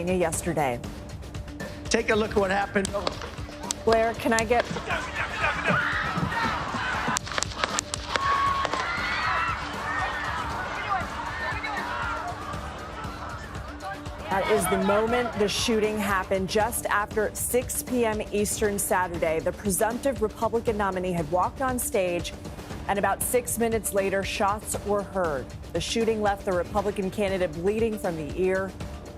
yesterday. Take a look at what happened. Blair, can I get... That is the moment the shooting happened just after 6 p.m. Eastern Saturday. The presumptive Republican nominee had walked on stage, and about 6 minutes later, shots were heard. The shooting left the Republican candidate bleeding from the ear.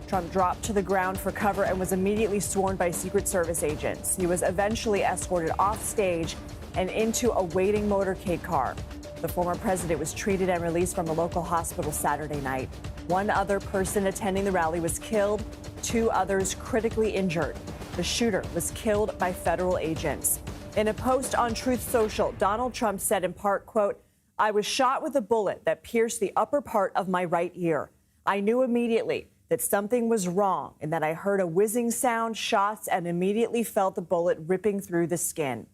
Trump dropped to the ground for cover and was immediately swarmed by Secret Service agents. He was eventually escorted off stage and into a waiting motorcade car. The former president was treated and released from a local hospital Saturday night. One other person attending the rally was killed, 2 others critically injured. The shooter was killed by federal agents. In a post on Truth Social, Donald Trump said in part, quote, "I was shot with a bullet that pierced the upper part of my right ear. I knew immediately that something was wrong and that I heard a whizzing sound, shots, and immediately felt the bullet ripping through the skin."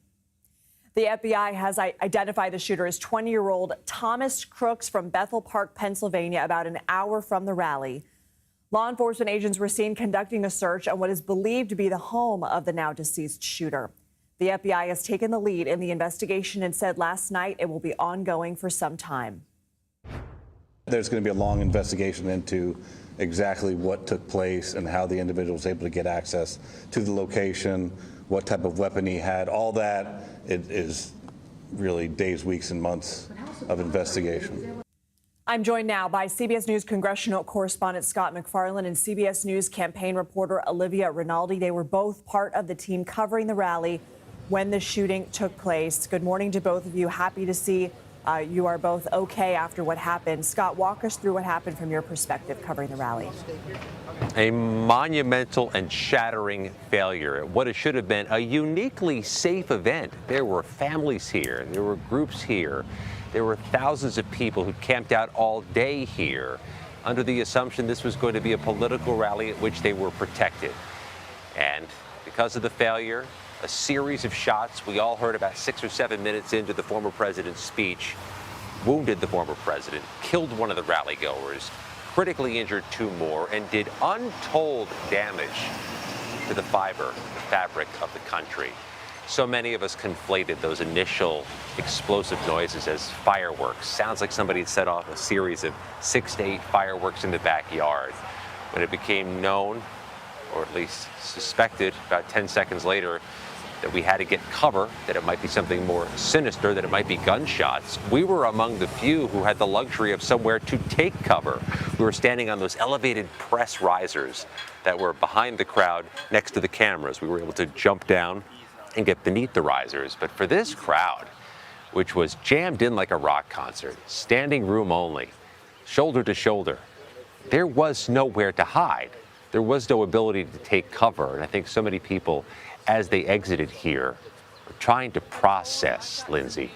The FBI has identified the shooter as 20-year-old Thomas Crooks from Bethel Park, Pennsylvania, about an hour from the rally. Law enforcement agents were seen conducting a search on what is believed to be the home of the now deceased shooter. The FBI has taken the lead in the investigation and said last night it will be ongoing for some time. There's going to be a long investigation into exactly what took place and how the individual was able to get access to the location, what type of weapon he had. All that it is really days, weeks, and months of investigation. I'm joined now by CBS News congressional correspondent Scott McFarland and CBS News campaign reporter Olivia Rinaldi. They were both part of the team covering the rally when the shooting took place. Good morning to both of you. Happy to see you are both okay after what happened. Scott, walk us through what happened from your perspective covering the rally. A monumental and shattering failure at what it should have been a uniquely safe event. There were families here. There were groups here. There were thousands of people who camped out all day here under the assumption this was going to be a political rally at which they were protected. And because of the failure, a series of shots we all heard about 6 or 7 minutes into the former president's speech wounded the former president, killed one of the rally goers, critically injured 2 more, and did untold damage to the fabric of the country. So many of us conflated those initial explosive noises as fireworks. Sounds like somebody had set off a series of 6 to 8 fireworks in the backyard. When it became known, or at least suspected about 10 seconds later, that we had to get cover, that it might be something more sinister, that it might be gunshots, we were among the few who had the luxury of somewhere to take cover. We were standing on those elevated press risers that were behind the crowd next to the cameras. We were able to jump down and get beneath the risers. But for this crowd, which was jammed in like a rock concert, standing room only, shoulder to shoulder, there was nowhere to hide. There was no ability to take cover. And I think so many people, as they exited here, were trying to process, Lindsay,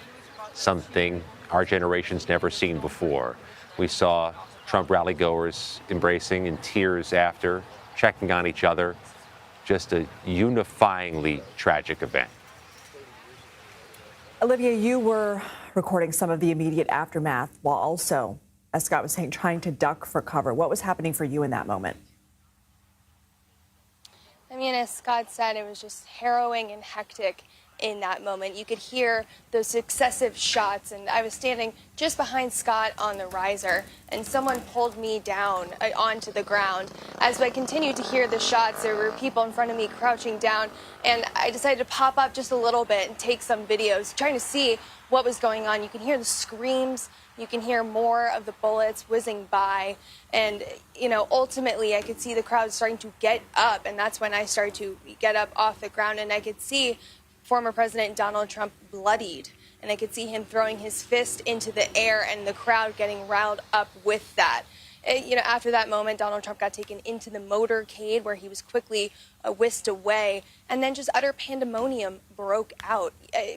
something our generation's never seen before. We saw Trump rally goers embracing in tears after, checking on each other. Just a unifyingly tragic event. Olivia, you were recording some of the immediate aftermath while also, as Scott was saying, trying to duck for cover. What was happening for you in that moment? I mean, as Scott said, it was just harrowing and hectic in that moment. You could hear those successive shots, and I was standing just behind Scott on the riser, and someone pulled me down onto the ground. As I continued to hear the shots, there were people in front of me crouching down, and I decided to pop up just a little bit and take some videos, trying to see what was going on. You can hear the screams. You can hear more of the bullets whizzing by. And, you know, ultimately I could see the crowd starting to get up. And that's when I started to get up off the ground. And I could see former President Donald Trump bloodied. And I could see him throwing his fist into the air and the crowd getting riled up with that. You know, after that moment, Donald Trump got taken into the motorcade where he was quickly whisked away. And then just utter pandemonium broke out.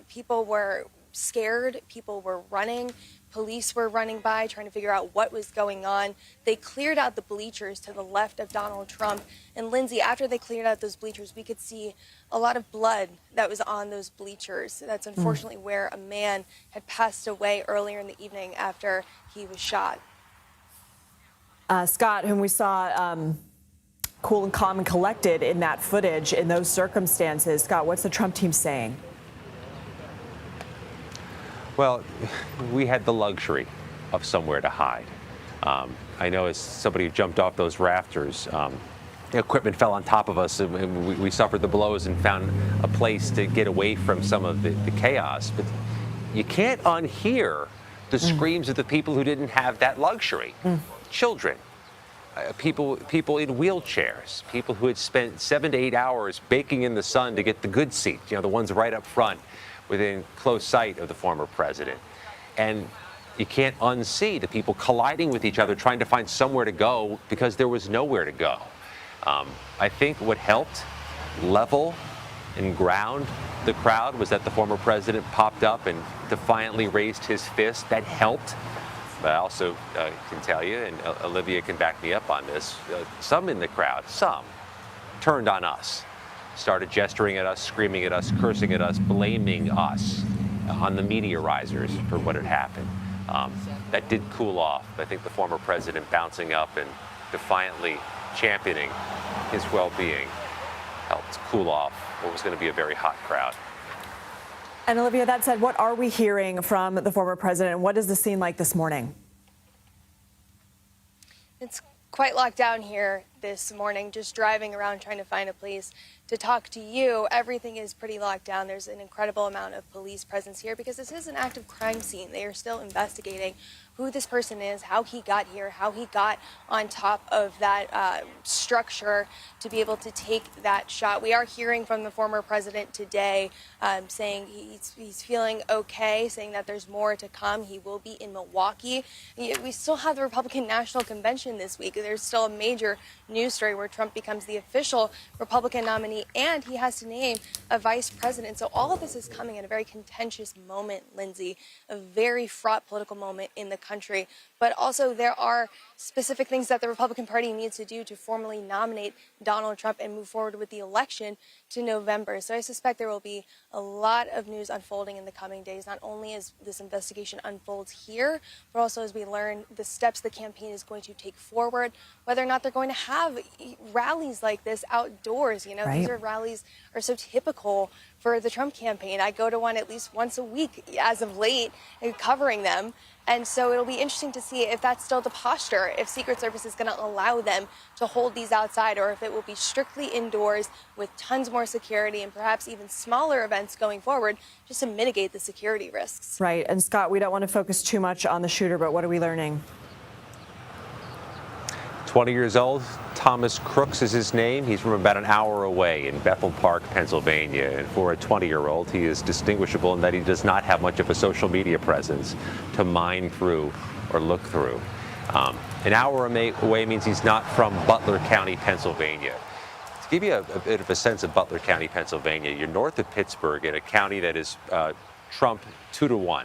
People were scared. People were running. Police were running by trying to figure out what was going on. They cleared out the bleachers to the left of Donald Trump. And Lindsay, after they cleared out those bleachers, we could see a lot of blood that was on those bleachers. That's unfortunately where a man had passed away earlier in the evening after he was shot. Scott, whom we saw cool and calm and collected in that footage in those circumstances. Scott, what's the Trump team saying? Well, we had the luxury of somewhere to hide. I know as somebody who jumped off those rafters, equipment fell on top of us, and we suffered the blows and found a place to get away from some of the chaos. But you can't unhear the screams of the people who didn't have that luxury. Children, people in wheelchairs, people who had spent 7 to 8 hours baking in the sun to get the good seats, the ones right up front within close sight of the former president. And you can't unsee the people colliding with each other, trying to find somewhere to go because there was nowhere to go. I think what helped level and ground the crowd was that the former president popped up and defiantly raised his fist. That helped. But I also can tell you, and Olivia can back me up on this, some in the crowd, some turned on us, started gesturing at us, screaming at us, cursing at us, blaming us on the media risers for what had happened. That did cool off. I think the former president bouncing up and defiantly championing his well-being helped cool off what was going to be a very hot crowd. And Olivia, that said, what are we hearing from the former president? What is the scene like this morning? It's quite locked down here this morning, just driving around trying to find a place to talk to you. Everything is pretty locked down. There's an incredible amount of police presence here because this is an active crime scene. They are still investigating who this person is, how he got here, how he got on top of that structure to be able to take that shot. We are hearing from the former president today saying he's feeling okay, saying that there's more to come. He will be in Milwaukee. We still have the Republican National Convention this week. There's still a major news story where Trump becomes the official Republican nominee and he has to name a vice president. So all of this is coming at a very contentious moment, Lindsay, a very fraught political moment in the country. But also there are specific things that the Republican Party needs to do to formally nominate Donald Trump and move forward with the election to November. So I suspect there will be a lot of news unfolding in the coming days, not only as this investigation unfolds here, but also as we learn the steps the campaign is going to take forward, whether or not they're going to have rallies like this outdoors. Right. These rallies are so typical for the Trump campaign. I go to one at least once a week as of late, covering them. And so it'll be interesting to see if that's still the posture, if Secret Service is going to allow them to hold these outside, or if it will be strictly indoors with tons more security and perhaps even smaller events going forward just to mitigate the security risks. Right. And Scott, we don't want to focus too much on the shooter, but what are we learning? 20 years old, Thomas Crooks is his name. He's from about an hour away in Bethel Park, Pennsylvania. And for a 20-year-old, he is distinguishable in that he does not have much of a social media presence to mine through or look through. An hour away means he's not from Butler County, Pennsylvania. To give you a bit of a sense of Butler County, Pennsylvania, you're north of Pittsburgh in a county that is Trump 2-1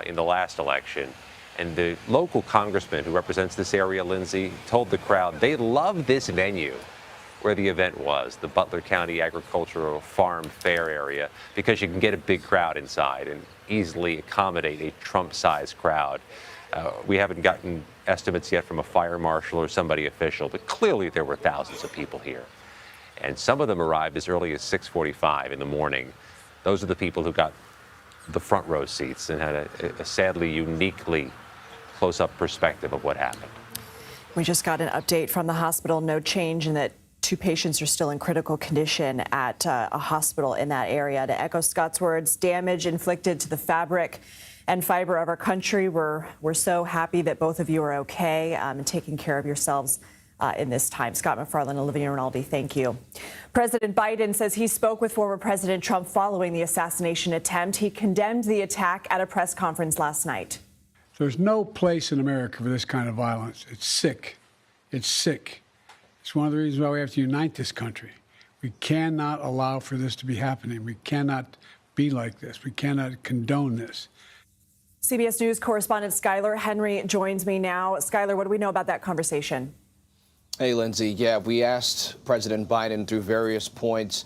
in the last election. And the local congressman who represents this area, Lindsay, told the crowd they love this venue where the event was, the Butler County Agricultural Farm Fair area, because you can get a big crowd inside and easily accommodate a Trump-sized crowd. We haven't gotten estimates yet from a fire marshal or somebody official, but clearly there were thousands of people here. And some of them arrived as early as 6:45 in the morning. Those are the people who got the front row seats and had a sadly uniquely close-up perspective of what happened. We just got an update from the hospital. No change in that 2 patients are still in critical condition at a hospital in that area. To echo Scott's words, damage inflicted to the fabric and fiber of our country. We're so happy that both of you are okay and taking care of yourselves in this time. Scott McFarland, Olivia Rinaldi, thank you. President Biden says he spoke with former President Trump following the assassination attempt. He condemned the attack at a press conference last night. There's no place in America for this kind of violence. It's sick. It's sick. It's one of the reasons why we have to unite this country. We cannot allow for this to be happening. We cannot be like this. We cannot condone this. CBS News correspondent Skylar Henry joins me now. Skylar, what do we know about that conversation? Hey, Lindsay. Yeah, we asked President Biden through various points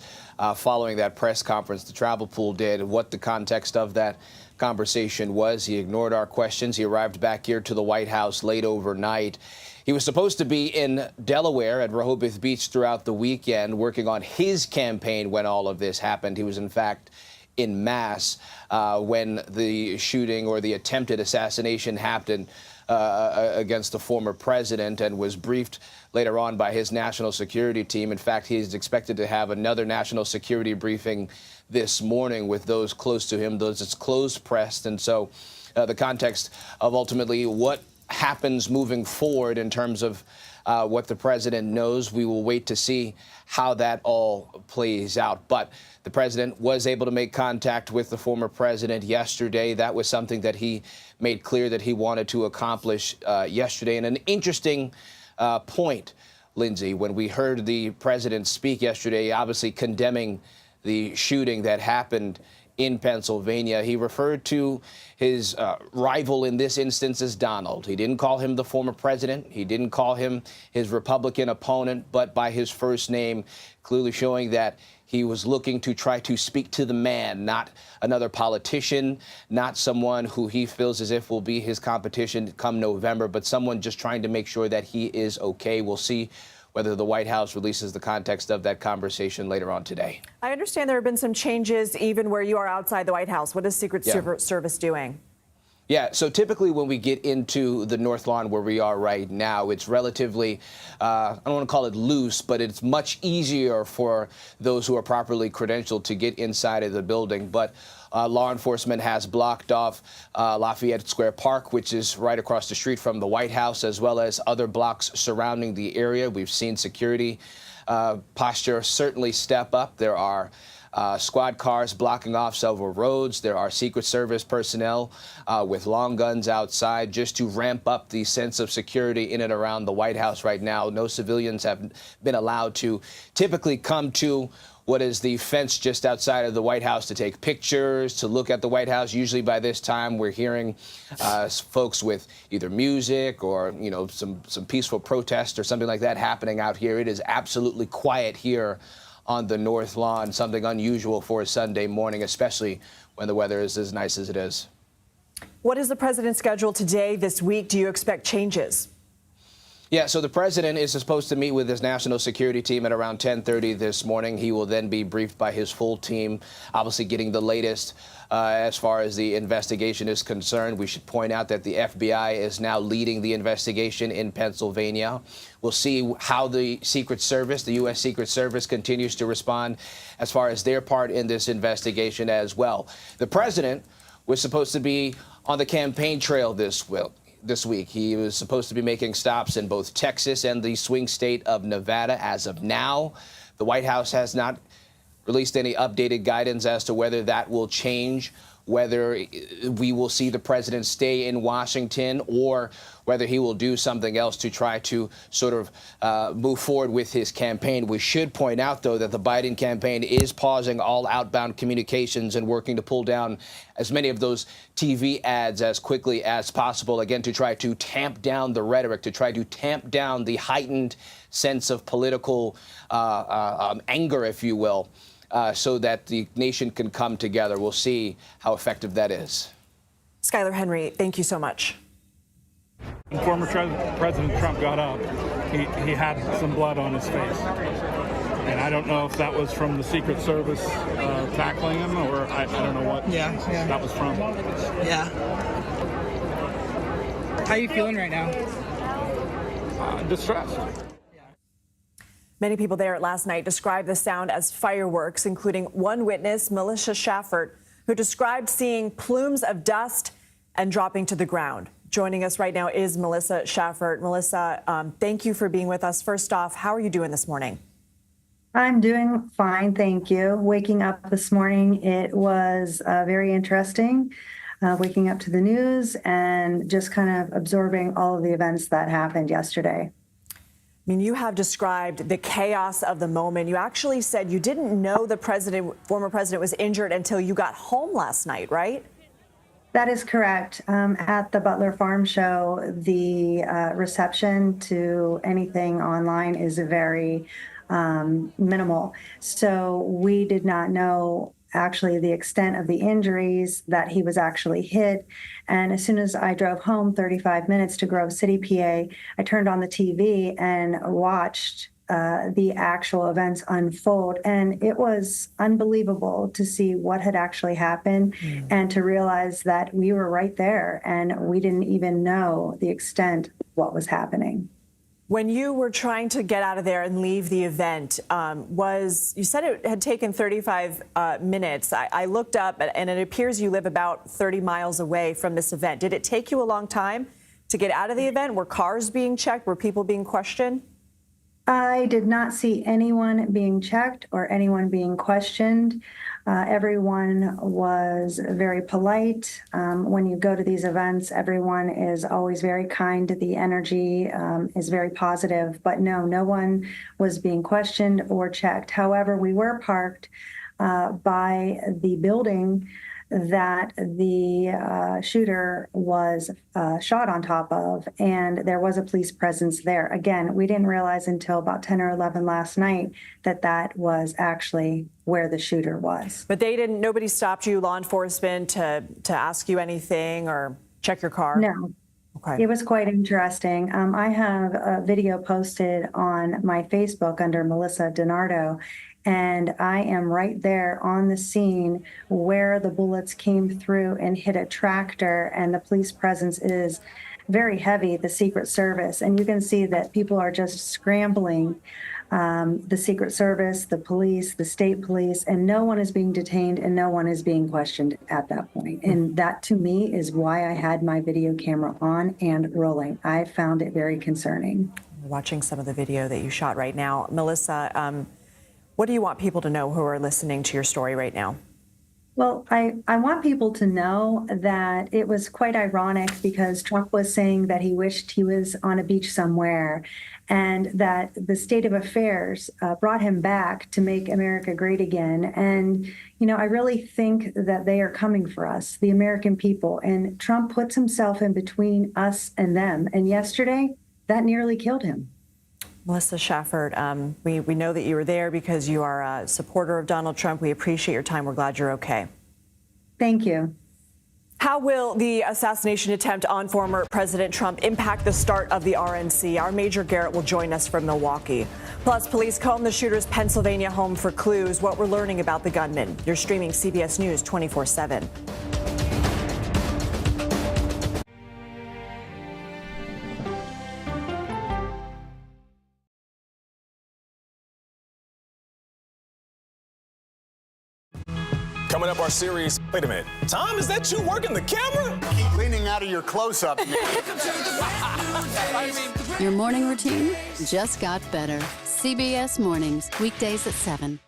following that press conference, the travel pool did, what the context of that conversation was. He ignored our questions. He arrived back here to the White House late overnight. He was supposed to be in Delaware at Rehoboth Beach throughout the weekend, working on his campaign when all of this happened. He was, in fact, in Mass when the shooting or the attempted assassination happened against the former president, and was briefed later on by his national security team. In fact, he's expected to have another national security briefing this morning with those close to him, those it's closed pressed. And so the context of ultimately what happens moving forward in terms of what the president knows, we will wait to see how that all plays out. But the president was able to make contact with the former president yesterday. That was something that he made clear that he wanted to accomplish yesterday. And an interesting point, Lindsay, when we heard the president speak yesterday, obviously condemning the shooting that happened in Pennsylvania, he referred to his rival in this instance as Donald. He didn't call him the former president. He didn't call him his Republican opponent, but by his first name, clearly showing that he was looking to try to speak to the man, not another politician, not someone who he feels as if will be his competition come November, but someone just trying to make sure that he is okay. We'll see whether the White House releases the context of that conversation later on today. I understand there have been some changes even where you are outside the White House. What is Secret Service doing? Yeah, so typically when we get into the North Lawn where we are right now, it's relatively, I don't want to call it loose, but it's much easier for those who are properly credentialed to get inside of the building. But law enforcement has blocked off Lafayette Square Park, which is right across the street from the White House, as well as other blocks surrounding the area. We've seen security posture certainly step up. There are squad cars blocking off several roads. There are Secret Service personnel with long guns outside just to ramp up the sense of security in and around the White House right now. No civilians have been allowed to typically come to what is the fence just outside of the White House to take pictures, to look at the White House. Usually by this time, we're hearing folks with either music or, you know, some peaceful protest or something like that happening out here. It is absolutely quiet here on the North Lawn, something unusual for a Sunday morning, especially when the weather is as nice as it is. What is the president's schedule today, this week? Do you expect changes? Yeah, so the president is supposed to meet with his national security team at around 10:30 this morning. He will then be briefed by his full team, obviously getting the latest as far as the investigation is concerned. We should point out that the FBI is now leading the investigation in Pennsylvania. We'll see how the Secret Service, the U.S. Secret Service, continues to respond as far as their part in this investigation as well. The president was supposed to be on the campaign trail this week. He was supposed to be making stops in both Texas and the swing state of Nevada. As of now, the White House has not released any updated guidance as to whether that will change, whether we will see the president stay in Washington or whether he will do something else to try to sort of move forward with his campaign. We should point out, though, that the Biden campaign is pausing all outbound communications and working to pull down as many of those TV ads as quickly as possible, again, to try to tamp down the rhetoric, to try to tamp down the heightened sense of political anger, if you will, so that the nation can come together. We'll see how effective that is. Skylar Henry, thank you so much. When former President Trump got up, he had some blood on his face. And I don't know if that was from the Secret Service tackling him, or I don't know what that was from. Yeah. How are you feeling right now? Distressed. Many people there last night described the sound as fireworks, including one witness, Melissa Schaffert, who described seeing plumes of dust and dropping to the ground. Joining us right now is Melissa Schaffert. Melissa, thank you for being with us. First off, how are you doing this morning? I'm doing fine, thank you. Waking up this morning, it was very interesting. Waking up to the news and just kind of absorbing all of the events that happened yesterday. I mean, you have described the chaos of the moment. You actually said you didn't know the former president was injured until you got home last night, right? That is correct. At the Butler Farm Show, the reception to anything online is very minimal. So we did not know actually the extent of the injuries, that he was actually hit. And as soon as I drove home 35 minutes to Grove City, PA, I turned on the TV and watched the actual events unfold. And it was unbelievable to see what had actually happened and to realize that we were right there and we didn't even know the extent of what was happening. When you were trying to get out of there and leave the event, you said it had taken 35 minutes. I looked up and it appears you live about 30 miles away from this event. Did it take you a long time to get out of the event? Were cars being checked? Were people being questioned? I did not see anyone being checked or anyone being questioned. Everyone was very polite. When you go to these events, everyone is always very kind. The energy is very positive. But no one was being questioned or checked. However, we were parked by the building that the shooter was shot on top of, and there was a police presence there. Again, we didn't realize until about 10 or 11 last night that that was actually where the shooter was. But nobody stopped you, law enforcement, to ask you anything or check your car? No. Okay. It was quite interesting. I have a video posted on my Facebook under Melissa DiNardo, and I am right there on the scene where the bullets came through and hit a tractor, and the police presence is very heavy, the Secret Service. And you can see that people are just scrambling, the Secret Service, the police, the state police, and no one is being detained and no one is being questioned at that point. And that, to me, is why I had my video camera on and rolling. I found it very concerning. We're watching some of the video that you shot right now. Melissa, what do you want people to know who are listening to your story right now? Well, I want people to know that it was quite ironic because Trump was saying that he wished he was on a beach somewhere and that the state of affairs brought him back to make America great again. And, you know, I really think that they are coming for us, the American people. And Trump puts himself in between us and them. And yesterday, that nearly killed him. Melissa Shafford, we know that you were there because you are a supporter of Donald Trump. We appreciate your time. We're glad you're okay. Thank you. How will the assassination attempt on former President Trump impact the start of the RNC? Our Major Garrett will join us from Milwaukee. Plus, police comb the shooter's Pennsylvania home for clues. What we're learning about the gunman. You're streaming CBS News 24/7. Coming up, our series. Wait a minute. Tom, is that you working the camera? Keep leaning out of your close-up. Your morning routine just got better. CBS Mornings, weekdays at 7.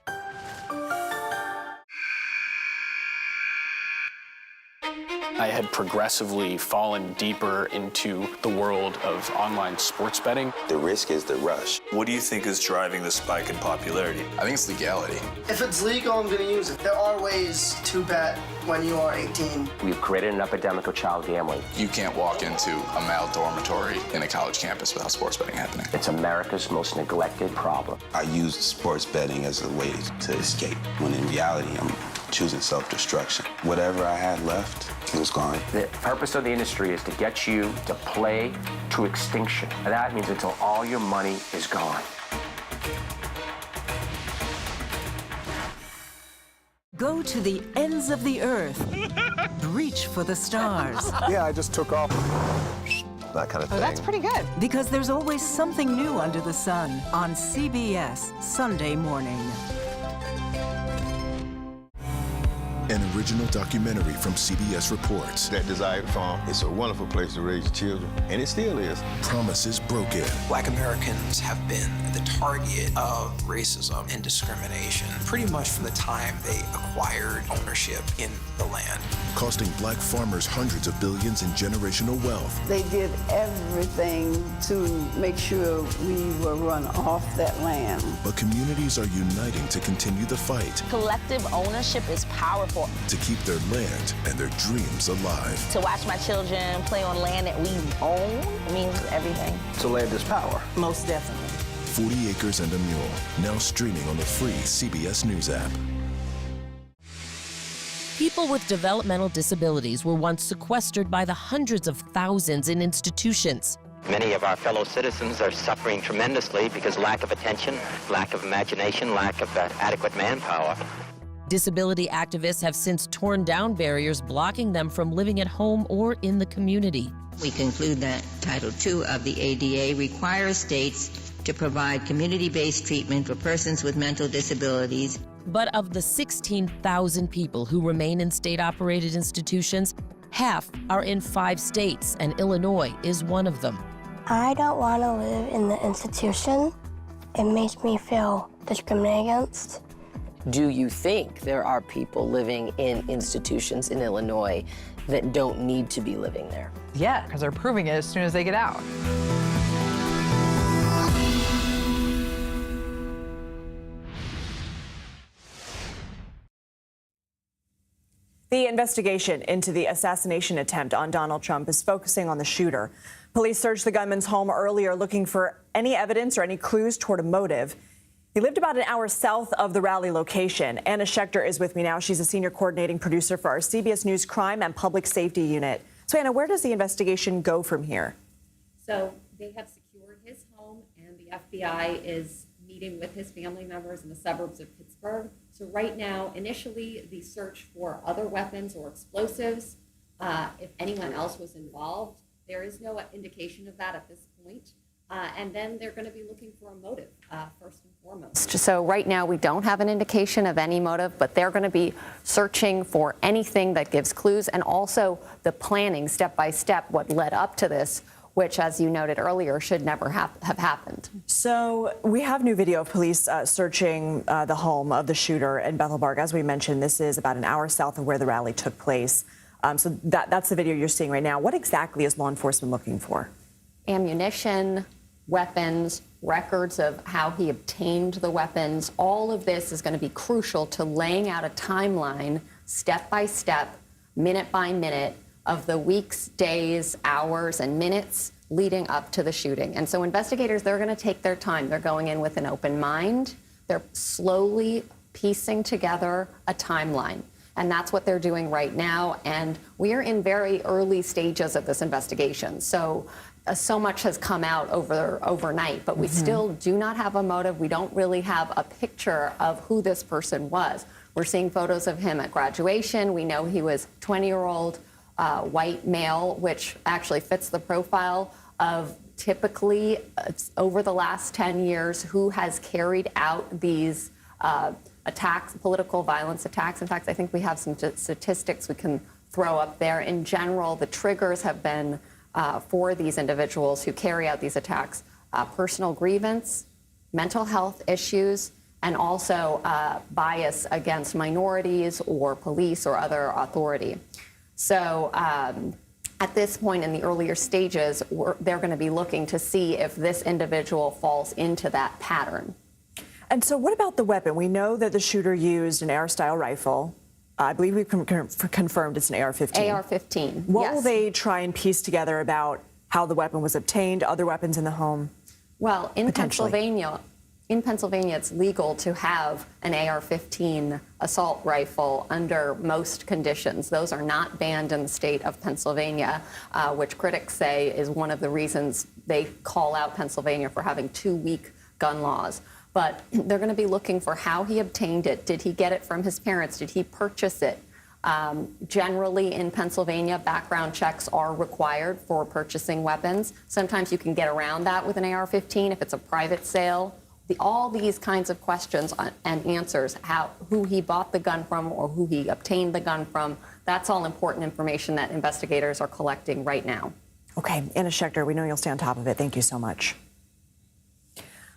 I had progressively fallen deeper into the world of online sports betting. The risk is the rush. What do you think is driving the spike in popularity? I think it's legality. If it's legal, I'm going to use it. There are ways to bet when you are 18. We've created an epidemic of child gambling. You can't walk into a male dormitory in a college campus without sports betting happening. It's America's most neglected problem. I used sports betting as a way to escape, when in reality, I'm choosing self-destruction. Whatever I had left, it was gone. The purpose of the industry is to get you to play to extinction. And that means until all your money is gone. Go to the ends of the earth. Reach for the stars. Yeah, I just took off. That kind of thing. Oh, that's pretty good. Because there's always something new under the sun on CBS Sunday morning. An original documentary from CBS Reports. That desired farm, it's a wonderful place to raise children, and it still is. Promises broken. Black Americans have been the target of racism and discrimination pretty much from the time they acquired ownership in the land. Costing black farmers hundreds of billions in generational wealth. They did everything to make sure we were run off that land. But communities are uniting to continue the fight. Collective ownership is powerful. To keep their land and their dreams alive. To watch my children play on land that we own means everything. So land is power. Most definitely. 40 Acres and a Mule, now streaming on the free CBS News app. People with developmental disabilities were once sequestered by the hundreds of thousands in institutions. Many of our fellow citizens are suffering tremendously because lack of attention, lack of imagination, lack of adequate manpower. Disability activists have since torn down barriers blocking them from living at home or in the community. We conclude that Title II of the ADA requires states to provide community-based treatment for persons with mental disabilities. But of the 16,000 people who remain in state-operated institutions, half are in 5 states, and Illinois is one of them. I don't want to live in the institution. It makes me feel discriminated against. Do you think there are people living in institutions in Illinois that don't need to be living there? Yeah, because they're proving it as soon as they get out. The investigation into the assassination attempt on Donald Trump is focusing on the shooter. Police searched the gunman's home earlier looking for any evidence or any clues toward a motive. He lived about an hour south of the rally location. Anna Schechter is with me now. She's a senior coordinating producer for our CBS News Crime and Public Safety Unit. So, Anna, where does the investigation go from here? So they have secured his home, and the FBI is meeting with his family members in the suburbs of Pittsburgh. So right now, initially, the search for other weapons or explosives, if anyone else was involved, there is no indication of that at this point. And then they're going to be looking for a motive, first and foremost. So right now, we don't have an indication of any motive, but they're going to be searching for anything that gives clues, and also the planning step by step, what led up to this, which, as you noted earlier, should never have happened. So we have new video of police searching the home of the shooter in Bethel Park. As we mentioned, this is about an hour south of where the rally took place. So that's the video you're seeing right now. What exactly is law enforcement looking for? Ammunition, weapons, records of how he obtained the weapons. All of this is going to be crucial to laying out a timeline, step by step, minute by minute, of the weeks, days, hours, and minutes leading up to the shooting. And so investigators, they're going to take their time. They're going in with an open mind. They're slowly piecing together a timeline. And that's what they're doing right now. And we are in very early stages of this investigation. So much has come out overnight, but we still do not have a motive. We don't really have a picture of who this person was. We're seeing photos of him at graduation. We know he was 20-year-old. White male, which actually fits the profile of typically over the last 10 years who has carried out these attacks, political violence attacks. In fact, I think we have some statistics we can throw up there. In general, the triggers have been for these individuals who carry out these attacks, personal grievance, mental health issues, and also bias against minorities or police or other authority. So at this point in the earlier stages, they're going to be looking to see if this individual falls into that pattern. And so what about the weapon? We know that the shooter used an AR-style rifle. I believe we've confirmed it's an AR-15. AR-15, What yes. will they try and piece together about how the weapon was obtained, other weapons in the home? Well, in Pennsylvania, it's legal to have an AR-15 assault rifle under most conditions. Those are not banned in the state of Pennsylvania, which critics say is one of the reasons they call out Pennsylvania for having 2 weak gun laws. But they're going to be looking for how he obtained it. Did he get it from his parents? Did he purchase it? Generally in Pennsylvania, background checks are required for purchasing weapons. Sometimes you can get around that with an AR-15 if it's a private sale. All these kinds of questions and answers, who he bought the gun from or who he obtained the gun from, that's all important information that investigators are collecting right now. Okay, Anna Schechter, we know you'll stay on top of it. Thank you so much.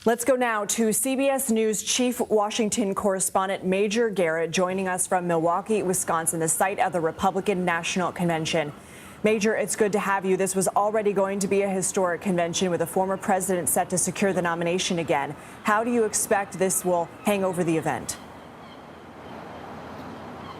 Let's go now to CBS News Chief Washington Correspondent Major Garrett joining us from Milwaukee, Wisconsin, the site of the Republican National Convention. Major, it's good to have you. This was already going to be a historic convention with a former president set to secure the nomination again. How do you expect this will hang over the event?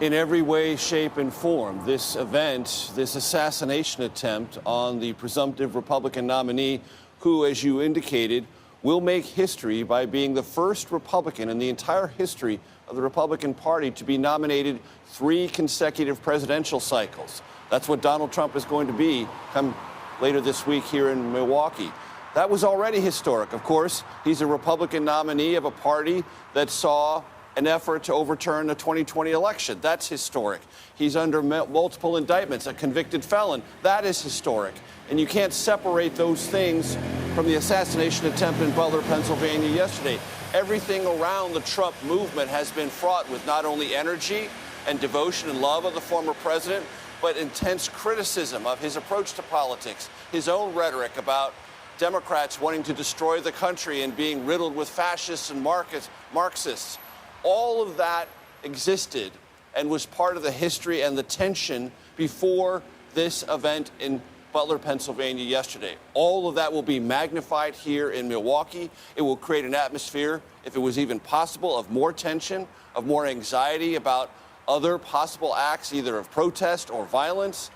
In every way, shape, and form, this event, this assassination attempt on the presumptive Republican nominee, who, as you indicated, will make history by being the first Republican in the entire history of the Republican Party to be nominated 3 consecutive presidential cycles. That's what Donald Trump is going to be come later this week here in Milwaukee. That was already historic. Of course, he's a Republican nominee of a party that saw an effort to overturn the 2020 election. That's historic. He's under multiple indictments, a convicted felon. That is historic. And you can't separate those things from the assassination attempt in Butler, Pennsylvania yesterday. Everything around the Trump movement has been fraught with not only energy and devotion and love of the former president, but intense criticism of his approach to politics, his own rhetoric about Democrats wanting to destroy the country and being riddled with fascists and Marxists. All of that existed and was part of the history and the tension before this event in Butler, Pennsylvania yesterday. All of that will be magnified here in Milwaukee. It will create an atmosphere, if it was even possible, of more tension, of more anxiety about other possible acts, either of protest or violence.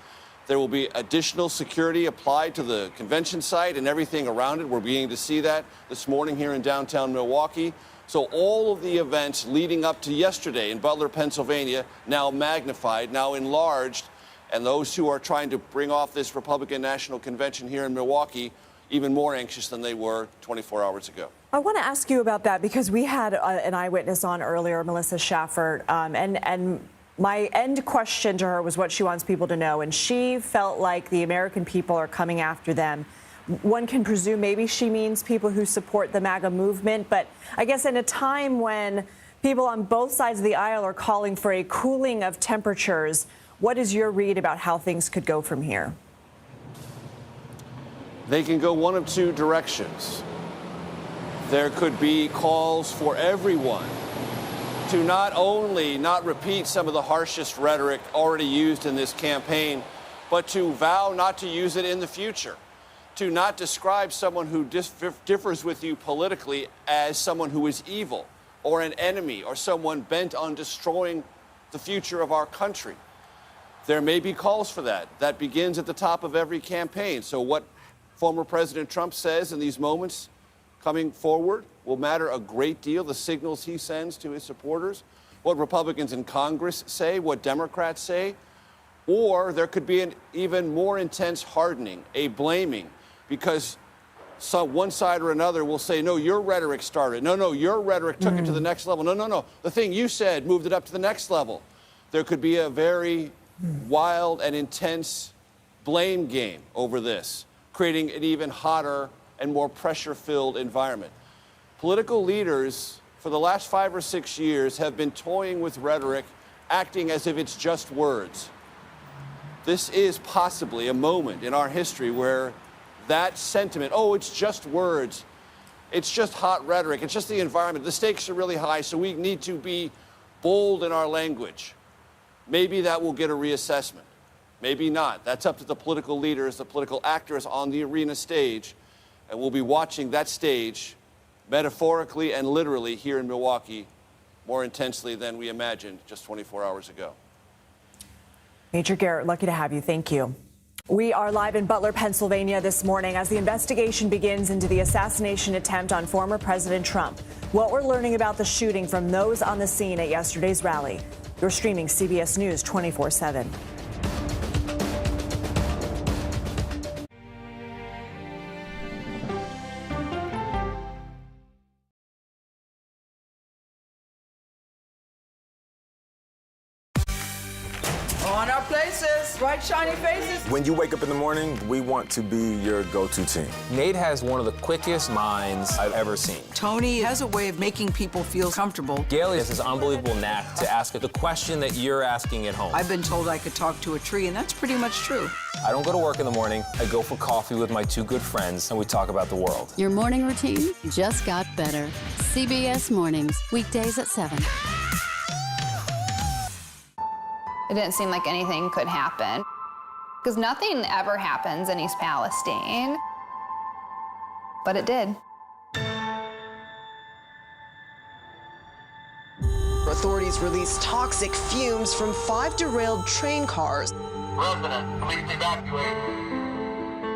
There will be additional security applied to the convention site and everything around it. We're beginning to see that this morning here in downtown Milwaukee. So all of the events leading up to yesterday in Butler, Pennsylvania, now magnified, now enlarged, and those who are trying to bring off this Republican National Convention here in Milwaukee even more anxious than they were 24 hours ago. I want to ask you about that because we had an eyewitness on earlier, Melissa Schaffert, and my end question to her was what she wants people to know, and she felt like the American people are coming after them. One can presume maybe she means people who support the MAGA movement, but I guess in a time when people on both sides of the aisle are calling for a cooling of temperatures, what is your read about how things could go from here? They can go one of two directions. There could be calls for everyone to not only not repeat some of the harshest rhetoric already used in this campaign, but to vow not to use it in the future, to not describe someone who differs with you politically as someone who is evil or an enemy or someone bent on destroying the future of our country. There may be calls for that. That begins at the top of every campaign. So what former President Trump says in these moments coming forward will matter a great deal. The signals he sends to his supporters, what Republicans in Congress say, what Democrats say, or there could be an even more intense hardening, a blaming, because one side or another will say, no, your rhetoric started. No, your rhetoric took it to the next level. No, the thing you said moved it up to the next level. There could be a very wild and intense blame game over this, creating an even hotter and more pressure-filled environment. Political leaders for the last 5 or 6 years have been toying with rhetoric, acting as if it's just words. This is possibly a moment in our history where that sentiment, oh, it's just words, it's just hot rhetoric, it's just the environment, the stakes are really high, so we need to be bold in our language. Maybe that will get a reassessment. Maybe not. That's up to the political leaders, the political actors on the arena stage, and we'll be watching that stage metaphorically and literally here in Milwaukee more intensely than we imagined just 24 hours ago. Major Garrett, lucky to have you. Thank you. We are live in Butler, Pennsylvania this morning as the investigation begins into the assassination attempt on former President Trump. What we're learning about the shooting from those on the scene at yesterday's rally. You're streaming CBS News 24/7. On our places, bright, shiny faces. When you wake up in the morning, we want to be your go-to team. Nate has one of the quickest minds I've ever seen. Tony has a way of making people feel comfortable. Gail has this unbelievable knack to ask the question that you're asking at home. I've been told I could talk to a tree, and that's pretty much true. I don't go to work in the morning. I go for coffee with my 2 good friends, and we talk about the world. Your morning routine just got better. CBS Mornings, weekdays at 7. It didn't seem like anything could happen, because nothing ever happens in East Palestine, but it did. Authorities released toxic fumes from 5 derailed train cars. Resident, please evacuate.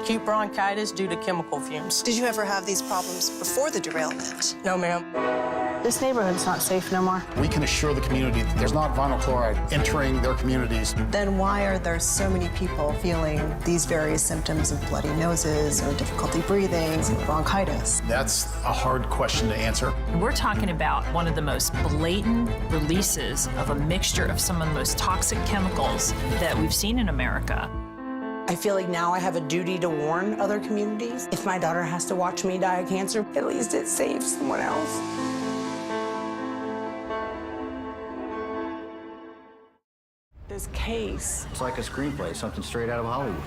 acute bronchitis due to chemical fumes. Did you ever have these problems before the derailment? No, ma'am. This neighborhood's not safe no more. We can assure the community that there's not vinyl chloride entering their communities. Then why are there so many people feeling these various symptoms of bloody noses or difficulty breathing or bronchitis? That's a hard question to answer. We're talking about one of the most blatant releases of a mixture of some of the most toxic chemicals that we've seen in America. I feel like now I have a duty to warn other communities. If my daughter has to watch me die of cancer, at least it saves someone else. This case. It's like a screenplay, something straight out of Hollywood.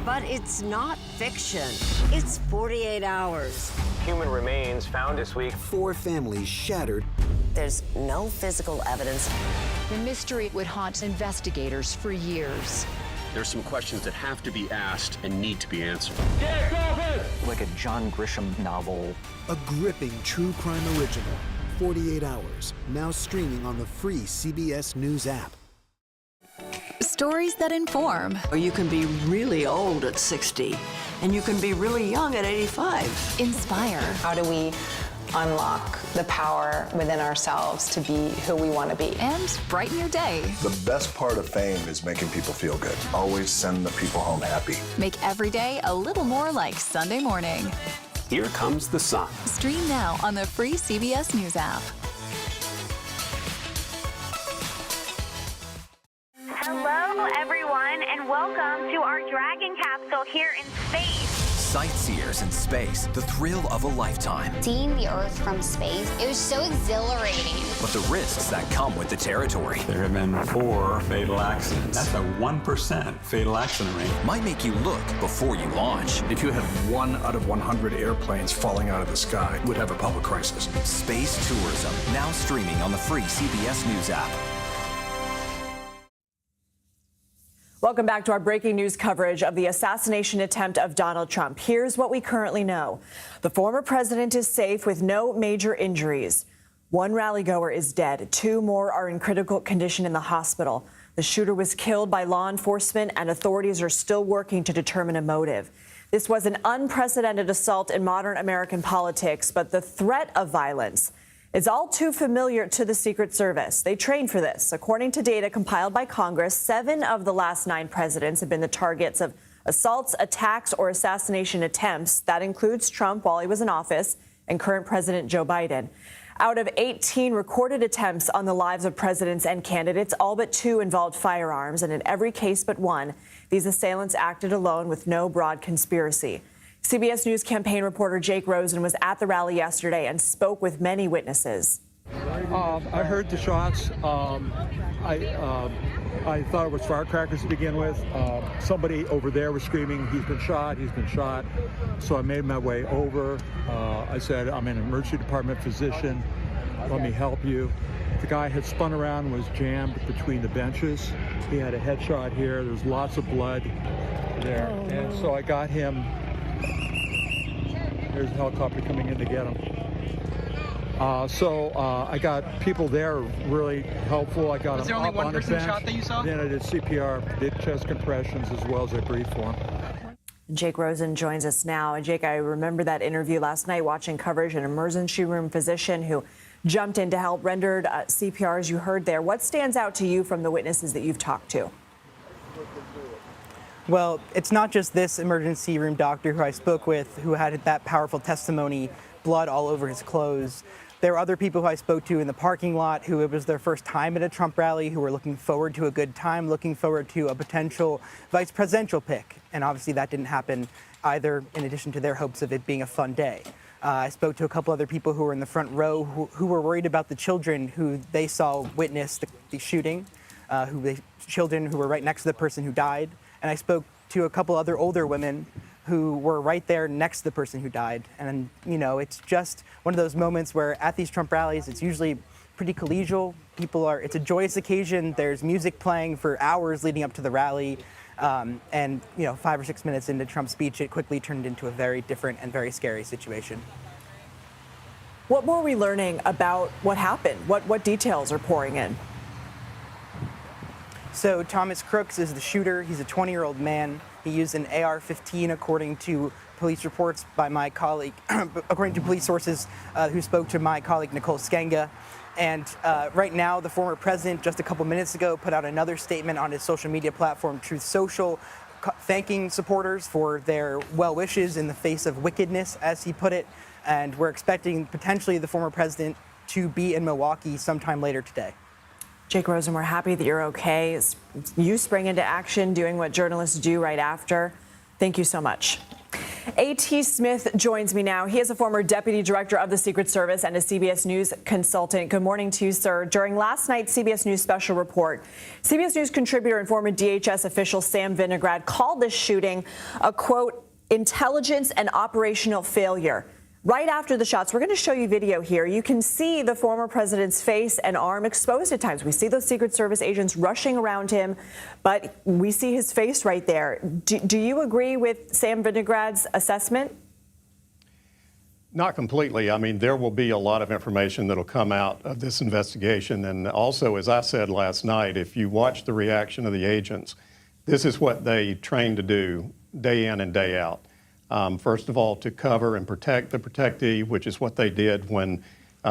But it's not fiction. It's 48 hours. Human remains found this week. 4 families shattered. There's no physical evidence. The mystery would haunt investigators for years. There's some questions that have to be asked and need to be answered. Like a John Grisham novel. A gripping true crime original. 48 hours. Now streaming on the free CBS News app. Stories that inform. You can be really old at 60, and you can be really young at 85. Inspire. How do we unlock the power within ourselves to be who we want to be? And brighten your day. The best part of fame is making people feel good. Always send the people home happy. Make every day a little more like Sunday morning. Here comes the sun. Stream now on the free CBS News app. Hello, everyone, and welcome to our Dragon capsule here in space. Sightseers in space, the thrill of a lifetime. Seeing the Earth from space, it was so exhilarating. But the risks that come with the territory. There have been 4 fatal accidents. That's a 1% fatal accident rate. Might make you look before you launch. If you had 1 out of 100 airplanes falling out of the sky, we'd have a public crisis. Space tourism, now streaming on the free CBS News app. Welcome back to our breaking news coverage of the assassination attempt of Donald Trump. Here's what we currently know. The former president is safe with no major injuries. 1 rally-goer is dead. 2 more are in critical condition in the hospital. The shooter was killed by law enforcement, and authorities are still working to determine a motive. This was an unprecedented assault in modern American politics, but the threat of violence is all too familiar to the Secret Service. They trained for this. According to data compiled by Congress, 7 of the last 9 presidents have been the targets of assaults, attacks, or assassination attempts. That includes Trump while he was in office and current President Joe Biden. Out of 18 recorded attempts on the lives of presidents and candidates, all but 2 involved firearms. And in every case but 1, these assailants acted alone with no broad conspiracy. CBS News campaign reporter Jake Rosen was at the rally yesterday and spoke with many witnesses. I heard the shots. I thought it was firecrackers to begin with. Somebody over there was screaming, "He's been shot, he's been shot." So I made my way over. I said, "I'm an emergency department physician. Let me help you." The guy had spun around and was jammed between the benches. He had a headshot here. There's lots of blood there. And so I got him. There's a helicopter coming in to get him. I got people there really helpful. I got Was them there only up one on the person bench. shot that you saw? Then I did CPR, did chest compressions as well as I breathed for him. Jake Rosen joins us now. And Jake, I remember that interview last night watching coverage, an emergency room physician who jumped in to help, rendered CPR, as you heard there. What stands out to you from the witnesses that you've talked to? Well, it's not just this emergency room doctor who I spoke with who had that powerful testimony, blood all over his clothes. There were other people who I spoke to in the parking lot who it was their first time at a Trump rally, who were looking forward to a good time, looking forward to a potential vice presidential pick. And obviously that didn't happen either, in addition to their hopes of it being a fun day. I spoke to a couple other people who were in the front row who were worried about the children who they saw witness the shooting, children who were right next to the person who died. And I spoke to a couple other older women who were right there next to the person who died. And, you know, it's just one of those moments where at these Trump rallies, it's usually pretty collegial. It's a joyous occasion. There's music playing for hours leading up to the rally. And, you know, 5 or 6 minutes into Trump's speech, it quickly turned into a very different and very scary situation. What more are we learning about what happened? What details are pouring in? So Thomas Crooks is the shooter. He's a 20-year-old man. He used an AR-15, according to police reports by my colleague, according to police sources who spoke to my colleague Nicole Skenga. And right now, the former president, just a couple minutes ago, put out another statement on his social media platform, Truth Social, thanking supporters for their well wishes in the face of wickedness, as he put it. And we're expecting potentially the former president to be in Milwaukee sometime later today. Jake Rosen, we're happy that you're okay. You sprang into action doing what journalists do right after. Thank you so much. A.T. Smith joins me now. He is a former deputy director of the Secret Service and a CBS News consultant. Good morning to you, sir. During last night's CBS News special report, CBS News contributor and former DHS official Sam Vinograd called this shooting a, quote, intelligence and operational failure. Right after the shots, we're going to show you video here. You can see the former president's face and arm exposed at times. We see those Secret Service agents rushing around him, but we see his face right there. Do you agree with Sam Vinograd's assessment? Not completely. I mean, there will be a lot of information that will come out of this investigation. And also, as I said last night, if you watch the reaction of the agents, this is what they train to do day in and day out. First of all, to cover and protect the protectee, which is what they did when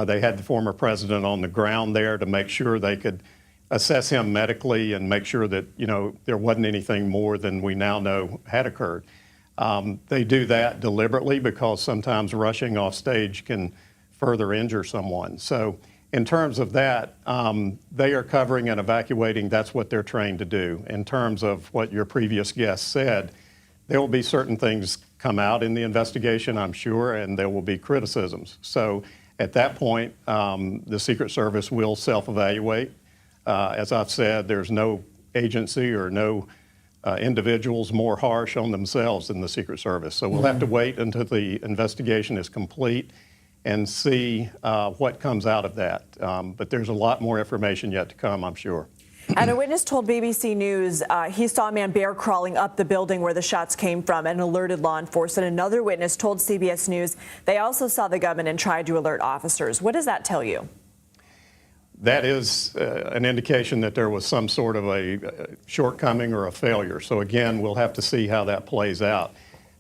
they had the former president on the ground there to make sure they could assess him medically and make sure that, you know, there wasn't anything more than we now know had occurred. They do that deliberately because sometimes rushing off stage can further injure someone. So in terms of that, they are covering and evacuating. That's what they're trained to do. In terms of what your previous guest said, there will be certain things come out in the investigation, I'm sure, and there will be criticisms. So at that point, the Secret Service will self-evaluate. As I've said, there's no agency or no individuals more harsh on themselves than the Secret Service. So we'll have to wait until the investigation is complete and see what comes out of that. But there's a lot more information yet to come, I'm sure. And a witness told BBC News he saw a man bear crawling up the building where the shots came from and alerted law enforcement. Another witness told CBS News they also saw the gunman and tried to alert officers. What does that tell you? That is an indication that there was some sort of a shortcoming or a failure. So again, we'll have to see how that plays out.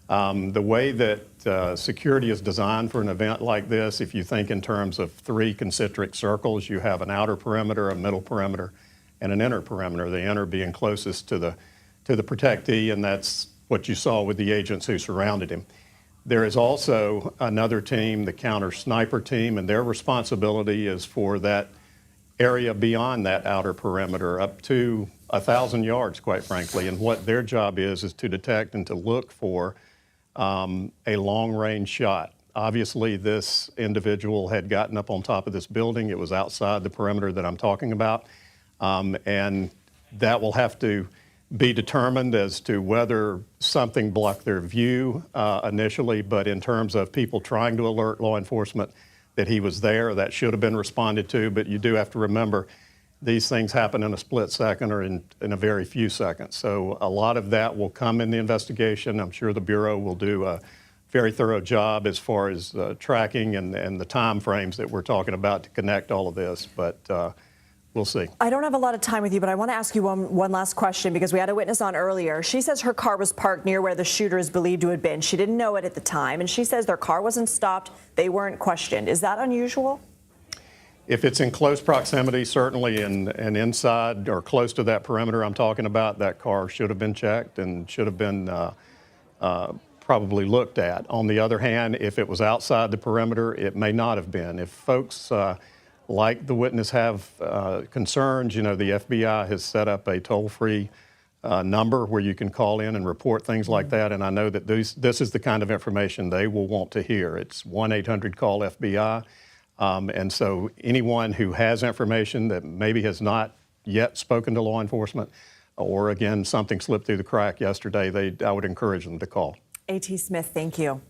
The way that security is designed for an event like this, if you think in terms of 3 concentric circles, you have an outer perimeter, a middle perimeter, and an inner perimeter, the inner being closest to the protectee, and that's what you saw with the agents who surrounded him. There is also another team, the counter sniper team, and their responsibility is for that area beyond that outer perimeter, up to 1,000 yards, quite frankly, and what their job is to detect and to look for a long-range shot. Obviously, this individual had gotten up on top of this building. It was outside the perimeter that I'm talking about. And that will have to be determined as to whether something blocked their view initially, but in terms of people trying to alert law enforcement that he was there, that should have been responded to. But you do have to remember these things happen in a split second or in a very few seconds. So a lot of that will come in the investigation. I'm sure the Bureau will do a very thorough job as far as tracking and the time frames that we're talking about to connect all of this. But we'll see. I don't have a lot of time with you, but I want to ask you one last question because we had a witness on earlier. She says her car was parked near where the shooter is believed to have been. She didn't know it at the time, and she says their car wasn't stopped. They weren't questioned. Is that unusual? If it's in close proximity, certainly, and inside or close to that perimeter I'm talking about, that car should have been checked and should have been probably looked at. On the other hand, if it was outside the perimeter, it may not have been. If folks like the witness have concerns, you know, the FBI has set up a toll-free number where you can call in and report things like that, and I know that this is the kind of information they will want to hear. It's 1-800-CALL-FBI, and so anyone who has information that maybe has not yet spoken to law enforcement, or again, something slipped through the crack yesterday, I would encourage them to call. A.T. Smith, thank you.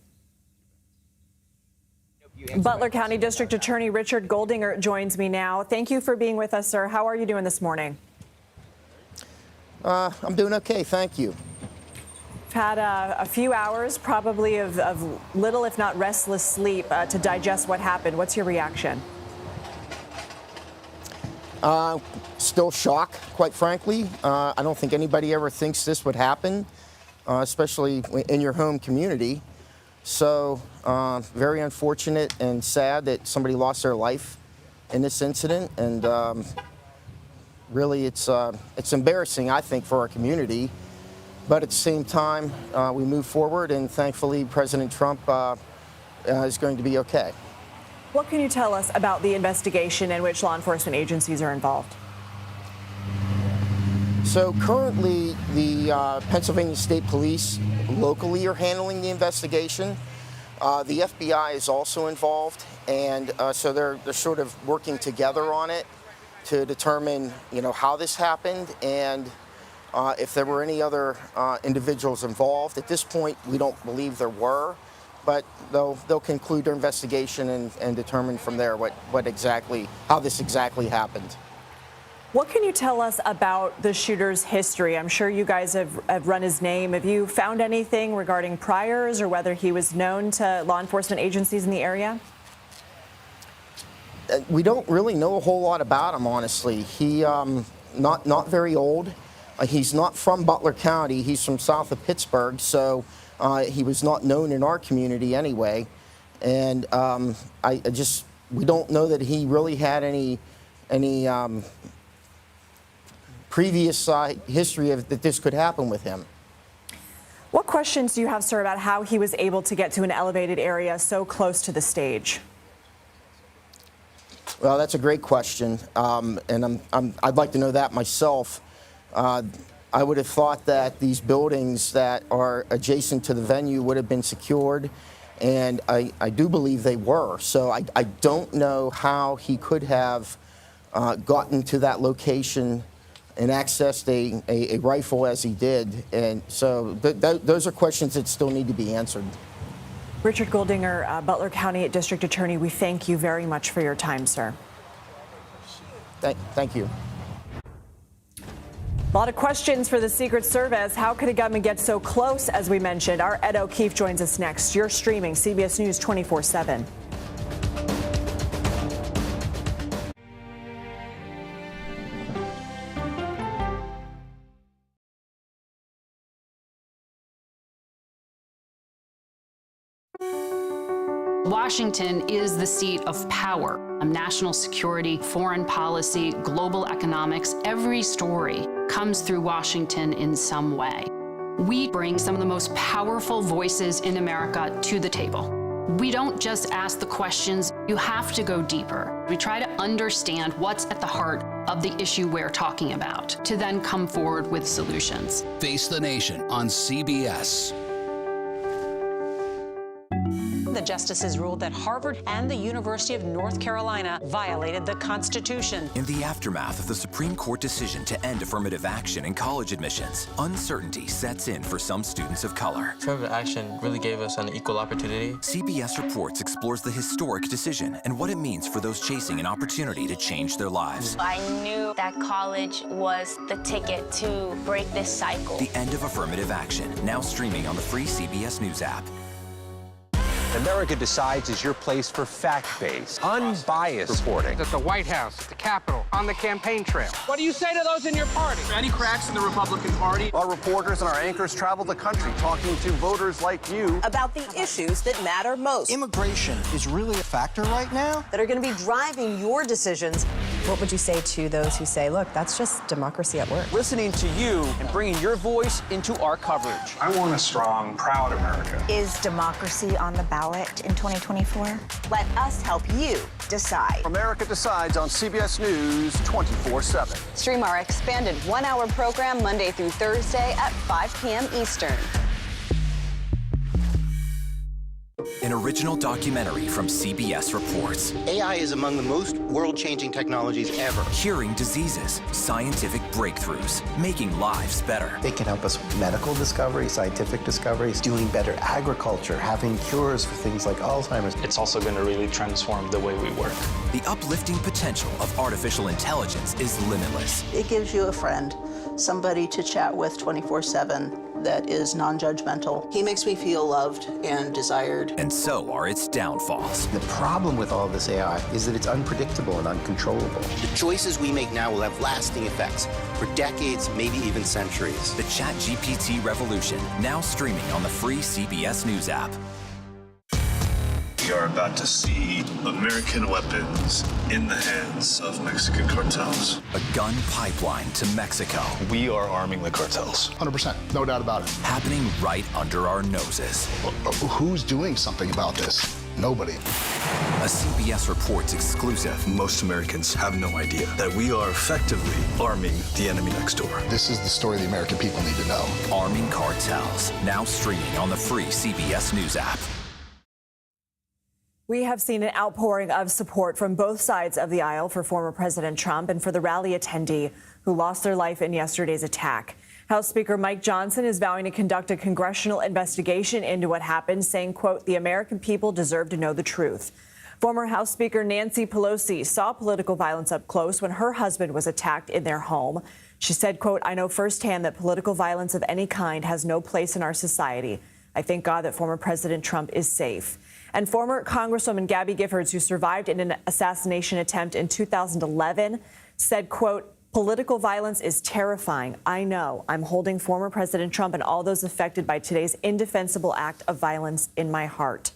Butler County District Attorney Richard Goldinger joins me now. Thank you for being with us, sir. How are you doing this morning? I'm doing okay, thank you. We've had a few hours probably of little, if not restless sleep to digest what happened. What's your reaction? Still shock, quite frankly. I don't think anybody ever thinks this would happen, especially in your home community. So very unfortunate and sad that somebody lost their life in this incident. And really, it's embarrassing, I think, for our community. But at the same time, we move forward, and thankfully, President Trump is going to be okay. What can you tell us about the investigation and which law enforcement agencies are involved? So currently, the Pennsylvania State Police locally are handling the investigation. The FBI is also involved, and so they're sort of working together on it to determine, how this happened and if there were any other individuals involved. At this point, we don't believe there were. But they'll conclude their investigation and determine from there how this exactly happened. What can you tell us about the shooter's history? I'm sure you guys have run his name. Have you found anything regarding priors or whether he was known to law enforcement agencies in the area? We don't really know a whole lot about him, honestly. He not very old. He's not from Butler County. He's from south of Pittsburgh, so he was not known in our community anyway. And we don't know that he really had any previous history of that this could happen with him. What questions do you have, sir, about how he was able to get to an elevated area so close to the stage? Well, that's a great question, and I'd like to know that myself. I would have thought that these buildings that are adjacent to the venue would have been secured, and I do believe they were. So I don't know how he could have gotten to that location and accessed a rifle as he did. And so those are questions that still need to be answered. Richard Goldinger, Butler County District Attorney, we thank you very much for your time, sir. Thank you. A lot of questions for the Secret Service. How could a gunman get so close, as we mentioned? Our Ed O'Keefe joins us next. You're streaming CBS News 24/7. Washington is the seat of power. National security, foreign policy, global economics, every story comes through Washington in some way. We bring some of the most powerful voices in America to the table. We don't just ask the questions, you have to go deeper. We try to understand what's at the heart of the issue we're talking about, to then come forward with solutions. Face the Nation on CBS. The justices ruled that Harvard and the University of North Carolina violated the Constitution. In the aftermath of the Supreme Court decision to end affirmative action in college admissions, uncertainty sets in for some students of color. Affirmative action really gave us an equal opportunity. CBS Reports explores the historic decision and what it means for those chasing an opportunity to change their lives. I knew that college was the ticket to break this cycle. The end of affirmative action, now streaming on the free CBS News app. America Decides is your place for fact-based, unbiased reporting. At the White House, at the Capitol, on the campaign trail. What do you say to those in your party? Any cracks in the Republican Party? Our reporters and our anchors travel the country talking to voters like you about the issues that matter most. Immigration is really a factor right now that are going to be driving your decisions. What would you say to those who say, look, that's just democracy at work? Listening to you and bringing your voice into our coverage. I want a strong, proud America. Is democracy on the ballot in 2024? Let us help you decide. America Decides on CBS News 24/7. Stream our expanded one-hour program Monday through Thursday at 5 p.m. Eastern. An original documentary from CBS Reports. AI is among the most world-changing technologies ever. Curing diseases, scientific breakthroughs, making lives better. They can help us with medical discoveries, scientific discoveries, doing better agriculture, having cures for things like Alzheimer's. It's also going to really transform the way we work. The uplifting potential of artificial intelligence is limitless. It gives you a friend, somebody to chat with 24/7. that is non-judgmental. He makes me feel loved and desired. And so are its downfalls. The problem with all this AI is that it's unpredictable and uncontrollable. The choices we make now will have lasting effects for decades, maybe even centuries. The ChatGPT revolution, now streaming on the free CBS News app. We are about to see American weapons in the hands of Mexican cartels. A gun pipeline to Mexico. We are arming the cartels. 100%, no doubt about it. Happening right under our noses. Who's doing something about this? Nobody. A CBS Reports exclusive. Most Americans have no idea that we are effectively arming the enemy next door. This is the story the American people need to know. Arming cartels, now streaming on the free CBS News app. We have seen an outpouring of support from both sides of the aisle for former President Trump and for the rally attendee who lost their life in yesterday's attack. House Speaker Mike Johnson is vowing to conduct a congressional investigation into what happened, saying, quote, the American people deserve to know the truth. Former House Speaker Nancy Pelosi saw political violence up close when her husband was attacked in their home. She said, quote, I know firsthand that political violence of any kind has no place in our society. I thank God that former President Trump is safe. And former Congresswoman Gabby Giffords, who survived in an assassination attempt in 2011, said, quote, political violence is terrifying. I know. I'm holding former President Trump and all those affected by today's indefensible act of violence in my heart.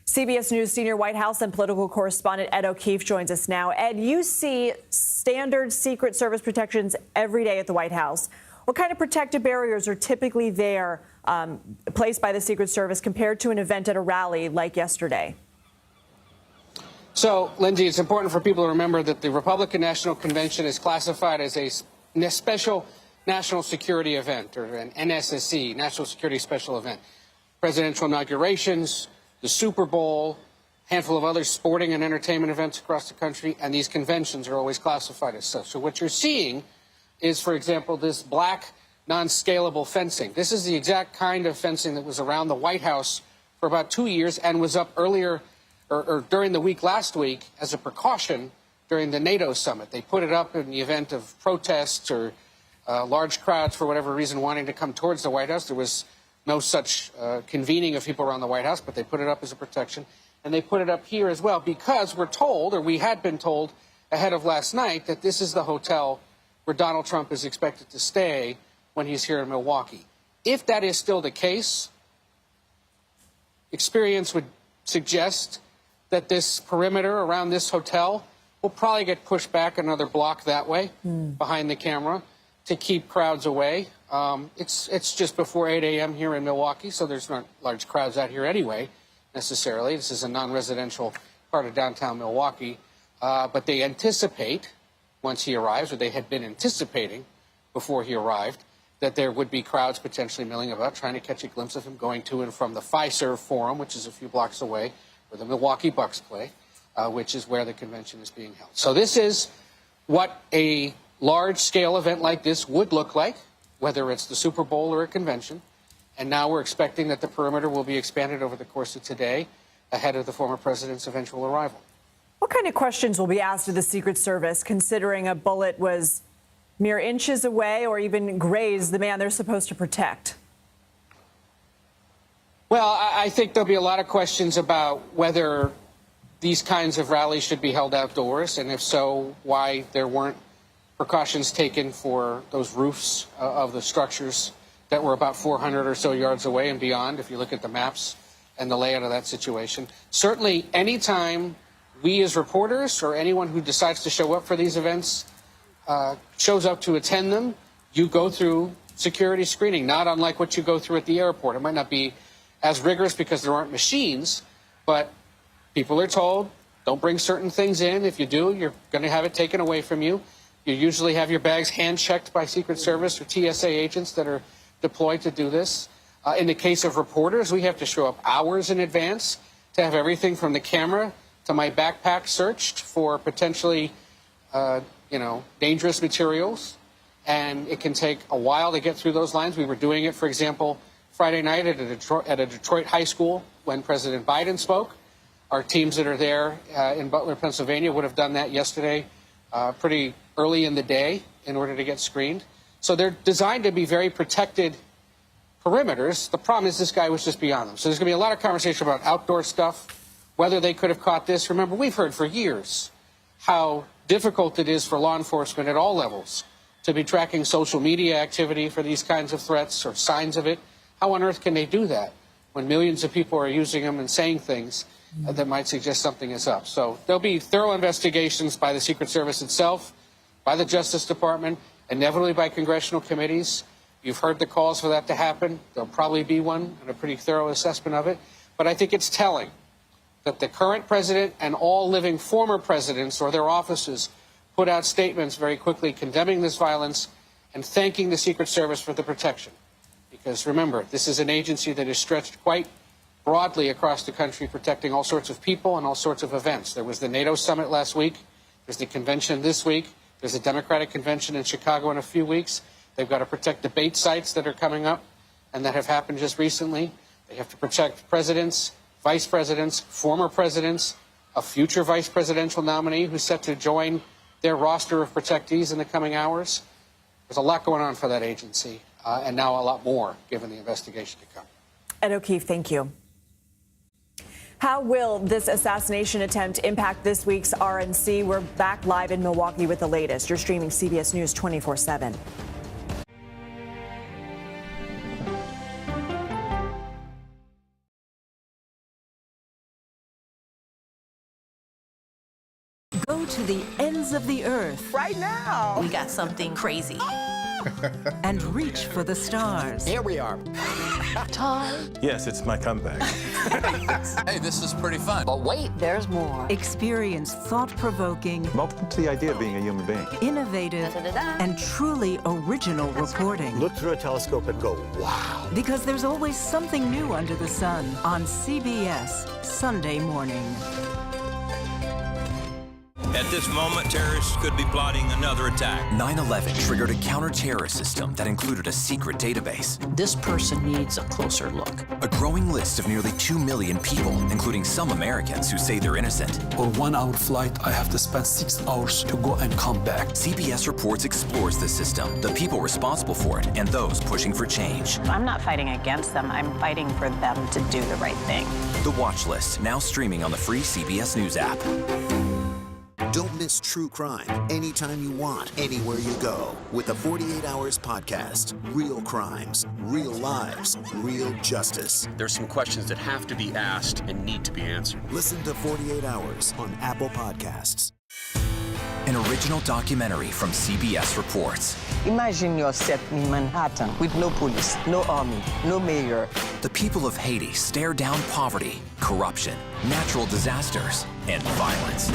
CBS News senior White House and political correspondent Ed O'Keefe joins us now. Ed, you see standard Secret Service protections every day at the White House. What kind of protective barriers are typically there placed by the Secret Service compared to an event at a rally like yesterday? So, Lindsay, it's important for people to remember that the Republican National Convention is classified as a special national security event, or an NSSE, National Security Special Event. Presidential inaugurations, the Super Bowl, a handful of other sporting and entertainment events across the country, and these conventions are always classified as such. So what you're seeing is, for example, this black non-scalable fencing. This is the exact kind of fencing that was around the White House for about 2 years and was up earlier or during the week last week as a precaution during the NATO summit. They put it up in the event of protests or large crowds for whatever reason wanting to come towards the White House. There was no such convening of people around the White House, but they put it up as a protection. And they put it up here as well because we're told, or we had been told ahead of last night, that this is the hotel where Donald Trump is expected to stay when he's here in Milwaukee. If that is still the case, experience would suggest that this perimeter around this hotel will probably get pushed back another block that way behind the camera to keep crowds away. It's just before 8 a.m. here in Milwaukee, so there's not large crowds out here anyway, necessarily. This is a non-residential part of downtown Milwaukee. But they anticipate, once he arrives, or they had been anticipating before he arrived, that there would be crowds potentially milling about, trying to catch a glimpse of him going to and from the Fiserv Forum, which is a few blocks away, where the Milwaukee Bucks play, which is where the convention is being held. So this is what a large-scale event like this would look like, whether it's the Super Bowl or a convention. And now we're expecting that the perimeter will be expanded over the course of today ahead of the former president's eventual arrival. What kind of questions will be asked of the Secret Service, considering a bullet was mere inches away or even grazed the man they're supposed to protect? Well, I think there'll be a lot of questions about whether these kinds of rallies should be held outdoors, and if so, why there weren't precautions taken for those roofs of the structures that were about 400 or so yards away and beyond, if you look at the maps and the layout of that situation. Certainly, anytime we as reporters or anyone who decides to show up for these events shows up to attend them, you go through security screening, not unlike what you go through at the airport. It might not be as rigorous because there aren't machines, but people are told, don't bring certain things in. If you do, you're going to have it taken away from you. You usually have your bags hand-checked by Secret Service or TSA agents that are deployed to do this. In the case of reporters, we have to show up hours in advance to have everything from the camera to my backpack searched for potentially, dangerous materials. And it can take a while to get through those lines. We were doing it, for example, Friday night at a Detroit high school when President Biden spoke. Our teams that are there in Butler, Pennsylvania would have done that yesterday pretty early in the day in order to get screened. So they're designed to be very protected perimeters. The problem is this guy was just beyond them. So there's going to be a lot of conversation about outdoor stuff, whether they could have caught this. Remember, we've heard for years how difficult it is for law enforcement at all levels to be tracking social media activity for these kinds of threats or signs of it. How on earth can they do that when millions of people are using them and saying things that might suggest something is up? So there'll be thorough investigations by the Secret Service itself, by the Justice Department, inevitably by congressional committees. You've heard the calls for that to happen. There'll probably be one and a pretty thorough assessment of it. But I think it's telling that the current president and all living former presidents or their offices put out statements very quickly condemning this violence and thanking the Secret Service for the protection. Because remember, this is an agency that is stretched quite broadly across the country, protecting all sorts of people and all sorts of events. There was the NATO summit last week. There's the convention this week. There's a Democratic convention in Chicago in a few weeks. They've got to protect debate sites that are coming up and that have happened just recently. They have to protect presidents, vice presidents, former presidents, a future vice presidential nominee who's set to join their roster of protectees in the coming hours. There's a lot going on for that agency, and now a lot more given the investigation to come. Ed O'Keefe, thank you. How will this assassination attempt impact this week's RNC? We're back live in Milwaukee with the latest. You're streaming CBS News 24/7. Go to the ends of the earth. Right now. We got something crazy. And reach for the stars. Here we are. Time. Yes, it's my comeback. Hey, this is pretty fun. But wait, there's more. Experience thought-provoking, I'm open to the idea of being a human being. innovative, and truly original reporting. Look through a telescope and go, wow. Because there's always something new under the sun on CBS Sunday morning. At this moment, terrorists could be plotting another attack. 9/11 triggered a counter-terrorist system that included a secret database. This person needs a closer look. A growing list of nearly 2 million people, including some Americans who say they're innocent. For 1 hour flight, I have to spend 6 hours to go and come back. CBS Reports explores the system, the people responsible for it, and those pushing for change. I'm not fighting against them. I'm fighting for them to do the right thing. The Watch List, now streaming on the free CBS News app. Don't miss true crime anytime you want, anywhere you go. With the 48 Hours podcast. Real crimes, real lives, real justice. There's some questions that have to be asked and need to be answered. Listen to 48 Hours on Apple Podcasts. An original documentary from CBS Reports. Imagine yourself in Manhattan with no police, no army, no mayor. The people of Haiti stare down poverty, corruption, natural disasters, and violence.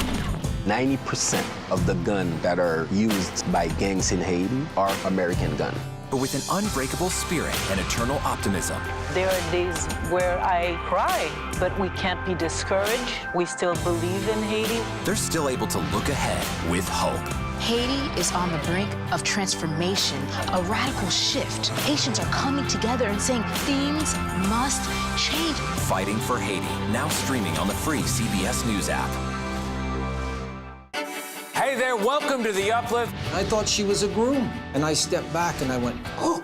90% of the guns that are used by gangs in Haiti are American guns. But with an unbreakable spirit and eternal optimism. There are days where I cry, but we can't be discouraged. We still believe in Haiti. They're still able to look ahead with hope. Haiti is on the brink of transformation, a radical shift. Haitians are coming together and saying things must change. Fighting for Haiti, now streaming on the free CBS News app. Hey there, welcome to The Uplift. I thought she was a groom, and I stepped back and I went, oh,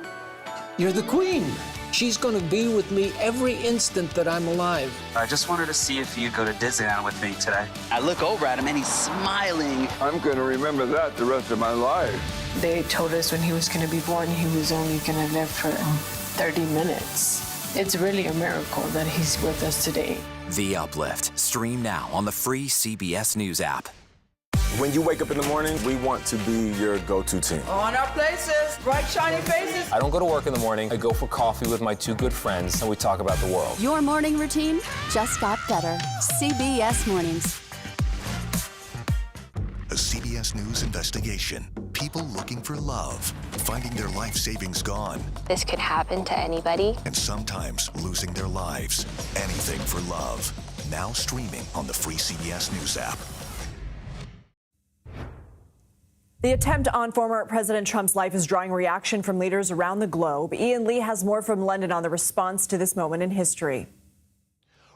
you're the queen. She's going to be with me every instant that I'm alive. I just wanted to see if you'd go to Disneyland with me today. I look over at him and he's smiling. I'm going to remember that the rest of my life. They told us when he was going to be born, he was only going to live for 30 minutes. It's really a miracle that he's with us today. The Uplift. Stream now on the free CBS News app. When you wake up in the morning, we want to be your go-to team. On our places, bright, shiny faces. I don't go to work in the morning. I go for coffee with my 2 good friends, and we talk about the world. Your morning routine just got better. CBS Mornings. A CBS News investigation. People looking for love, finding their life savings gone. This could happen to anybody. And sometimes losing their lives. Anything for love. Now streaming on the free CBS News app. The attempt on former President Trump's life is drawing reaction from leaders around the globe. Ian Lee has more from London on the response to this moment in history.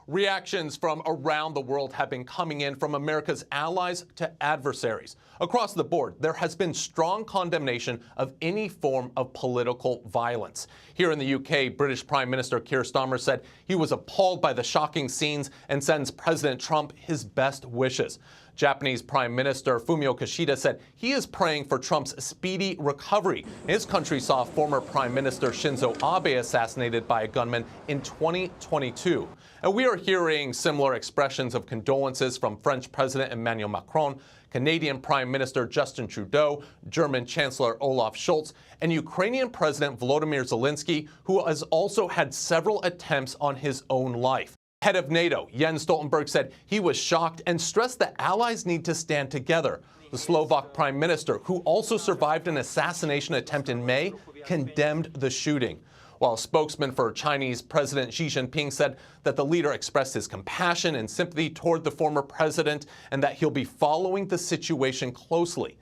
Reactions from around the world have been coming in, from America's allies to adversaries. Across the board, there has been strong condemnation of any form of political violence. Here in the UK, British Prime Minister Keir Starmer said he was appalled by the shocking scenes and sends President Trump his best wishes. Japanese Prime Minister Fumio Kishida said he is praying for Trump's speedy recovery. His country saw former Prime Minister Shinzo Abe assassinated by a gunman in 2022. And we are hearing similar expressions of condolences from French President Emmanuel Macron, Canadian Prime Minister Justin Trudeau, German Chancellor Olaf Scholz, and Ukrainian President Volodymyr Zelensky, who has also had several attempts on his own life. Head of NATO, Jens Stoltenberg, said he was shocked and stressed that allies need to stand together. The Slovak Prime Minister, who also survived an assassination attempt in May, condemned the shooting, while a spokesman for Chinese President Xi Jinping said that the leader expressed his compassion and sympathy toward the former president and that he'll be following the situation closely.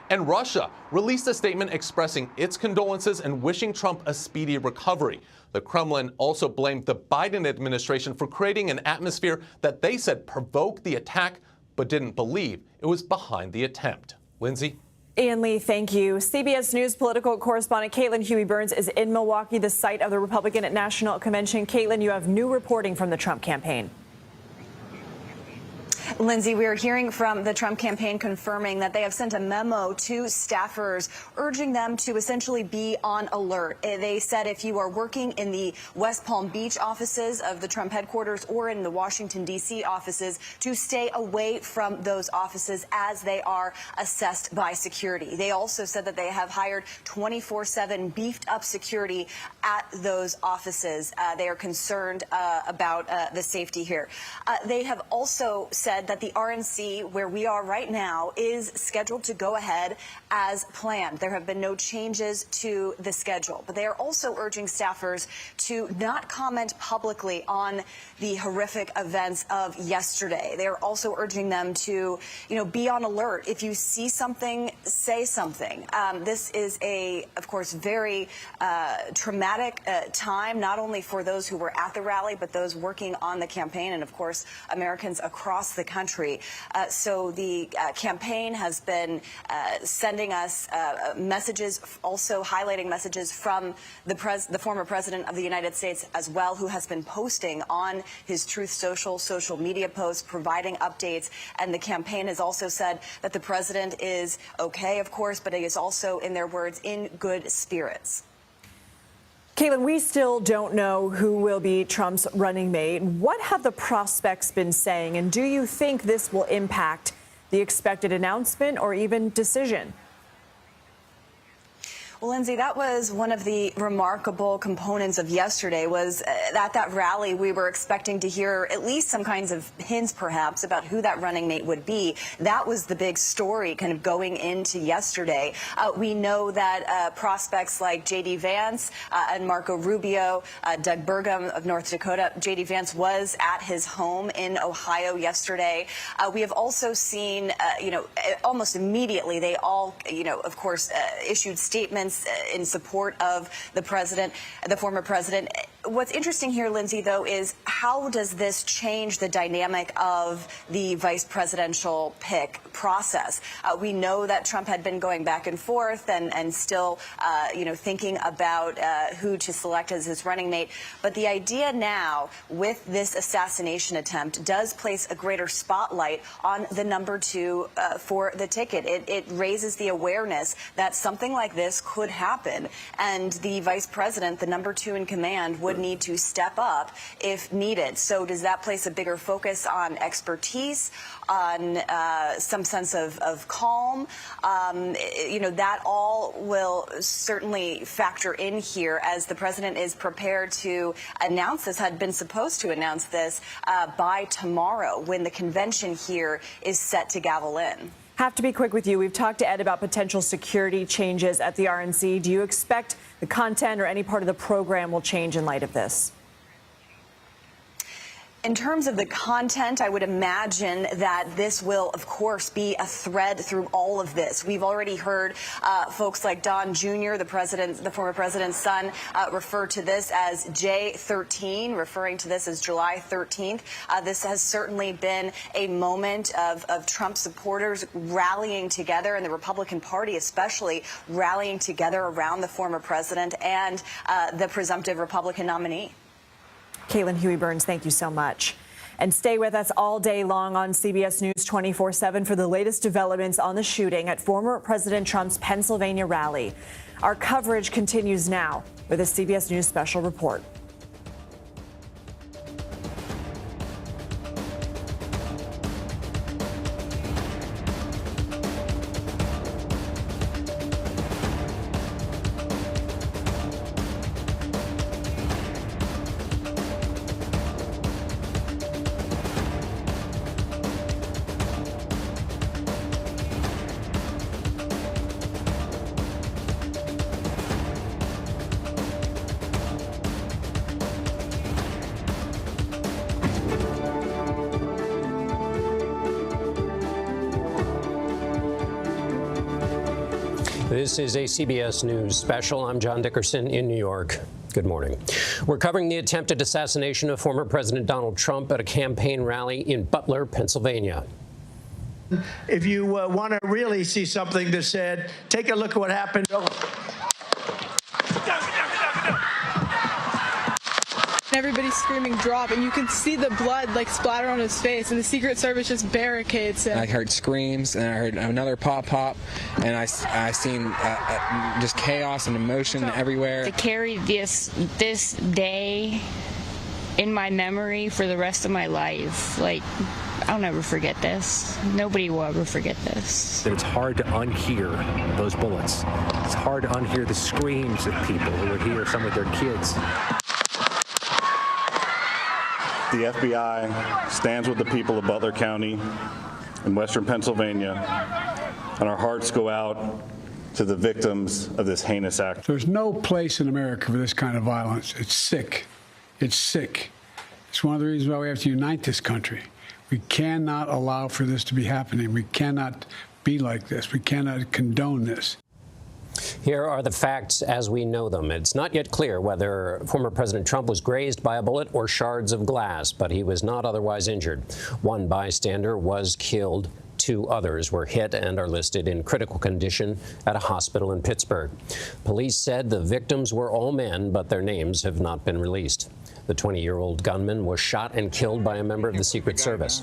And Russia released a statement expressing its condolences and wishing Trump a speedy recovery. The Kremlin also blamed the Biden administration for creating an atmosphere that they said provoked the attack, but didn't believe it was behind the attempt. Lindsay? Ian Lee, thank you. CBS News political correspondent Caitlin Huey-Burns is in Milwaukee, the site of the Republican National Convention. Caitlin, you have new reporting from the Trump campaign. Lindsay, we are hearing from the Trump campaign confirming that they have sent a memo to staffers urging them to essentially be on alert. They said if you are working in the West Palm Beach offices of the Trump headquarters or in the Washington, D.C. offices, to stay away from those offices as they are assessed by security. They also said that they have hired 24/7 beefed up security at those offices. They are concerned about the safety here. They have also said that the RNC, where we are right now, is scheduled to go ahead as planned. There have been no changes to the schedule, but they are also urging staffers to not comment publicly on the horrific events of yesterday. They are also urging them to, be on alert. If you see something, say something. This is of course, very traumatic time, not only for those who were at the rally, but those working on the campaign and, of course, Americans across the country. So the campaign has been sending us messages, also highlighting messages from the former president of the United States as well, who has been posting on his Truth social media posts, providing updates. And the campaign has also said that the president is okay, of course, but he is also, in their words, in good spirits. Caitlin, we still don't know who will be Trump's running mate. What have the prospects been saying, and do you think this will impact the expected announcement or even decision? Well, Lindsay, that was one of the remarkable components of yesterday, was at that rally we were expecting to hear at least some kinds of hints, perhaps, about who that running mate would be. That was the big story kind of going into yesterday. We know that prospects like J.D. Vance and Marco Rubio, Doug Burgum of North Dakota. J.D. Vance was at his home in Ohio yesterday. We have also seen, almost immediately, they all, of course, issued statements in support of the president, the former president. What's interesting here, Lindsay, though, is how does this change the dynamic of the vice presidential pick process? We know that Trump had been going back and forth and still, thinking about who to select as his running mate. But the idea now with this assassination attempt does place a greater spotlight on the number two for the ticket. It raises the awareness that something like this could happen, and the vice president, the number two in command, would need to step up if needed. So does that place a bigger focus on expertise, on some sense of calm? That all will certainly factor in here as the president is prepared to announce this, had been supposed to announce this by tomorrow when the convention here is set to gavel in. Have to be quick with you. We've talked to Ed about potential security changes at the RNC. Do you expect the content or any part of the program will change in light of this? In terms of the content, I would imagine that this will, of course, be a thread through all of this. We've already heard folks like Don Jr., the former president's son, refer to this as J13, referring to this as July 13th. This has certainly been a moment of Trump supporters rallying together, and the Republican Party especially rallying together around the former president and the presumptive Republican nominee. Caitlin Huey-Burns, thank you so much. And stay with us all day long on CBS News 24/7 for the latest developments on the shooting at former President Trump's Pennsylvania rally. Our coverage continues now with a CBS News special report. This is a CBS News special. I'm John Dickerson in New York. Good morning. We're covering the attempted assassination of former President Donald Trump at a campaign rally in Butler, Pennsylvania. If you want to really see something that's said, take a look at what happened. Everybody's screaming drop, and you can see the blood like splatter on his face, and the Secret Service just barricades him. I heard screams, and I heard another pop, and I seen just chaos and emotion everywhere. To carry this day in my memory for the rest of my life, like, I'll never forget this. Nobody will ever forget this. It's hard to unhear those bullets. It's hard to unhear the screams of people who would hear some of their kids. The FBI stands with the people of Butler County in western Pennsylvania, and our hearts go out to the victims of this heinous act. There's no place in America for this kind of violence. It's sick. It's sick. It's one of the reasons why we have to unite this country. We cannot allow for this to be happening. We cannot be like this. We cannot condone this. Here are the facts as we know them. It's not yet clear whether former President Trump was grazed by a bullet or shards of glass, but he was not otherwise injured. One bystander was killed. Two others were hit and are listed in critical condition at a hospital in Pittsburgh. Police said the victims were all men, but their names have not been released. The 20-year-old gunman was shot and killed by a member of the Secret Service.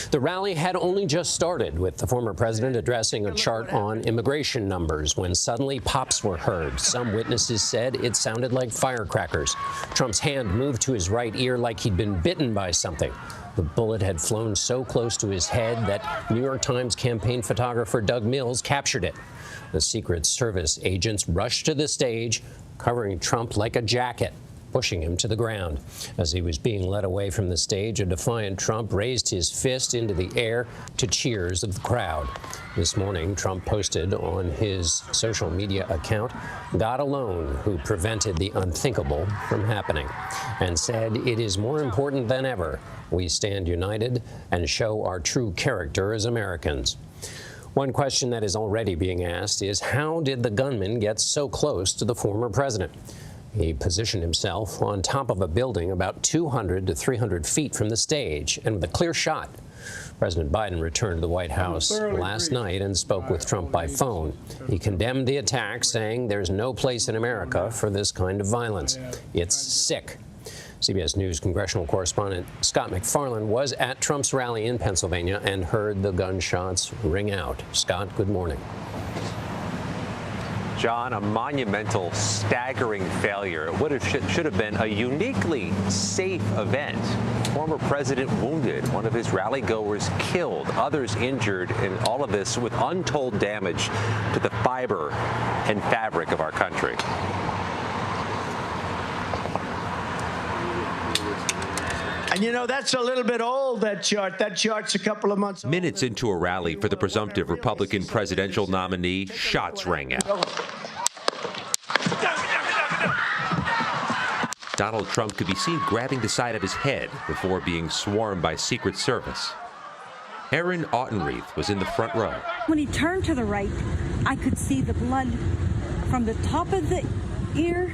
The rally had only just started, with the former president addressing a chart on immigration numbers when suddenly pops were heard. Some witnesses said it sounded like firecrackers. Trump's hand moved to his right ear like he'd been bitten by something. The bullet had flown so close to his head that New York Times campaign photographer Doug Mills captured it. The Secret Service agents rushed to the stage, covering Trump like a jacket, pushing him to the ground. As he was being led away from the stage, a defiant Trump raised his fist into the air to cheers of the crowd. This morning, Trump posted on his social media account, "God alone who prevented the unthinkable from happening," and said, "It is more important than ever we stand united and show our true character as Americans." One question that is already being asked is, how did the gunman get so close to the former president? He positioned himself on top of a building about 200 to 300 feet from the stage, and with a clear shot. President Biden returned to the White House last night and spoke with Trump by phone. He condemned the attack, saying there's no place in America for this kind of violence. It's sick. CBS News congressional correspondent Scott MacFarlane was at Trump's rally in Pennsylvania and heard the gunshots ring out. Scott, good morning. John, a monumental, staggering failure. It should have been a uniquely safe event. Former president wounded, one of his rally goers killed, others injured, and all of this with untold damage to the fiber and fabric of our country. And you know, that's a little bit old, that chart. That chart's a couple of months old. Minutes into a rally for the presumptive Republican presidential nominee, shots rang out. Donald Trump could be seen grabbing the side of his head before being swarmed by Secret Service. Aaron Autenreith was in the front row. When he turned to the right, I could see the blood from the top of the ear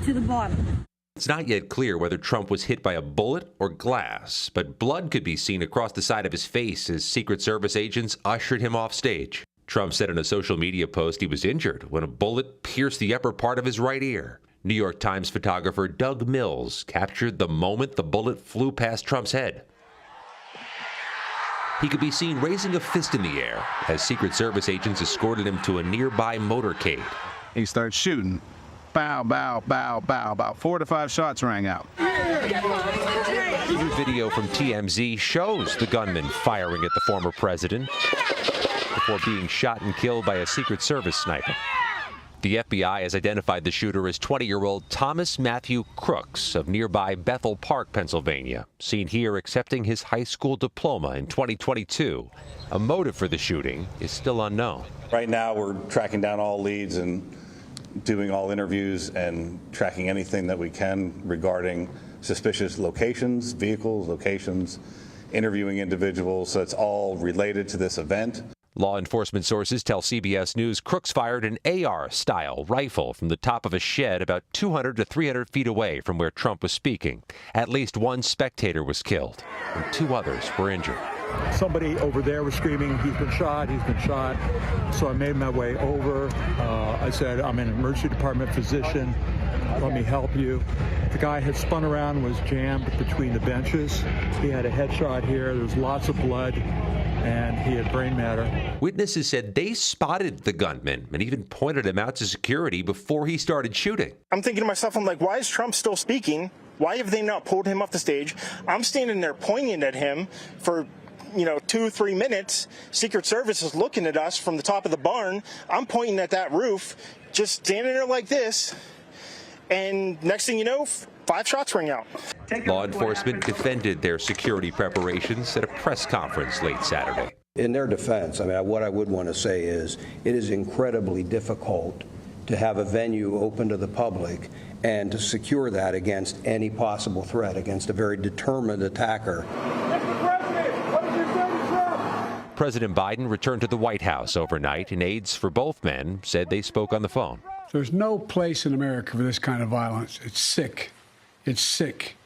to the bottom. It's not yet clear whether Trump was hit by a bullet or glass, but blood could be seen across the side of his face as Secret Service agents ushered him off stage. Trump said in a social media post he was injured when a bullet pierced the upper part of his right ear. New York Times photographer Doug Mills captured the moment the bullet flew past Trump's head. He could be seen raising a fist in the air as Secret Service agents escorted him to a nearby motorcade. He started shooting. Bow, bow, bow, bow. About 4 to 5 shots rang out. New video from TMZ shows the gunman firing at the former president before being shot and killed by a Secret Service sniper. The FBI has identified the shooter as 20-year-old Thomas Matthew Crooks of nearby Bethel Park, Pennsylvania, seen here accepting his high school diploma in 2022. A motive for the shooting is still unknown. Right now, we're tracking down all leads and doing all interviews and tracking anything that we can regarding suspicious locations, vehicles, locations, interviewing individuals. So it's all related to this event. Law enforcement sources tell CBS News Crooks fired an AR-style rifle from the top of a shed about 200 to 300 feet away from where Trump was speaking. At least one spectator was killed, and 2 others were injured. Somebody over there was screaming, he's been shot, he's been shot. So I made my way over. I said, I'm an emergency department physician. Let me help you. The guy had spun around and was jammed between the benches. He had a headshot here. There was lots of blood, and he had brain matter. Witnesses said they spotted the gunman and even pointed him out to security before he started shooting. I'm thinking to myself, I'm like, why is Trump still speaking? Why have they not pulled him off the stage? I'm standing there pointing at him for 2-3 minutes. Secret Service is looking at us from the top of the barn. I'm pointing at that roof, just standing there like this. And next thing you know, 5 shots ring out. Law enforcement defended their security preparations at a press conference late Saturday. In their defense, what I would want to say is it is incredibly difficult to have a venue open to the public and to secure that against any possible threat, against a very determined attacker. President Biden returned to the White House overnight, and aides for both men said they spoke on the phone. There's no place in America for this kind of violence. It's sick. It's sick.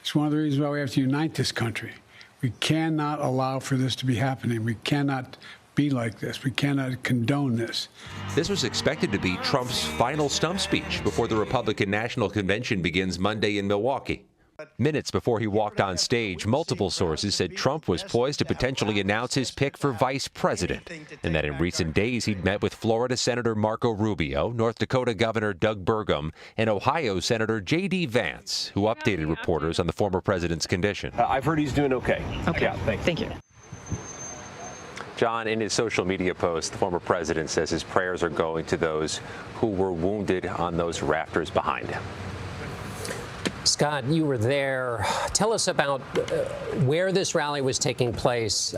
It's one of the reasons why we have to unite this country. We cannot allow for this to be happening. We cannot be like this. We cannot condone this. This was expected to be Trump's final stump speech before the Republican National Convention begins Monday in Milwaukee. Minutes before he walked on stage, multiple sources said Trump was poised to potentially announce his pick for vice president, and that in recent days he'd met with Florida Senator Marco Rubio, North Dakota Governor Doug Burgum, and Ohio Senator J.D. Vance, who updated reporters on the former president's condition. I've heard he's doing okay. Okay. Yeah, thank you. John, in his social media post, the former president says his prayers are going to those who were wounded on those rafters behind him. Scott, you were there. Tell us about where this rally was taking place,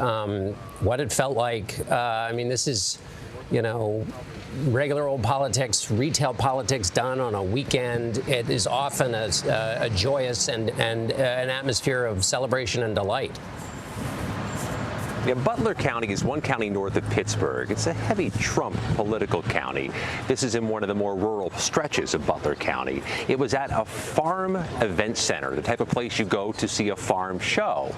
what it felt like. This is, regular old politics, retail politics done on a weekend. It is often a joyous and an atmosphere of celebration and delight. Yeah, Butler County is one county north of Pittsburgh. It's a heavy Trump political county. This is in one of the more rural stretches of Butler County. It was at a farm event center, the type of place you go to see a farm show.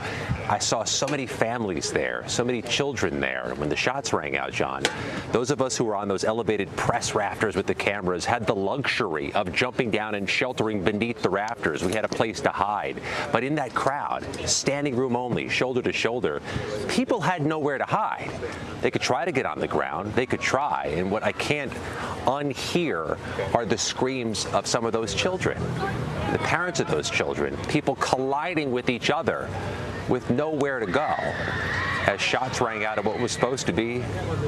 I saw so many families there, so many children there. When the shots rang out, John, those of us who were on those elevated press rafters with the cameras had the luxury of jumping down and sheltering beneath the rafters. We had a place to hide. But in that crowd, standing room only, shoulder to shoulder, people had nowhere to hide. They could try to get on the ground. They could try. And what I can't unhear are the screams of some of those children, the parents of those children, people colliding with each other with nowhere to go as shots rang out of what was supposed to be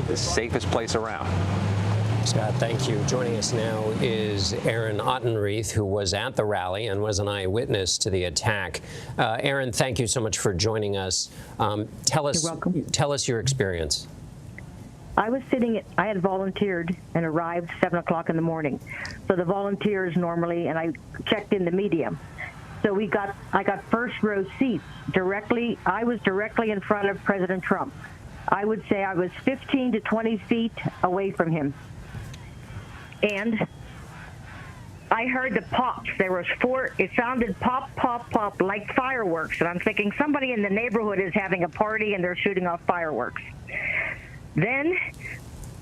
the safest place around. Scott, thank you. Joining us now is Aaron Autenreith, who was at the rally and was an eyewitness to the attack. Aaron, thank you so much for joining us. You're welcome. Tell us your experience. I had volunteered and arrived 7 o'clock in the morning. So the volunteers normally, and I checked in the media. So I got first row seats directly. I was directly in front of President Trump. I would say I was 15 to 20 feet away from him. And I heard the pops. There was 4. It sounded pop, pop, pop like fireworks. And I'm thinking somebody in the neighborhood is having a party and they're shooting off fireworks. Then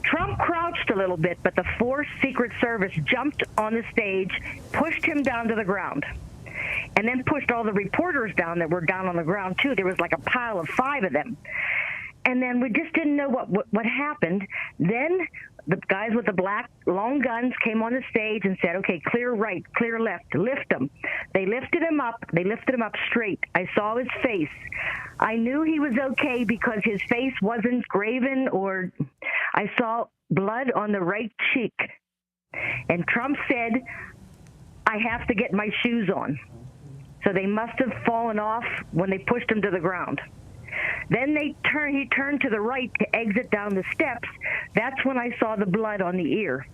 Trump crouched a little bit, but the 4th Secret Service jumped on the stage, pushed him down to the ground, and then pushed all the reporters down that were down on the ground, too. There was like a pile of 5 of them. And then we just didn't know what happened. Then the guys with the black long guns came on the stage and said, okay, clear right, clear left, lift him. They lifted him up. They lifted him up straight. I saw his face. I knew he was okay because his face wasn't graven, or I saw blood on the right cheek. And Trump said, I have to get my shoes on. So they must have fallen off when they pushed him to the ground. Then he turned to the right to exit down the steps. That's when I saw the blood on the ear.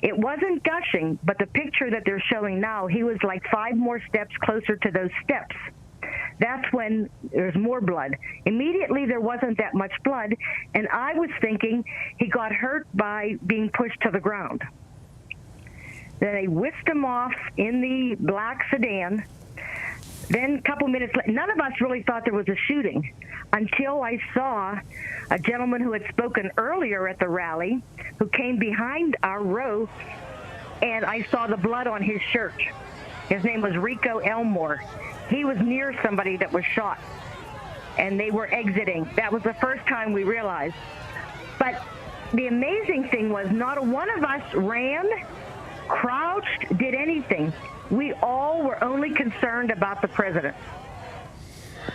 It wasn't gushing, but the picture that they're showing now, he was like 5 more steps closer to those steps. That's when there's more blood. Immediately, there wasn't that much blood, and I was thinking he got hurt by being pushed to the ground. Then they whisked him off in the black sedan. Then a couple minutes later, none of us really thought there was a shooting until I saw a gentleman who had spoken earlier at the rally who came behind our row, and I saw the blood on his shirt. His name was Rico Elmore. He was near somebody that was shot, and they were exiting. That was the first time we realized. But the amazing thing was not a one of us ran, crouched, did anything. We all were only concerned about the president.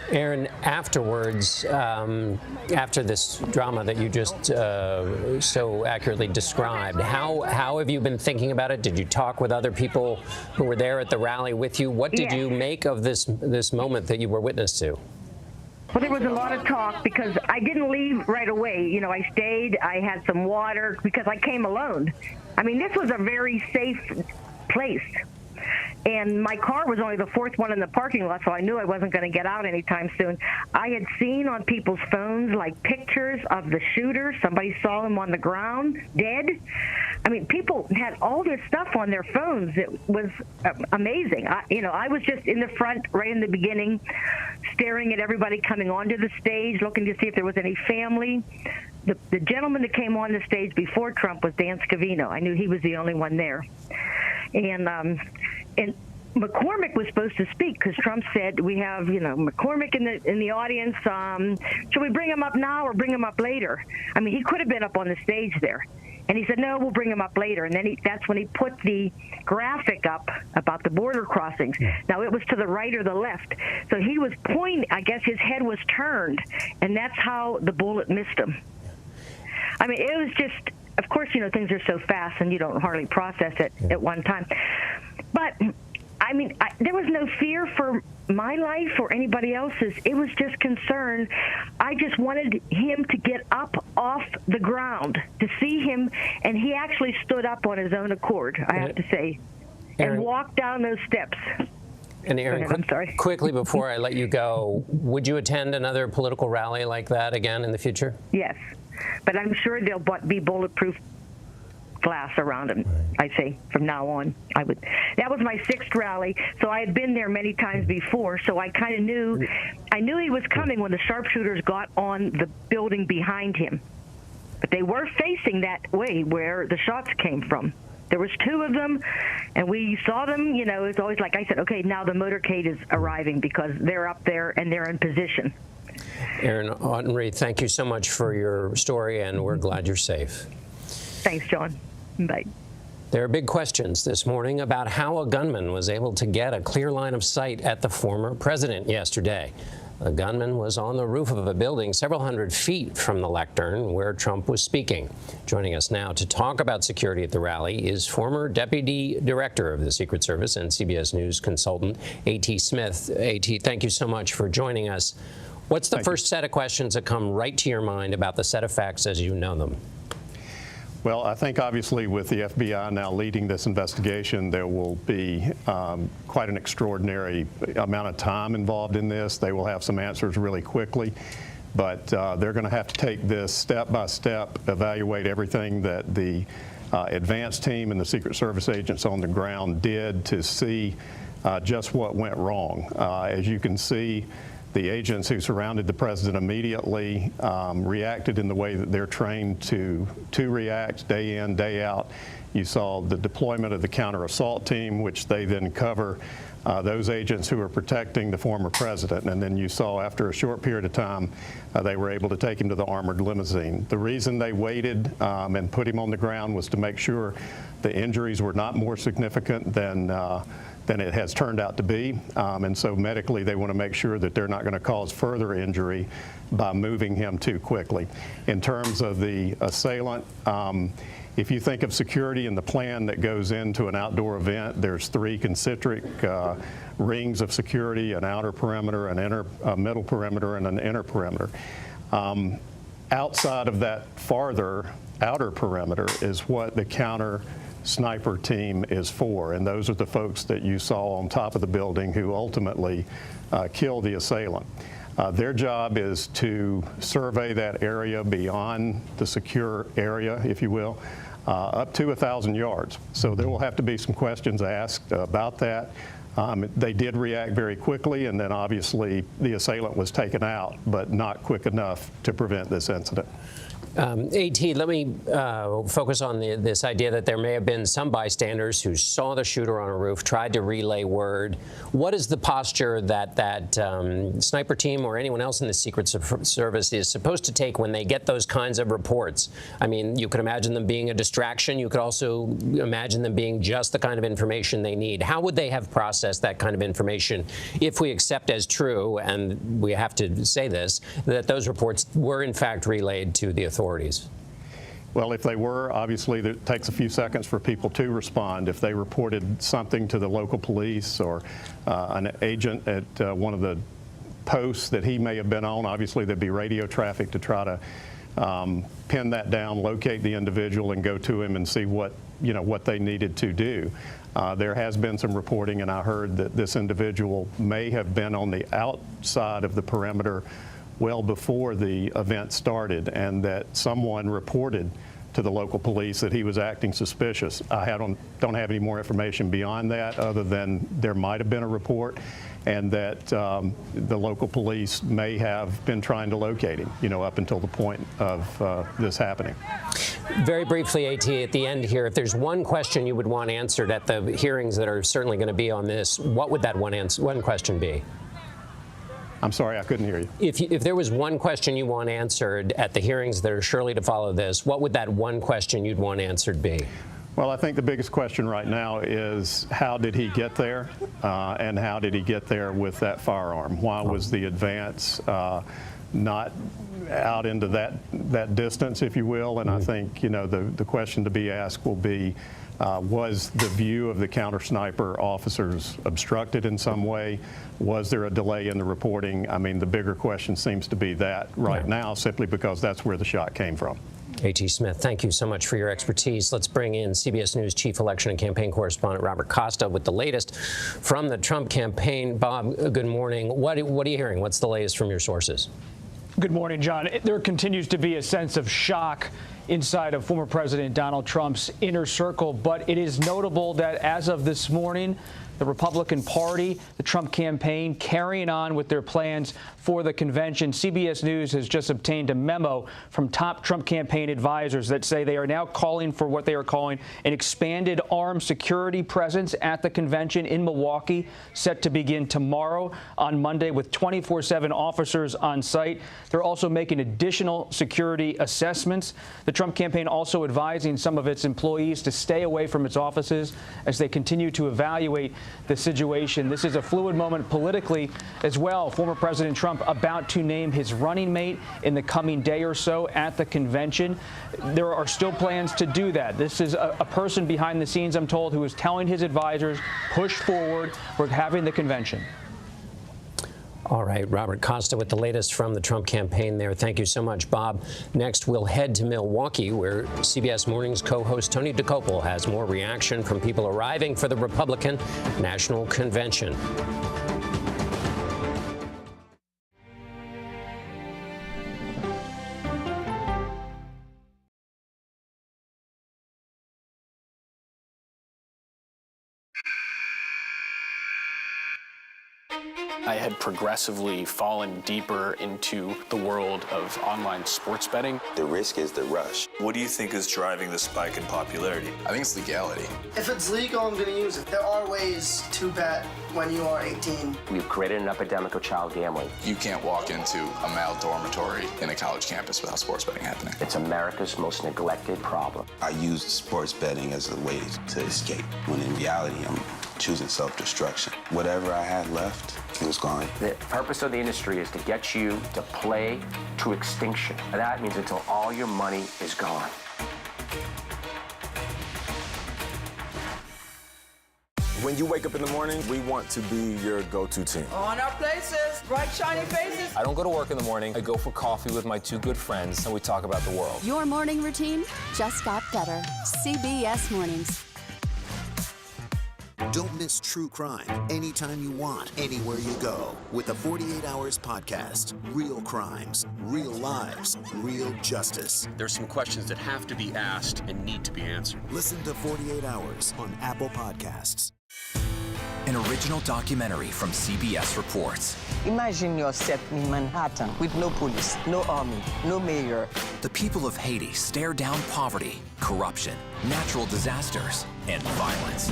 Aaron, afterwards, after this drama that you just so accurately described, how have you been thinking about it? Did you talk with other people who were there at the rally with you? What did you make of this moment that you were witness to? Well, there was a lot of talk because I didn't leave right away. You know, I stayed. I had some water because I came alone. I mean, this was a very safe place. And my car was only the 4th one in the parking lot, so I knew I wasn't going to get out anytime soon. I had seen on people's phones, like, pictures of the shooter. Somebody saw him on the ground, dead. I mean, people had all this stuff on their phones. It was amazing. I was just in the front right in the beginning, staring at everybody coming onto the stage, looking to see if there was any family. The gentleman that came on the stage before Trump was Dan Scavino. I knew he was the only one there. And McCormick was supposed to speak because Trump said we have, McCormick in the audience. Should we bring him up now or bring him up later? I mean, he could have been up on the stage there. And he said, no, we'll bring him up later. And then that's when he put the graphic up about the border crossings. Now, it was to the right or the left. So he was pointing, I guess his head was turned, and that's how the bullet missed him. I mean, it was just, of course, things are so fast and you don't hardly process it at one time. But, I mean, there was no fear for my life or anybody else's. It was just concern. I just wanted him to get up off the ground, to see him, and he actually stood up on his own accord, I have to say, and walked down those steps. And Aaron, quickly before I let you go, would you attend another political rally like that again in the future? Yes, but I'm sure there'll be bulletproof glass around him. I say from now on, I would. That was my 6th rally, so I had been there many times before. So I kind of knew. I knew he was coming when the sharpshooters got on the building behind him, but they were facing that way where the shots came from. There was 2 of them, and we saw them. It's always like I said, okay, now the motorcade is arriving because they're up there and they're in position. Aaron Autenrieth, thank you so much for your story, and we're glad you're safe. Thanks, John. Bye. There are big questions this morning about how a gunman was able to get a clear line of sight at the former president yesterday. The gunman was on the roof of a building several hundred feet from the lectern where Trump was speaking. Joining us now to talk about security at the rally is former Deputy Director of the Secret Service and CBS News consultant A.T. Smith. A.T., thank you so much for joining us. What's the first set of questions that come right to your mind about the set of facts as you know them? Well, I think obviously with the FBI now leading this investigation, there will be quite an extraordinary amount of time involved in this. They will have some answers really quickly, but they're going to have to take this step by step, evaluate everything that the advance team and the Secret Service agents on the ground did to see just what went wrong. As you can see, the agents who surrounded the president immediately reacted in the way that they're trained to react day in, day out. You saw the deployment of the counter-assault team, which they then cover those agents who are protecting the former president. And then you saw after a short period of time, they were able to take him to the armored limousine. The reason they waited and put him on the ground was to make sure the injuries were not more significant than it has turned out to be. And so medically, they want to make sure that they're not going to cause further injury by moving him too quickly. In terms of the assailant, if you think of security and the plan that goes into an outdoor event, there's 3 concentric rings of security: an outer perimeter, a middle perimeter, and an inner perimeter. Outside of that farther outer perimeter is what the counter sniper team is for, and those are the folks that you saw on top of the building who ultimately killed the assailant. Their job is to survey that area beyond the secure area, if you will, up to 1,000 yards. So there will have to be some questions asked about that. They did react very quickly, and then obviously the assailant was taken out, but not quick enough to prevent this incident. A.T., let me focus on this idea that there may have been some bystanders who saw the shooter on a roof, tried to relay word. What is the posture that sniper team or anyone else in the Secret Service is supposed to take when they get those kinds of reports? I mean, you could imagine them being a distraction. You could also imagine them being just the kind of information they need. How would they have processed that kind of information if we accept as true, and we have to say this, that those reports were in fact relayed to the authorities? Well, if they were, obviously it takes a few seconds for people to respond. If they reported something to the local police or an agent at one of the posts that he may have been on, obviously there'd be radio traffic to try to pin that down, locate the individual, and go to him and see what they needed to do. There has been some reporting, and I heard that this individual may have been on the outside of the perimeter well before the event started, and that someone reported to the local police that he was acting suspicious. I don't have any more information beyond that, other than there might have been a report, and that the local police may have been trying to locate him, up until the point of this happening. Very briefly, A.T., at the end here, if there's one question you would want answered at the hearings that are certainly going to be on this, what would that one question be? I'm sorry, I couldn't hear you. If there was one question you want answered at the hearings that are surely to follow this, what would that one question you'd want answered be? Well, I think the biggest question right now is how did he get there, and how did he get there with that firearm? Why was the advance not out into that distance, if you will? And I think the question to be asked will be, was the view of the counter sniper officers obstructed in some way? Was there a delay in the reporting? I mean, the bigger question seems to be that right now, simply because that's where the shot came from. A.T. Smith, thank you so much for your expertise. Let's bring in CBS News Chief Election and Campaign Correspondent Robert Costa with the latest from the Trump campaign. Bob, good morning. What are you hearing? What's the latest from your sources? Good morning, John. There continues to be a sense of shock inside of former President Donald Trump's inner circle, but it is notable that as of this morning, the Republican Party, the Trump campaign, carrying on with their plans for the convention. CBS News has just obtained a memo from top Trump campaign advisors that say they are now calling for what they are calling an expanded armed security presence at the convention in Milwaukee, set to begin tomorrow on Monday with 24/7 officers on site. They're also making additional security assessments. The Trump campaign also advising some of its employees to stay away from its offices as they continue to evaluate the situation. This is a fluid moment politically as well. Former President Trump about to name his running mate in the coming day or so at the convention. There are still plans to do that. This is a person behind the scenes, I'm told, who is telling his advisors, push forward. We're having the convention. All right, Robert Costa with the latest from the Trump campaign there. Thank you so much, Bob. Next, we'll head to Milwaukee, where CBS Mornings co-host Tony Dokoupil has more reaction from people arriving for the Republican National Convention. I had progressively fallen deeper into the world of online sports betting. The risk is the rush. What do you think is driving the spike in popularity? I think it's legality. If it's legal, I'm going to use it. There are ways to bet when you are 18. We've created an epidemic of child gambling. You can't walk into a male dormitory in a college campus without sports betting happening. It's America's most neglected problem. I used sports betting as a way to escape, when in reality, I'm choosing self-destruction. Whatever I had left, it was gone. The purpose of the industry is to get you to play to extinction. And that means until all your money is gone. When you wake up in the morning, we want to be your go-to team. On our places, bright, shiny faces. I don't go to work in the morning. I go for coffee with my two good friends, and we talk about the world. Your morning routine just got better. CBS Mornings. Don't miss true crime anytime you want, anywhere you go. With the 48 Hours podcast. Real crimes, real lives, real justice. There's some questions that have to be asked and need to be answered. Listen to 48 Hours on Apple Podcasts. An original documentary from CBS Reports. Imagine yourself in Manhattan with no police, no army, no mayor. The people of Haiti stare down poverty, corruption, natural disasters, and violence.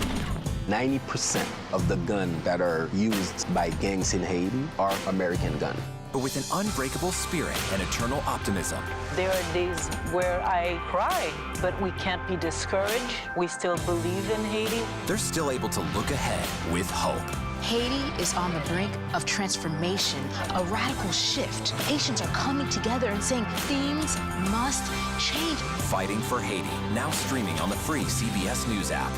90% of the guns that are used by gangs in Haiti are American guns. But with an unbreakable spirit and eternal optimism. There are days where I cry, but we can't be discouraged. We still believe in Haiti. They're still able to look ahead with hope. Haiti is on the brink of transformation, a radical shift. Haitians are coming together and saying things must change. Fighting for Haiti, now streaming on the free CBS News app.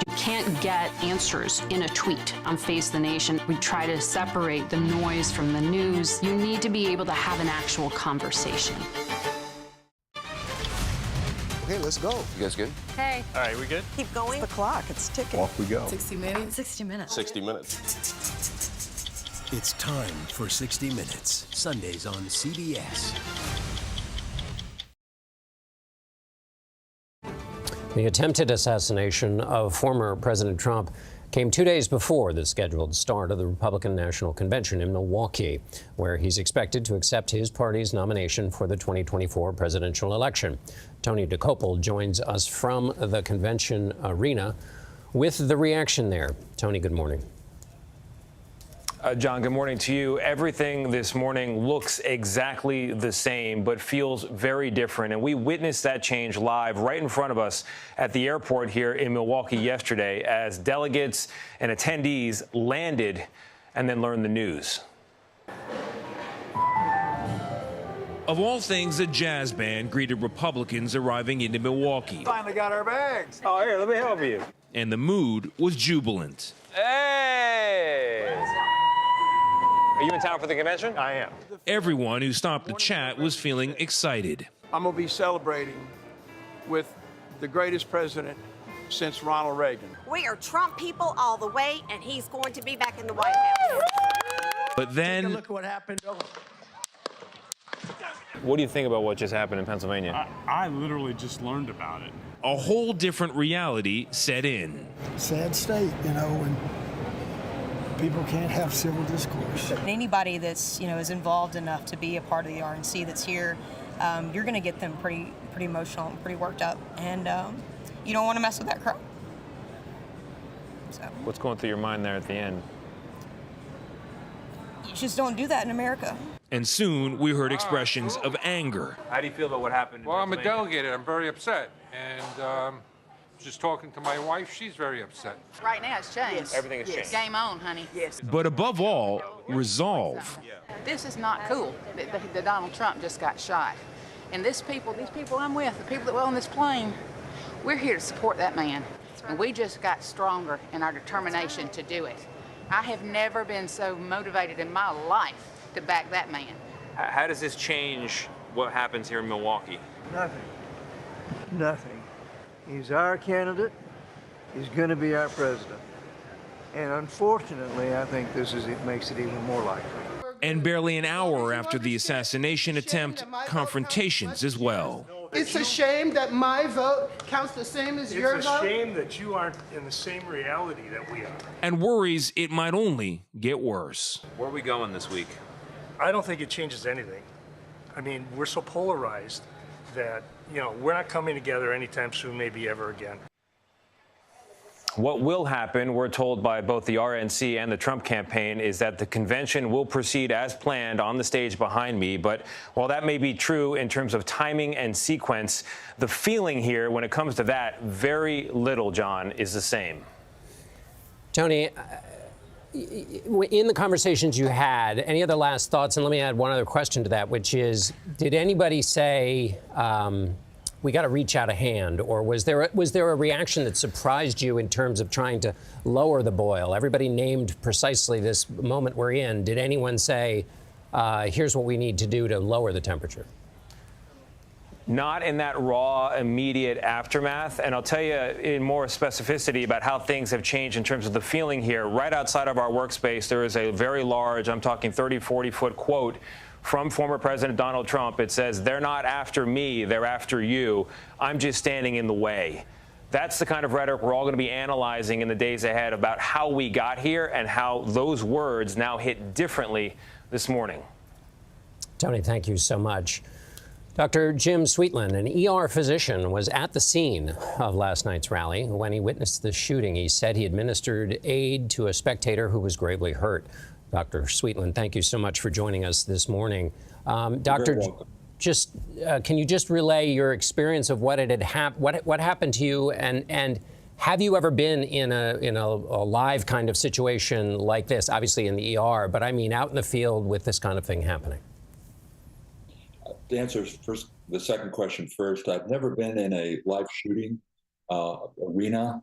You can't get answers in a tweet on Face the Nation. We try to separate the noise from the news. You need to be able to have an actual conversation. Okay, let's go. You guys good? Hey. All right, we good? Keep going. The clock, it's ticking. Off we go. 60 minutes. 60 minutes. 60 minutes. It's time for 60 Minutes. Sundays on CBS. The attempted assassination of former President Trump came 2 days before the scheduled start of the Republican National Convention in Milwaukee, where he's expected to accept his party's nomination for the 2024 presidential election. Tony Dokoupil joins us from the convention arena with the reaction there. Tony, good morning. John, good morning to you. Everything this morning looks exactly the same, but feels very different. And we witnessed that change live right in front of us at the airport here in Milwaukee yesterday as delegates and attendees landed and then learned the news. Of all things, a jazz band greeted Republicans arriving into Milwaukee. Finally got our bags. Oh, here, let me help you. And the mood was jubilant. Hey! Are you in town for the convention? I am. Everyone who stopped to chat was feeling excited. I'm going to be celebrating with the greatest president since Ronald Reagan. We are Trump people all the way, and he's going to be back in the White House. But then... Take a look at what happened. What do you think about what just happened in Pennsylvania? I literally just learned about it. A whole different reality set in. Sad state, you know, when people can't have civil discourse. Anybody that's, is involved enough to be a part of the RNC that's here, you're going to get them pretty emotional and pretty worked up, and you don't want to mess with that crowd. So. What's going through your mind there at the end? You just don't do that in America. And soon we heard expressions of anger. How do you feel about what happened? Well, I'm a delegate, and I'm very upset. And just talking to my wife, she's very upset. Right now it's changed. Yes. Everything has changed. Game on, honey. Yes. But above all, resolve. This is not cool that Donald Trump just got shot. And these people I'm with, the people that were on this plane, we're here to support that man. And we just got stronger in our determination to do it. I have never been so motivated in my life to back that man. How does this change what happens here in Milwaukee? Nothing. He's our candidate. He's going to be our president. And unfortunately, I think it makes it even more likely. And barely an hour after the assassination attempt, confrontations as well. It's a shame that my vote counts the same as your vote. It's a shame that you aren't in the same reality that we are. And worries it might only get worse. Where are we going this week? I don't think it changes anything. I mean, we're so polarized that, we're not coming together anytime soon, maybe ever again. What will happen, we're told by both the RNC and the Trump campaign, is that the convention will proceed as planned on the stage behind me. But while that may be true in terms of timing and sequence, the feeling here when it comes to that, very little, John, is the same. Tony, in the conversations you had, any other last thoughts? And let me add one other question to that, which is, did anybody say, we got to reach out a hand, or was there a reaction that surprised you in terms of trying to lower the boil? Everybody named precisely this moment we're in. Did anyone say, here's what we need to do to lower the temperature? Not in that raw, immediate aftermath. And I'll tell you in more specificity about how things have changed in terms of the feeling here. Right outside of our workspace, there is a very large, I'm talking 30, 40-foot quote from former President Donald Trump. It says, "They're not after me, they're after you. I'm just standing in the way." That's the kind of rhetoric we're all going to be analyzing in the days ahead about how we got here and how those words now hit differently this morning. Tony, thank you so much. Dr. Jim Sweetland, an ER physician, was at the scene of last night's rally when he witnessed the shooting. He said he administered aid to a spectator who was gravely hurt. Dr. Sweetland, thank you so much for joining us this morning. Doctor, can you just relay your experience of what what happened to you, and have you ever been in a live kind of situation like this? Obviously in the ER, but I mean out in the field with this kind of thing happening. The answer is first, the second question first. I've never been in a live shooting arena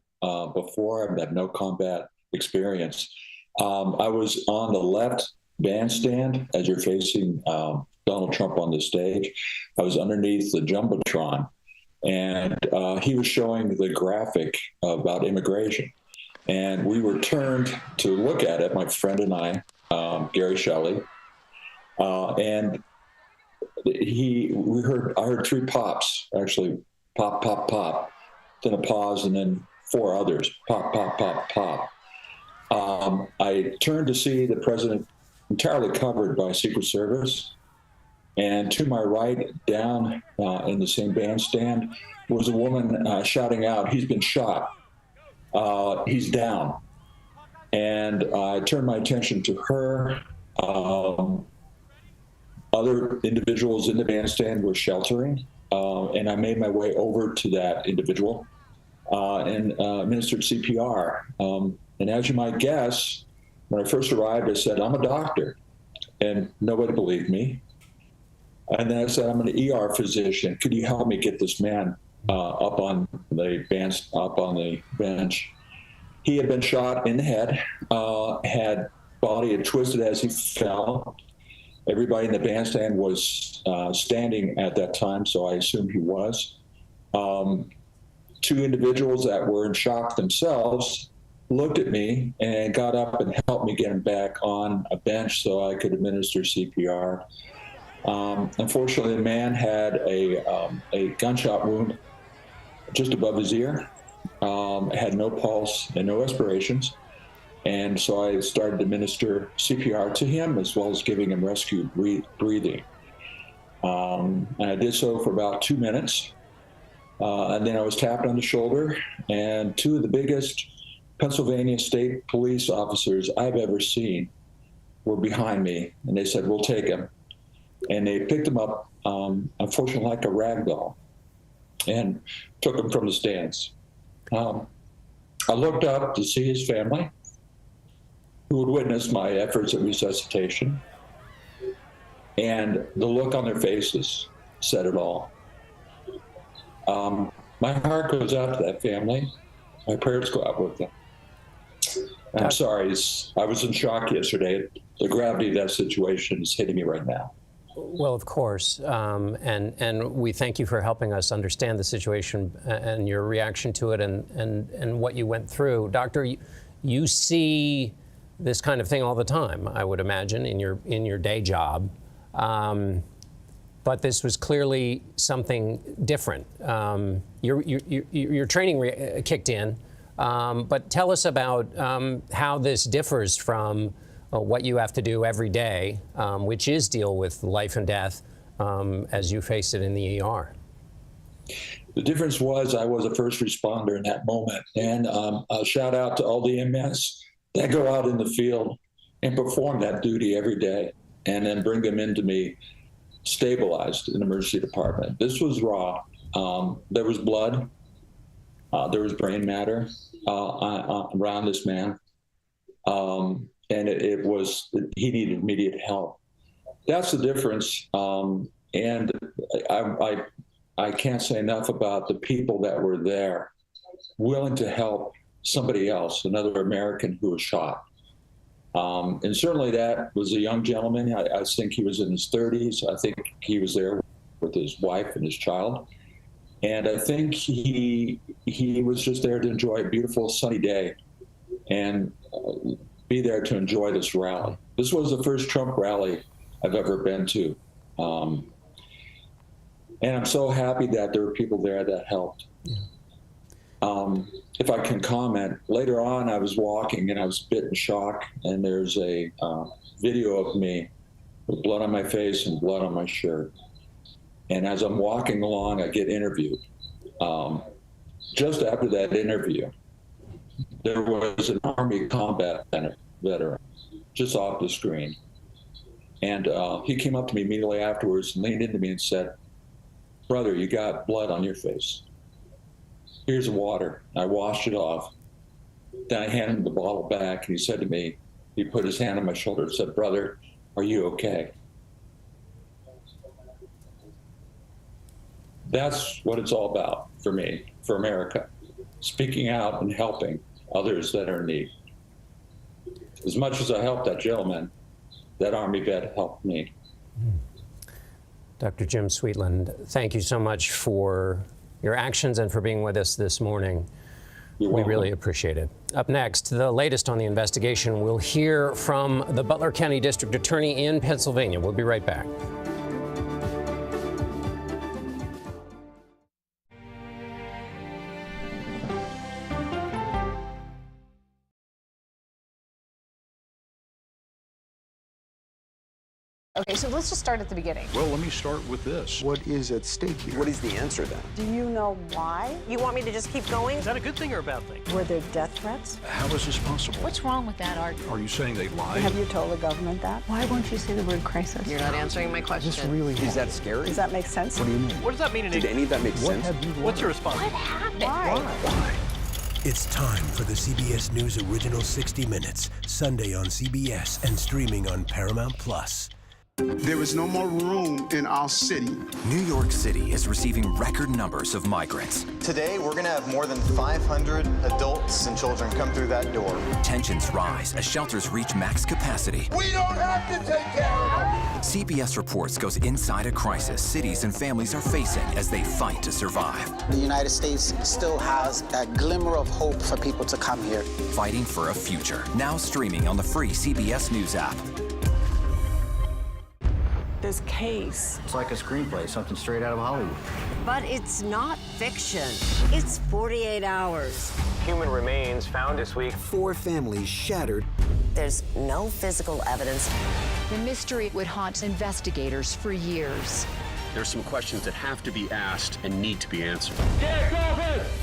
before. I've had no combat experience. I was on the left bandstand as you're facing Donald Trump on the stage. I was underneath the Jumbotron, and he was showing the graphic about immigration. And we were turned to look at it, my friend and I, Gary Shelley, and I heard three pops, actually, pop, pop, pop, then a pause, and then four others, pop, pop, pop, pop. I turned to see the president entirely covered by Secret Service, and to my right, down in the same bandstand, was a woman shouting out, "He's been shot. He's down." And I turned my attention to her. Other individuals in the bandstand were sheltering, and I made my way over to that individual and administered CPR. And as you might guess, when I first arrived, I said, "I'm a doctor," and nobody believed me. And then I said, "I'm an ER physician. Could you help me get this man up on the bench?" He had been shot in the head, body had twisted as he fell. Everybody in the bandstand was standing at that time, so I assumed he was. Two individuals that were in shock themselves looked at me and got up and helped me get him back on a bench so I could administer CPR. Unfortunately, the man had a gunshot wound just above his ear, had no pulse and no respirations. And so I started to administer CPR to him as well as giving him rescue breathing. And I did so for about 2 minutes. And then I was tapped on the shoulder, and two of the biggest Pennsylvania State Police officers I've ever seen were behind me. And they said, "We'll take him." And they picked him up, unfortunately, like a rag doll, and took him from the stands. I looked up to see his family, who had witnessed my efforts at resuscitation, and the look on their faces said it all. My heart goes out to that family. My prayers go out with them. I'm sorry. I was in shock yesterday. The gravity of that situation is hitting me right now. Well, of course, and we thank you for helping us understand the situation and your reaction to it and what you went through. Doctor, you see this kind of thing all the time, I would imagine, in your day job. But this was clearly something different. Your training kicked in, but tell us about how this differs from what you have to do every day, which is deal with life and death as you face it in the ER. The difference was I was a first responder in that moment. And a shout out to all the MS that go out in the field and perform that duty every day and then bring them into me stabilized in the emergency department. This was raw. There was blood. There was brain matter around this man. And he needed immediate help. That's the difference. And I can't say enough about the people that were there, willing to help somebody else, another American who was shot. And certainly that was a young gentleman. I think he was in his 30s. I think he was there with his wife and his child. And I think he was just there to enjoy a beautiful sunny day and be there to enjoy this rally. This was the first Trump rally I've ever been to. And I'm so happy that there were people there that helped. Yeah. If I can comment, later on I was walking and I was a bit in shock, and there's a video of me with blood on my face and blood on my shirt. And as I'm walking along, I get interviewed. Just after that interview, there was an Army combat veteran just off the screen. And he came up to me immediately afterwards and leaned into me and said, "Brother, you got blood on your face. Here's the water." I washed it off. Then I handed him the bottle back, and he said to me, he put his hand on my shoulder and said, "Brother, are you okay?" That's what it's all about for me, for America, speaking out and helping others that are in need. As much as I helped that gentleman, that Army vet helped me. Dr. Jim Sweetland, thank you so much for your actions and for being with us this morning. We really appreciate it. Up next, the latest on the investigation. We'll hear from the Butler County District Attorney in Pennsylvania. We'll be right back. Okay, so let's just start at the beginning. Well, let me start with this. What is at stake here? What is the answer then? Do you know why? You want me to just keep going? Is that a good thing or a bad thing? Were there death threats? How is this possible? What's wrong with that argument? Are you saying they lied? Have you told the government that? Why won't you say the word crisis? You're not answering my question. Is that scary? Does that make sense? What do you mean? What does that mean in Did any of that make sense? What's your response? What happened? Why? It's time for the CBS News Original 60 Minutes, Sunday on CBS and streaming on Paramount+. There is no more room in our city. New York City is receiving record numbers of migrants. Today, we're going to have more than 500 adults and children come through that door. Tensions rise as shelters reach max capacity. We don't have to take care of them. CBS Reports goes inside a crisis cities and families are facing as they fight to survive. The United States still has that glimmer of hope for people to come here. Fighting for a future. Now streaming on the free CBS News app. This case. It's like a screenplay, something straight out of Hollywood. But it's not fiction. It's 48 hours. Human remains found this week. 4 families shattered. There's no physical evidence. The mystery would haunt investigators for years. There's some questions that have to be asked and need to be answered.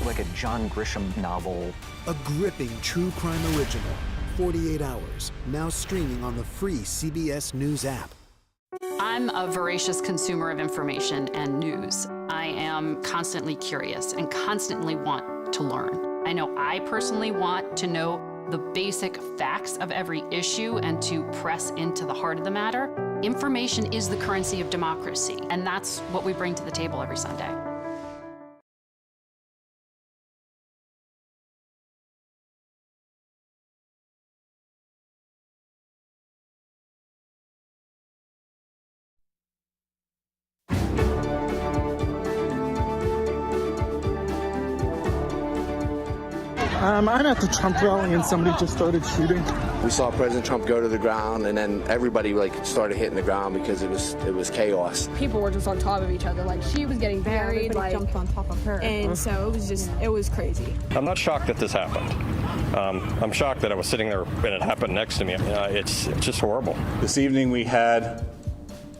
Like a John Grisham novel. A gripping true crime original. 48 hours. Now streaming on the free CBS News app. I'm a voracious consumer of information and news. I am constantly curious and constantly want to learn. I know I personally want to know the basic facts of every issue and to press into the heart of the matter. Information is the currency of democracy, and that's what we bring to the table every Sunday. I'm at the Trump rally and somebody just started shooting. We saw President Trump go to the ground, and then everybody started hitting the ground because it was chaos. People were just on top of each other. Like, she was getting buried, jumped on top of her. and so it was crazy. I'm not shocked that this happened. I'm shocked that I was sitting there and it happened next to me. It's just horrible. This evening we had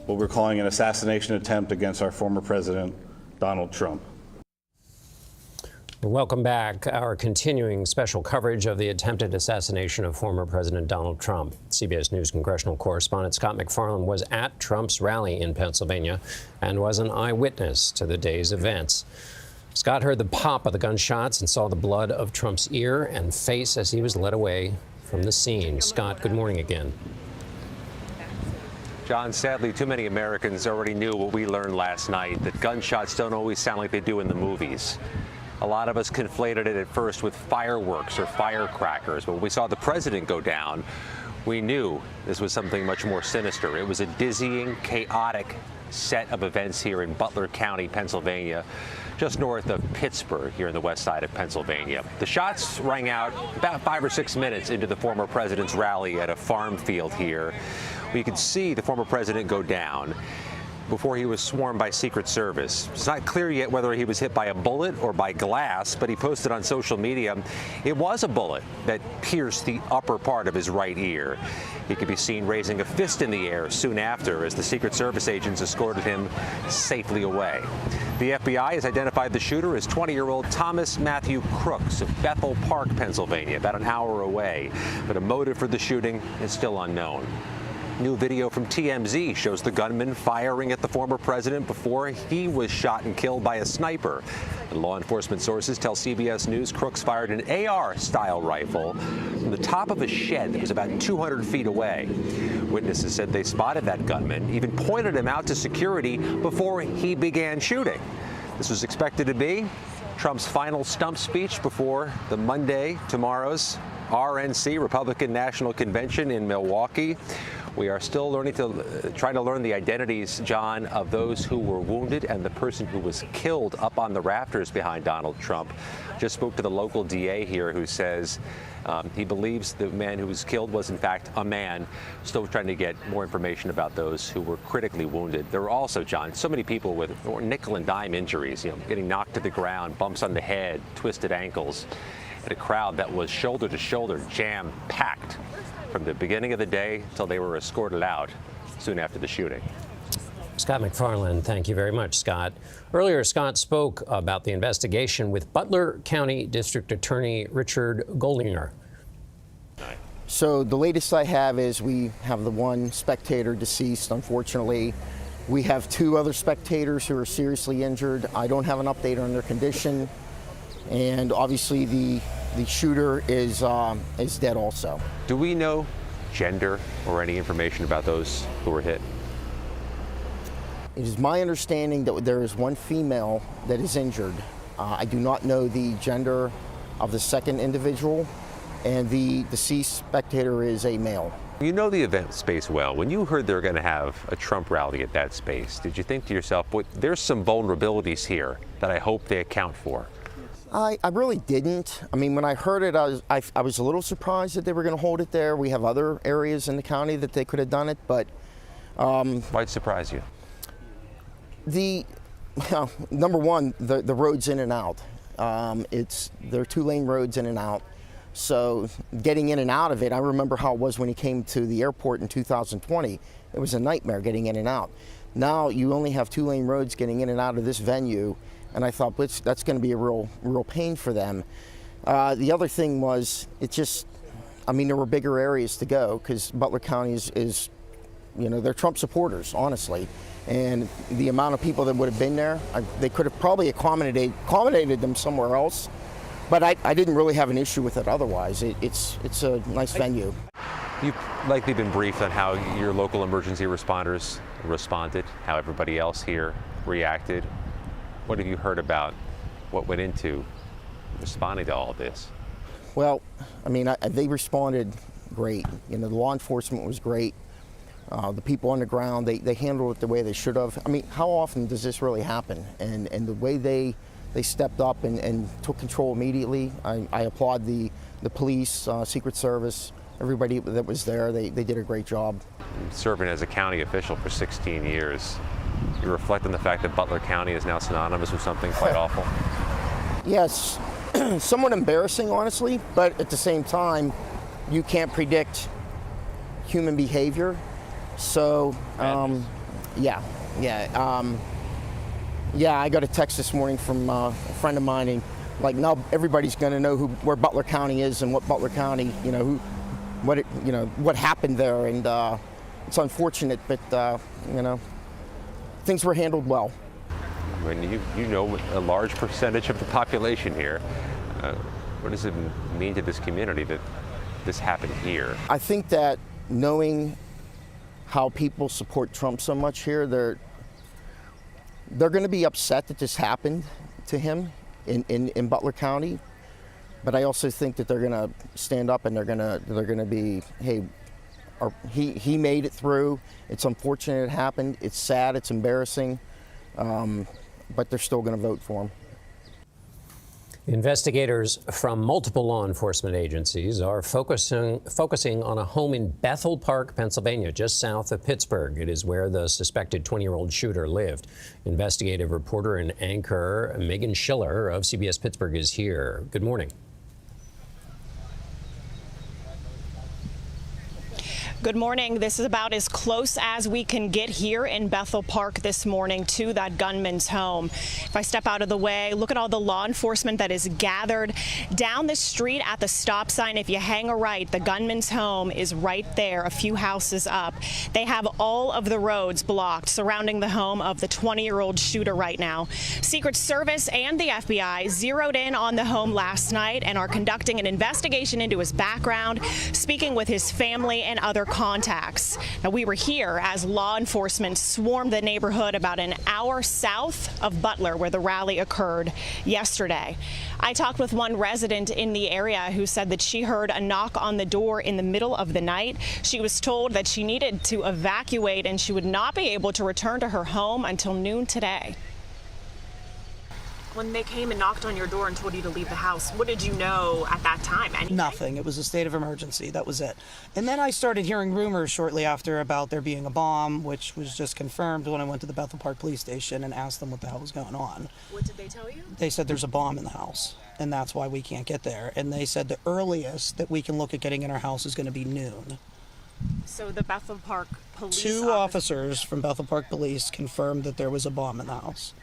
what we're calling an assassination attempt against our former president, Donald Trump. Welcome back. Our continuing special coverage of the attempted assassination of former President Donald Trump. CBS News congressional correspondent Scott MacFarlane was at Trump's rally in Pennsylvania and was an eyewitness to the day's events. Scott heard the pop of the gunshots and saw the blood of Trump's ear and face as he was led away from the scene. Scott, good morning again. John, sadly, too many Americans already knew what we learned last night, that gunshots don't always sound like they do in the movies. A lot of us conflated it at first with fireworks or firecrackers, but when we saw the president go down, we knew this was something much more sinister. It was a dizzying, chaotic set of events here in Butler County, Pennsylvania, just north of Pittsburgh, here in the west side of Pennsylvania. The shots rang out about 5 or 6 minutes into the former president's rally at a farm field here. We could see the former president go down before he was swarmed by Secret Service. It's not clear yet whether he was hit by a bullet or by glass, but he posted on social media it was a bullet that pierced the upper part of his right ear. He could be seen raising a fist in the air soon after as the Secret Service agents escorted him safely away. The FBI has identified the shooter as 20-year-old Thomas Matthew Crooks of Bethel Park, Pennsylvania, about an hour away, but a motive for the shooting is still unknown. New video from TMZ shows the gunman firing at the former president before he was shot and killed by a sniper. And law enforcement sources tell CBS News Crooks fired an AR-style rifle from the top of a shed that was about 200 feet away. Witnesses said they spotted that gunman, even pointed him out to security before he began shooting. This was expected to be Trump's final stump speech before tomorrow's RNC, Republican National Convention in Milwaukee. We are still trying to learn the identities, John, of those who were wounded and the person who was killed up on the rafters behind Donald Trump. Just spoke to the local DA here who says he believes the man who was killed was in fact a man. Still trying to get more information about those who were critically wounded. There were also, John, so many people with nickel and dime injuries, getting knocked to the ground, bumps on the head, twisted ankles, and a crowd that was shoulder to shoulder, jam-packed from the beginning of the day till they were escorted out soon after the shooting. Scott MacFarlane, thank you very much, Scott. Earlier, Scott spoke about the investigation with Butler County District Attorney Richard Goldinger. So the latest I have is we have the one spectator deceased, unfortunately. We have 2 other spectators who are seriously injured. I don't have an update on their condition. And obviously the shooter is dead also. Do we know gender or any information about those who were hit? It is my understanding that there is one female that is injured. I do not know the gender of the second individual, and the deceased spectator is a male. You know the event space well. When you heard they're going to have a Trump rally at that space, did you think to yourself, there's some vulnerabilities here that I hope they account for? I really didn't. I mean, when I heard it, I was a little surprised that they were going to hold it there. We have other areas in the county that they could have done it, but... Why'd it surprise you? Number one, the roads in and out. They're 2-lane roads in and out. So getting in and out of it, I remember how it was when he came to the airport in 2020. It was a nightmare getting in and out. Now you only have 2-lane roads getting in and out of this venue. And I thought, that's going to be a real pain for them. The other thing was, there were bigger areas to go because Butler County is, they're Trump supporters, honestly. And the amount of people that would have been there, they could have probably accommodated them somewhere else. But I didn't really have an issue with it otherwise. It's a nice venue. You've likely been briefed on how your local emergency responders responded, how everybody else here reacted. What have you heard about what went into responding to all this? Well, they responded great. The law enforcement was great. The people on the ground, they handled it the way they should have. How often does this really happen? And the way they they stepped up and took control immediately. I applaud the police, Secret Service, everybody that was there. They did a great job. Serving as a county official for 16 years, you reflect on the fact that Butler County is now synonymous with something quite awful? Yes, somewhat embarrassing, honestly, but at the same time, you can't predict human behavior. So, yeah, I got a text this morning from a friend of mine, and like now everybody's going to know where Butler County is and what Butler County, what happened there, and it's unfortunate, but things were handled well. I mean, you know a large percentage of the population here. What does it mean to this community that this happened here? I think that knowing how people support Trump so much here, they're going to be upset that this happened to him in Butler County. But I also think that they're going to stand up and they're going to be, hey, he made it through. It's unfortunate it happened. It's sad. It's embarrassing. But they're still going to vote for him. Investigators from multiple law enforcement agencies are focusing on a home in Bethel Park, Pennsylvania, just south of Pittsburgh. It is where the suspected 20-year-old shooter lived. Investigative reporter and anchor Megan Schiller of CBS Pittsburgh is here. Good morning. Good morning. This is about as close as we can get here in Bethel Park this morning to that gunman's home. If I step out of the way, look at all the law enforcement that is gathered down the street at the stop sign. If you hang a right, the gunman's home is right there, a few houses up. They have all of the roads blocked surrounding the home of the 20-year-old shooter right now. Secret Service and the FBI zeroed in on the home last night and are conducting an investigation into his background, speaking with his family and other contacts. Now, we were here as law enforcement swarmed the neighborhood about an hour south of Butler, where the rally occurred yesterday. I talked with one resident in the area who said that she heard a knock on the door in the middle of the night. She was told that she needed to evacuate and she would not be able to return to her home until noon today. When they came and knocked on your door and told you to leave the house, what did you know at that time? Anything? Nothing. It was a state of emergency. That was it. And then I started hearing rumors shortly after about there being a bomb, which was just confirmed when I went to the Bethel Park Police Station and asked them what the hell was going on. What did they tell you? They said there's a bomb in the house, and that's why we can't get there. And they said the earliest that we can look at getting in our house is going to be noon. So the Bethel Park Police... Two officers from Bethel Park Police confirmed that there was a bomb in the house.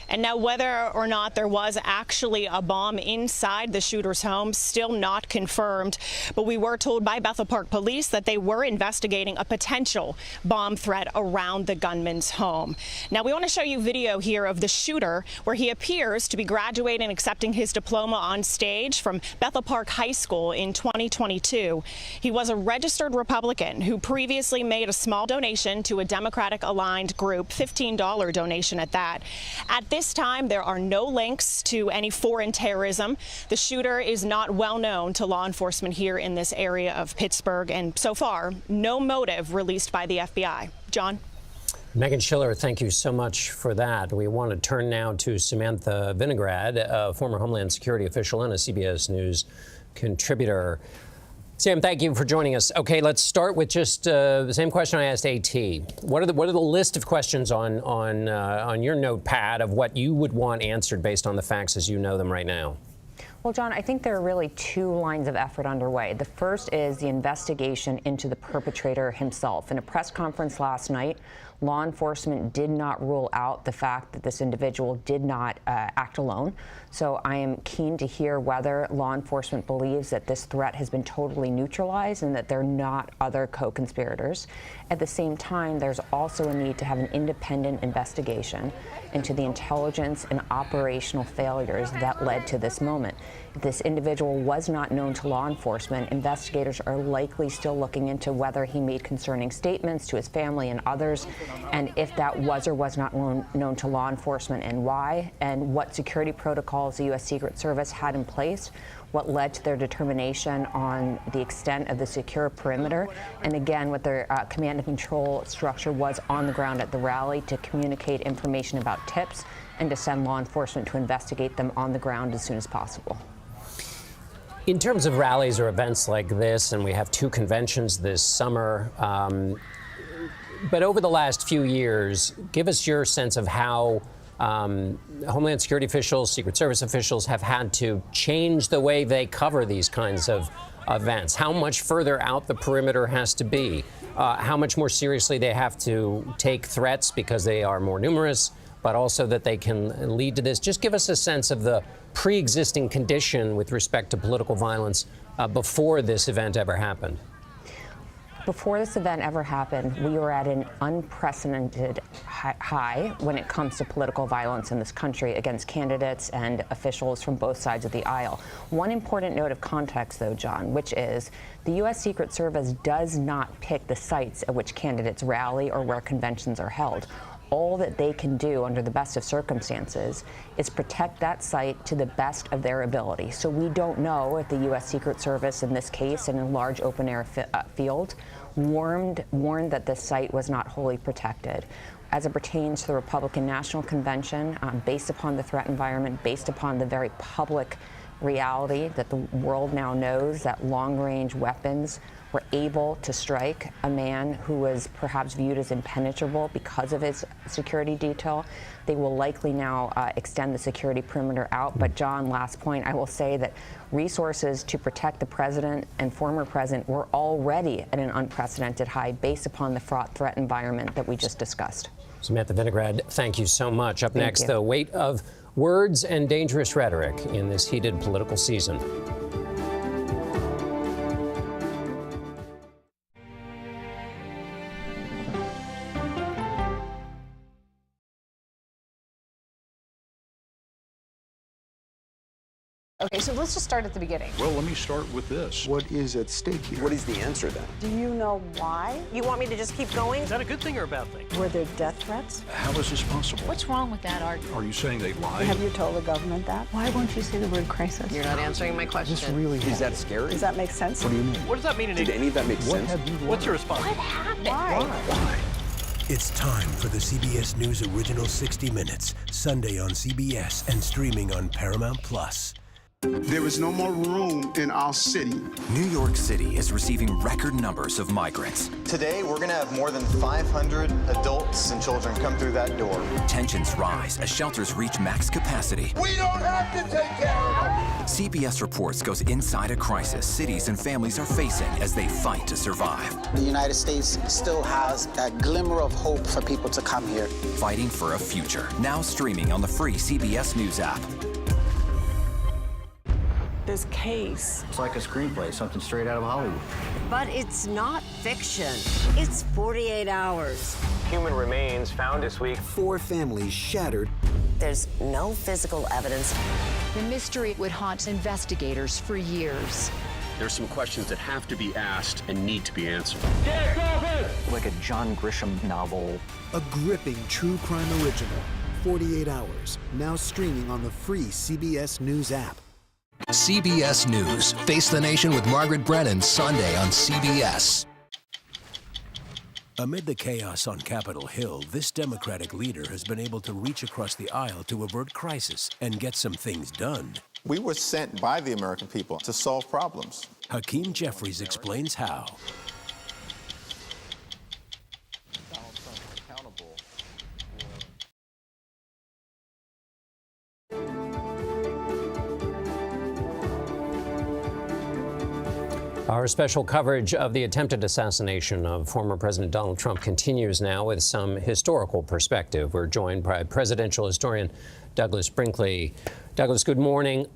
And now whether or not there was actually a bomb inside the shooter's home, still not confirmed. But we were told by Bethel Park Police that they were investigating a potential bomb threat around the gunman's home. Now, we want to show you video here of the shooter where he appears to be graduating and accepting his diploma on stage from Bethel Park High School in 2022. He was a registered Republican who previously made a small donation to a Democratic-aligned group, $15 donation at that. At this time, there are no links to any foreign terrorism. The shooter is not well known to law enforcement here in this area of Pittsburgh, and so far, no motive released by the FBI. John? Megan Schiller, thank you so much for that. We want to turn now to Samantha Vinograd, a former Homeland Security official and a CBS News contributor. Sam, thank you for joining us. Okay, let's start with just the same question I asked AT. What are the list of questions on your notepad of what you would want answered based on the facts as you know them right now? Well, John, I think there are really two lines of effort underway. The first is the investigation into the perpetrator himself. In a press conference last night, law enforcement did not rule out the fact that this individual did not act alone. So I am keen to hear whether law enforcement believes that this threat has been totally neutralized and that there are not other co-conspirators. At the same time, there's also a need to have an independent investigation into the intelligence and operational failures that led to this moment. If this individual was not known to law enforcement, investigators are likely still looking into whether he made concerning statements to his family and others and if that was or was not known to law enforcement and why, and what security protocols the U.S. Secret Service had in place, what led to their determination on the extent of the secure perimeter, and again, what their command and control structure was on the ground at the rally to communicate information about tips and to send law enforcement to investigate them on the ground as soon as possible. In terms of rallies or events like this, and we have 2 conventions this summer, but over the last few years, give us your sense of how Homeland Security officials, Secret Service officials have had to change the way they cover these kinds of events. How much further out the perimeter has to be, how much more seriously they have to take threats because they are more numerous, but also that they can lead to this. Just give us a sense of the pre-existing condition with respect to political violence before this event ever happened. Before this event ever happened, we were at an unprecedented high when it comes to political violence in this country against candidates and officials from both sides of the aisle. One important note of context, though, John, which is the U.S. Secret Service does not pick the sites at which candidates rally or where conventions are held. All that they can do under the best of circumstances is protect that site to the best of their ability. So we don't know if the U.S. Secret Service, in this case, in a large open-air field, warned that the site was not wholly protected. As it pertains to the Republican National Convention, based upon the threat environment, based upon the very public reality that the world now knows that long-range weapons were able to strike a man who was perhaps viewed as impenetrable because of his security detail. They will likely now extend the security perimeter out. But John, last point, I will say that resources to protect the president and former president were already at an unprecedented high based upon the fraught threat environment that we just discussed. Samantha Vinograd, thank you so much. Up next, the weight of words and dangerous rhetoric in this heated political season. Okay, so let's just start at the beginning. Well, let me start with this. What is at stake here? What is the answer then? Do you know why? You want me to just keep going? Is that a good thing or a bad thing? Were there death threats? How is this possible? What's wrong with that argument? Are you saying they lied? Have you told the government that? Why won't you say the word crisis? You're not answering my question. This really Is that scary? Does that make sense? What do you mean? What does that mean in Did any of that make sense? What's your response? What happened? Why? It's time for the CBS News Original 60 Minutes, Sunday on CBS and streaming on Paramount Plus. There is no more room in our city. New York City is receiving record numbers of migrants. Today, we're going to have more than 500 adults and children come through that door. Tensions rise as shelters reach max capacity. We don't have to take care of them. CBS Reports goes inside a crisis cities and families are facing as they fight to survive. The United States still has that glimmer of hope for people to come here. Fighting for a future. Now streaming on the free CBS News app. This case. It's like a screenplay, something straight out of Hollywood. But it's not fiction. It's 48 hours. Human remains found this week. 4 families shattered. There's no physical evidence. The mystery would haunt investigators for years. There's some questions that have to be asked and need to be answered. Like a John Grisham novel. A gripping true crime original. 48 hours. Now streaming on the free CBS News app. CBS News. Face the Nation with Margaret Brennan, Sunday on CBS. Amid the chaos on Capitol Hill, this Democratic leader has been able to reach across the aisle to avert crisis and get some things done. We were sent by the American people to solve problems. Hakeem Jeffries explains how. Our special coverage of the attempted assassination of former President Donald Trump continues now with some historical perspective. We're joined by presidential historian Douglas Brinkley. Douglas, good morning.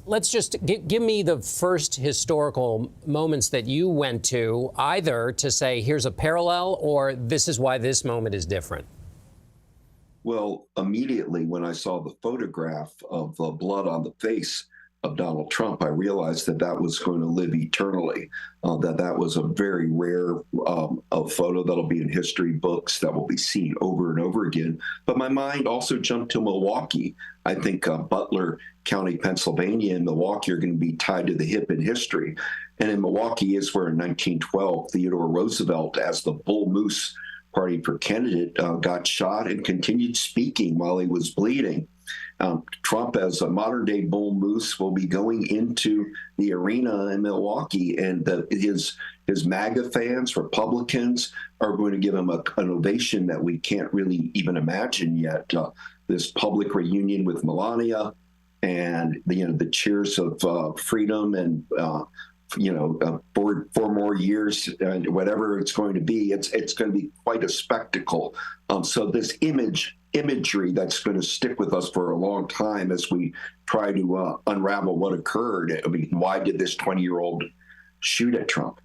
Let's just give me the first historical moments that you went to, either to say here's a parallel or this is why this moment is different. Well, immediately when I saw the photograph of blood on the face of Donald Trump, I realized that that was going to live eternally, that was a very rare a photo that'll be in history books that will be seen over and over again. But my mind also jumped to Milwaukee. I think Butler County, Pennsylvania, and Milwaukee are going to be tied to the hip in history. And in Milwaukee is where in 1912, Theodore Roosevelt, as the Bull Moose Party for candidate, got shot and continued speaking while he was bleeding. Trump, as a modern-day bull moose, will be going into the arena in Milwaukee, and his MAGA fans, Republicans, are going to give him an ovation that we can't really even imagine yet. This public reunion with Melania, and the cheers of freedom, and for more years, and whatever it's going to be, it's going to be quite a spectacle. So this imagery that's going to stick with us for a long time as we try to unravel what occurred. I mean, why did this 20-year-old shoot at Trump?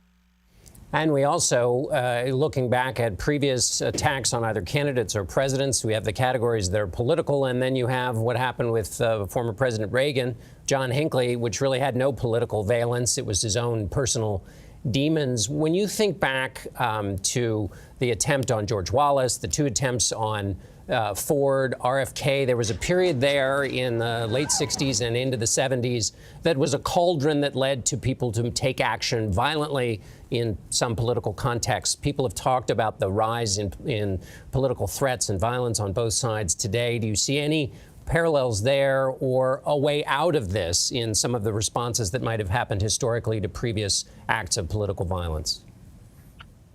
And we also, looking back at previous attacks on either candidates or presidents, we have the categories that are political, and then you have what happened with former President Reagan, John Hinckley, which really had no political valence. It was his own personal demons. When you think back to the attempt on George Wallace, the two attempts on Ford, RFK, there was a period there in the late 60s and into the 70s that was a cauldron that led to people to take action violently in some political contexts. People have talked about the rise in political threats and violence on both sides today. Do you see any parallels there or a way out of this in some of the responses that might have happened historically to previous acts of political violence?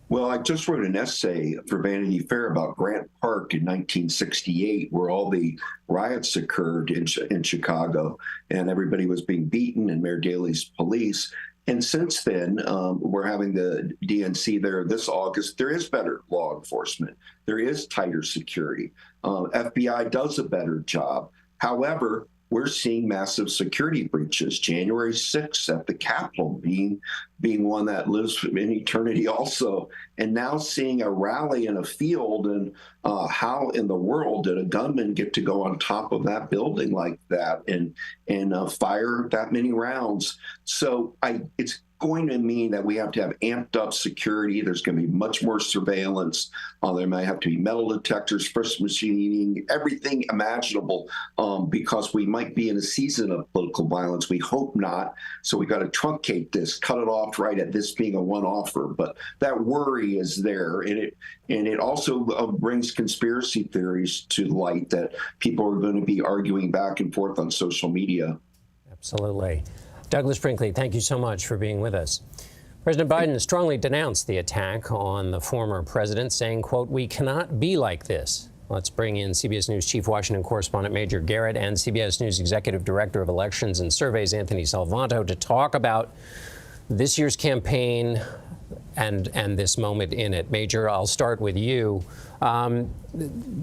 Well, I just wrote an essay for Vanity Fair about Grant Park in 1968, where all the riots occurred in Chicago, and everybody was being beaten, and Mayor Daley's police. And since then, we're having the DNC there this August. There is better law enforcement. There is tighter security. FBI does a better job. However, we're seeing massive security breaches. January 6th at the Capitol being one that lives in eternity also. And now seeing a rally in a field, and how in the world did a gunman get to go on top of that building like that and fire that many rounds? So it's going to mean that we have to have amped up security. There's going to be much more surveillance. There might have to be metal detectors, first machining, everything imaginable, because we might be in a season of political violence. We hope not. So we got to truncate this, cut it off right at this being a one-offer. But that worry is there, and it also brings conspiracy theories to light that people are going to be arguing back and forth on social media. Absolutely. Douglas Brinkley, thank you so much for being with us. President Biden strongly denounced the attack on the former president, saying, quote, "We cannot be like this." Let's bring in CBS News Chief Washington Correspondent Major Garrett and CBS News Executive Director of Elections and Surveys Anthony Salvanto to talk about this year's campaign and this moment in it. Major, I'll start with you.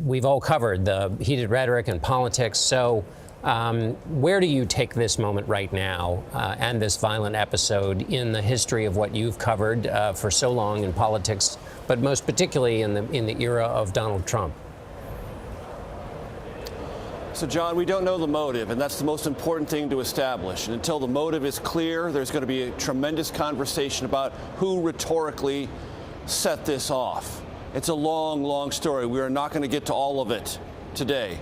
We've all covered the heated rhetoric and politics, so where do you take this moment right now and this violent episode in the history of what you've covered for so long in politics, but most particularly in the era of Donald Trump? So, John, we don't know the motive, and that's the most important thing to establish. And until the motive is clear, there's going to be a tremendous conversation about who rhetorically set this off. It's a long, long story. We are not going to get to all of it today.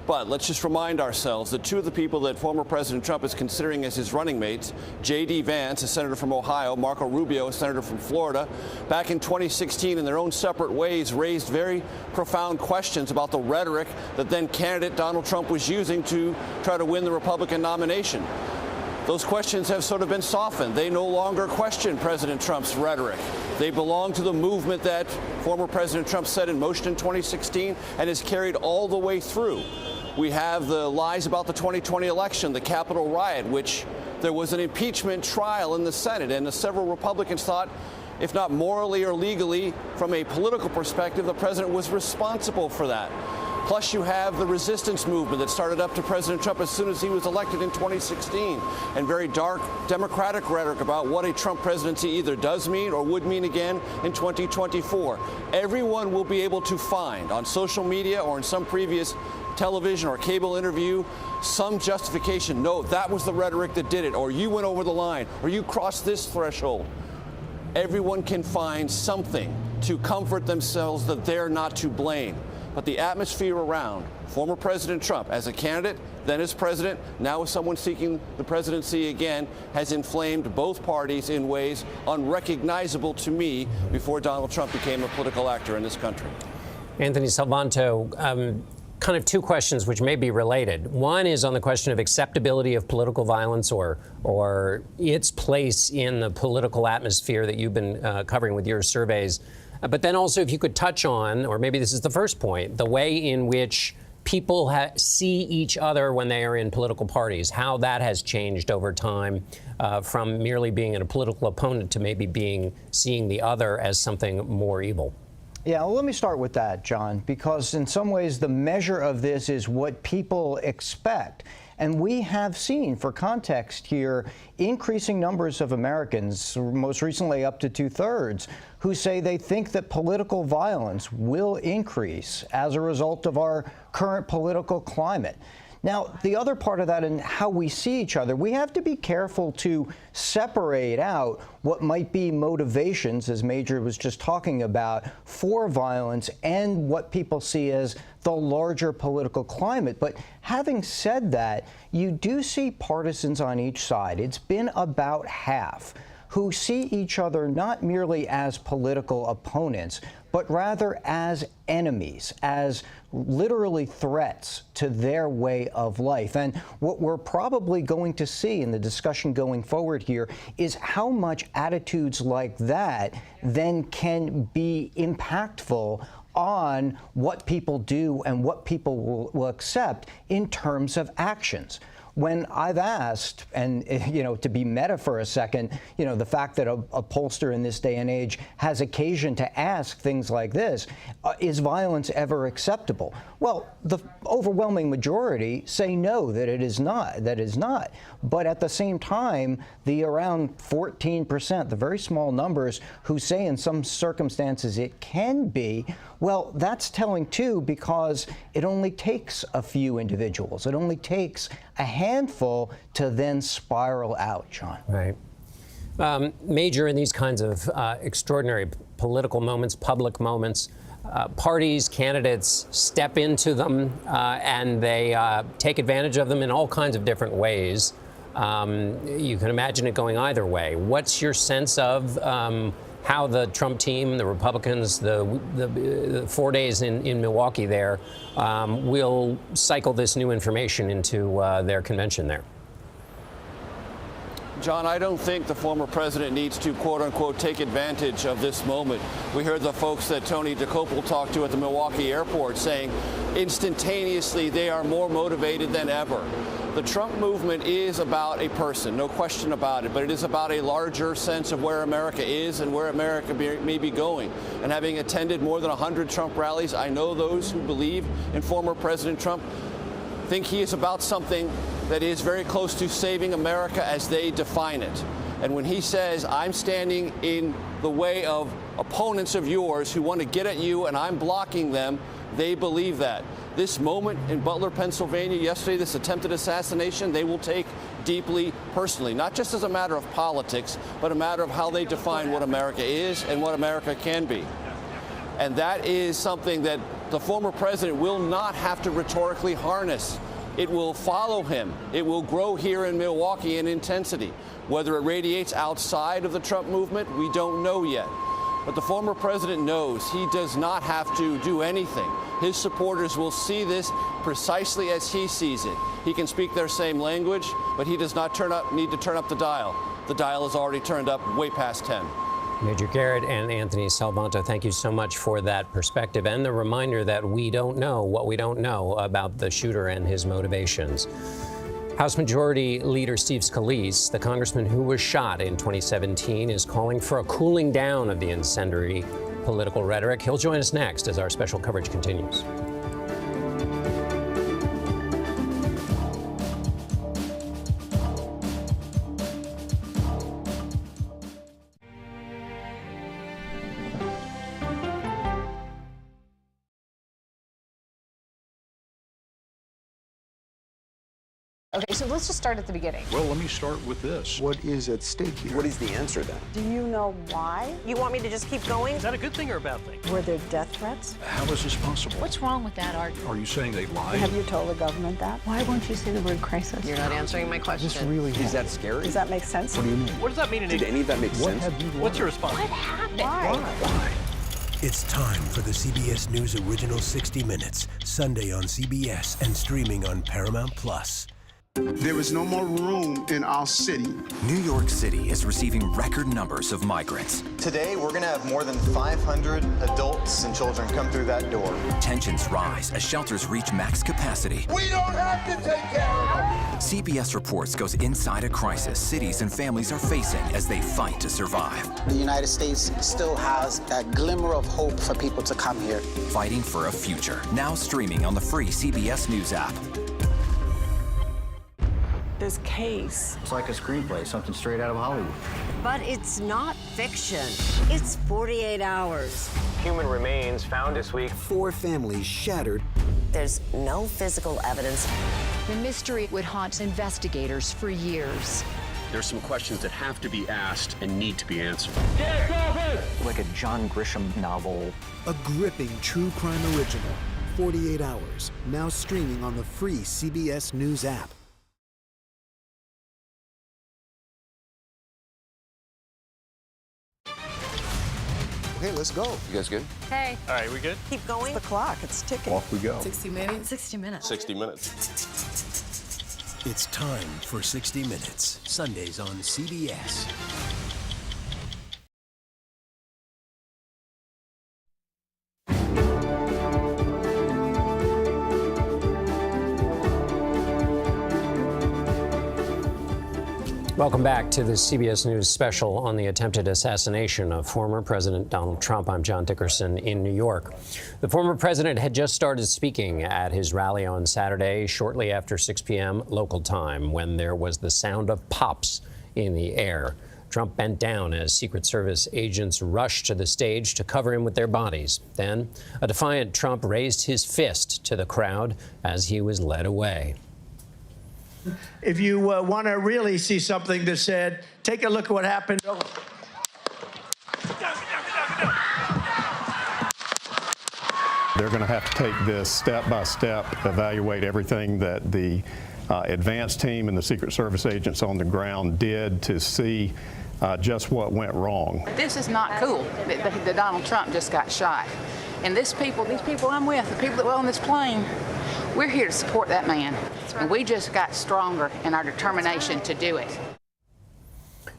But let's just remind ourselves that two of the people that former President Trump is considering as his running mates, J.D. Vance, a senator from Ohio, Marco Rubio, a senator from Florida, back in 2016 in their own separate ways raised very profound questions about the rhetoric that then candidate Donald Trump was using to try to win the Republican nomination. Those questions have sort of been softened. They no longer question President Trump's rhetoric. They belong to the movement that former President Trump set in motion in 2016 and has carried all the way through. We have the lies about the 2020 election, the Capitol riot, which there was an impeachment trial in the Senate, and several Republicans thought, if not morally or legally, from a political perspective, the president was responsible for that. Plus, you have the resistance movement that started up to President Trump as soon as he was elected in 2016, and very dark Democratic rhetoric about what a Trump presidency either does mean or would mean again in 2024. Everyone will be able to find on social media or in some previous television or cable interview some justification. No, that was the rhetoric that did it, or you went over the line, or you crossed this threshold. Everyone can find something to comfort themselves that they're not to blame. But the atmosphere around former President Trump as a candidate, then as president, now as someone seeking the presidency again, has inflamed both parties in ways unrecognizable to me before Donald Trump became a political actor in this country. Anthony Salvanto, kind of two questions which may be related. One is on the question of acceptability of political violence or its place in the political atmosphere that you've been covering with your surveys. But then also if you could touch on, or maybe this is the first point, the way in which people see each other when they are in political parties, how that has changed over time from merely being a political opponent to maybe seeing the other as something more evil. Yeah, well, let me start with that, John, because in some ways the measure of this is what people expect. And we have seen, for context here, increasing numbers of Americans, most recently up to 2/3, who say they think that political violence will increase as a result of our current political climate. Now, the other part of that and how we see each other, we have to be careful to separate out what might be motivations, as Major was just talking about, for violence and what people see as the larger political climate. But having said that, you do see partisans on each side. It's been about half who see each other not merely as political opponents, but rather as enemies, as literally threats to their way of life. And what we're probably going to see in the discussion going forward here is how much attitudes like that then can be impactful on what people do and what people will accept in terms of actions. When I've asked, and to be meta for a second, the fact that a pollster in this day and age has occasion to ask things like this, is violence ever acceptable? Well, the overwhelming majority say no, that it is not. But at the same time, the around 14%, the very small numbers who say in some circumstances it can be, well, that's telling too, because it only takes a few individuals. It only takes a handful to then spiral out, John. Right. Major in these kinds of extraordinary political moments, public moments, parties, candidates step into them and they take advantage of them in all kinds of different ways. You can imagine it going either way. What's your sense of how the Trump team, the Republicans, the 4 days in Milwaukee there will cycle this new information into their convention there? John, I don't think the former president needs to, quote unquote, take advantage of this moment. We heard the folks that Tony DeCopel talked to at the Milwaukee airport saying instantaneously they are more motivated than ever. The Trump movement is about a person, no question about it, but it is about a larger sense of where America is and where America may be going. And having attended more than 100 Trump rallies, I know those who believe in former President Trump think he is about something that is very close to saving America as they define it. And when he says, I'm standing in the way of opponents of yours who want to get at you and I'm blocking them, they believe that. This moment in Butler, Pennsylvania yesterday, this attempted assassination, they will take deeply personally, not just as a matter of politics, but a matter of how they define what America is and what America can be. And that is something that the former president will not have to rhetorically harness. It will follow him. It will grow here in Milwaukee in intensity. Whether it radiates outside of the Trump movement, we don't know yet. But the former president knows he does not have to do anything. His supporters will see this precisely as he sees it. He can speak their same language, but he does not need to turn up the dial. The dial is already turned up way past 10. Major Garrett and Anthony Salvanto, thank you so much for that perspective and the reminder that we don't know what we don't know about the shooter and his motivations. House Majority Leader Steve Scalise, the congressman who was shot in 2017, is calling for a cooling down of the incendiary political rhetoric. He'll join us next as our special coverage continues. Okay, so let's just start at the beginning. Well, let me start with this. What is at stake here? What is the answer then? Do you know why? You want me to just keep going? Is that a good thing or a bad thing? Were there death threats? How is this possible? What's wrong with that argument? Are you saying they lied? Have you told the government that? Why won't you say the word crisis? You're not answering my question. Is that scary? Does that make sense? What do you mean? What does that mean in Did any of that make sense? What's your response? What happened? Why? It's time for the CBS News Original 60 Minutes, Sunday on CBS and streaming on Paramount Plus. There is no more room in our city. New York City is receiving record numbers of migrants. Today, we're going to have more than 500 adults and children come through that door. Tensions rise as shelters reach max capacity. We don't have to take care of them. CBS Reports goes inside a crisis cities and families are facing as they fight to survive. The United States still has that glimmer of hope for people to come here. Fighting for a future. Now streaming on the free CBS News app. This case. It's like a screenplay, something straight out of Hollywood. But it's not fiction. It's 48 hours. Human remains found this week. 4 families shattered. There's no physical evidence. The mystery would haunt investigators for years. There's some questions that have to be asked and need to be answered. Like a John Grisham novel. A gripping true crime original. 48 hours. Now streaming on the free CBS News app. Okay, let's go. You guys good? Hey. All right, we good? Keep going. The clock, it's ticking. Off we go. 60 minutes. 60 minutes. 60 minutes. It's time for 60 Minutes, Sundays on CBS. Welcome back to the CBS News special on the attempted assassination of former President Donald Trump. I'm John Dickerson in New York. The former president had just started speaking at his rally on Saturday, shortly after 6 p.m. local time, when there was the sound of pops in the air. Trump bent down as Secret Service agents rushed to the stage to cover him with their bodies. Then, a defiant Trump raised his fist to the crowd as he was led away. If you want to really see something that said, take a look at what happened. They're going to have to take this step by step, evaluate everything that the advance team and the Secret Service agents on the ground did to see just what went wrong. This is not cool that Donald Trump just got shot. And these people I'm with, the people that were on this plane, we're here to support that man. And we just got stronger in our determination to do it.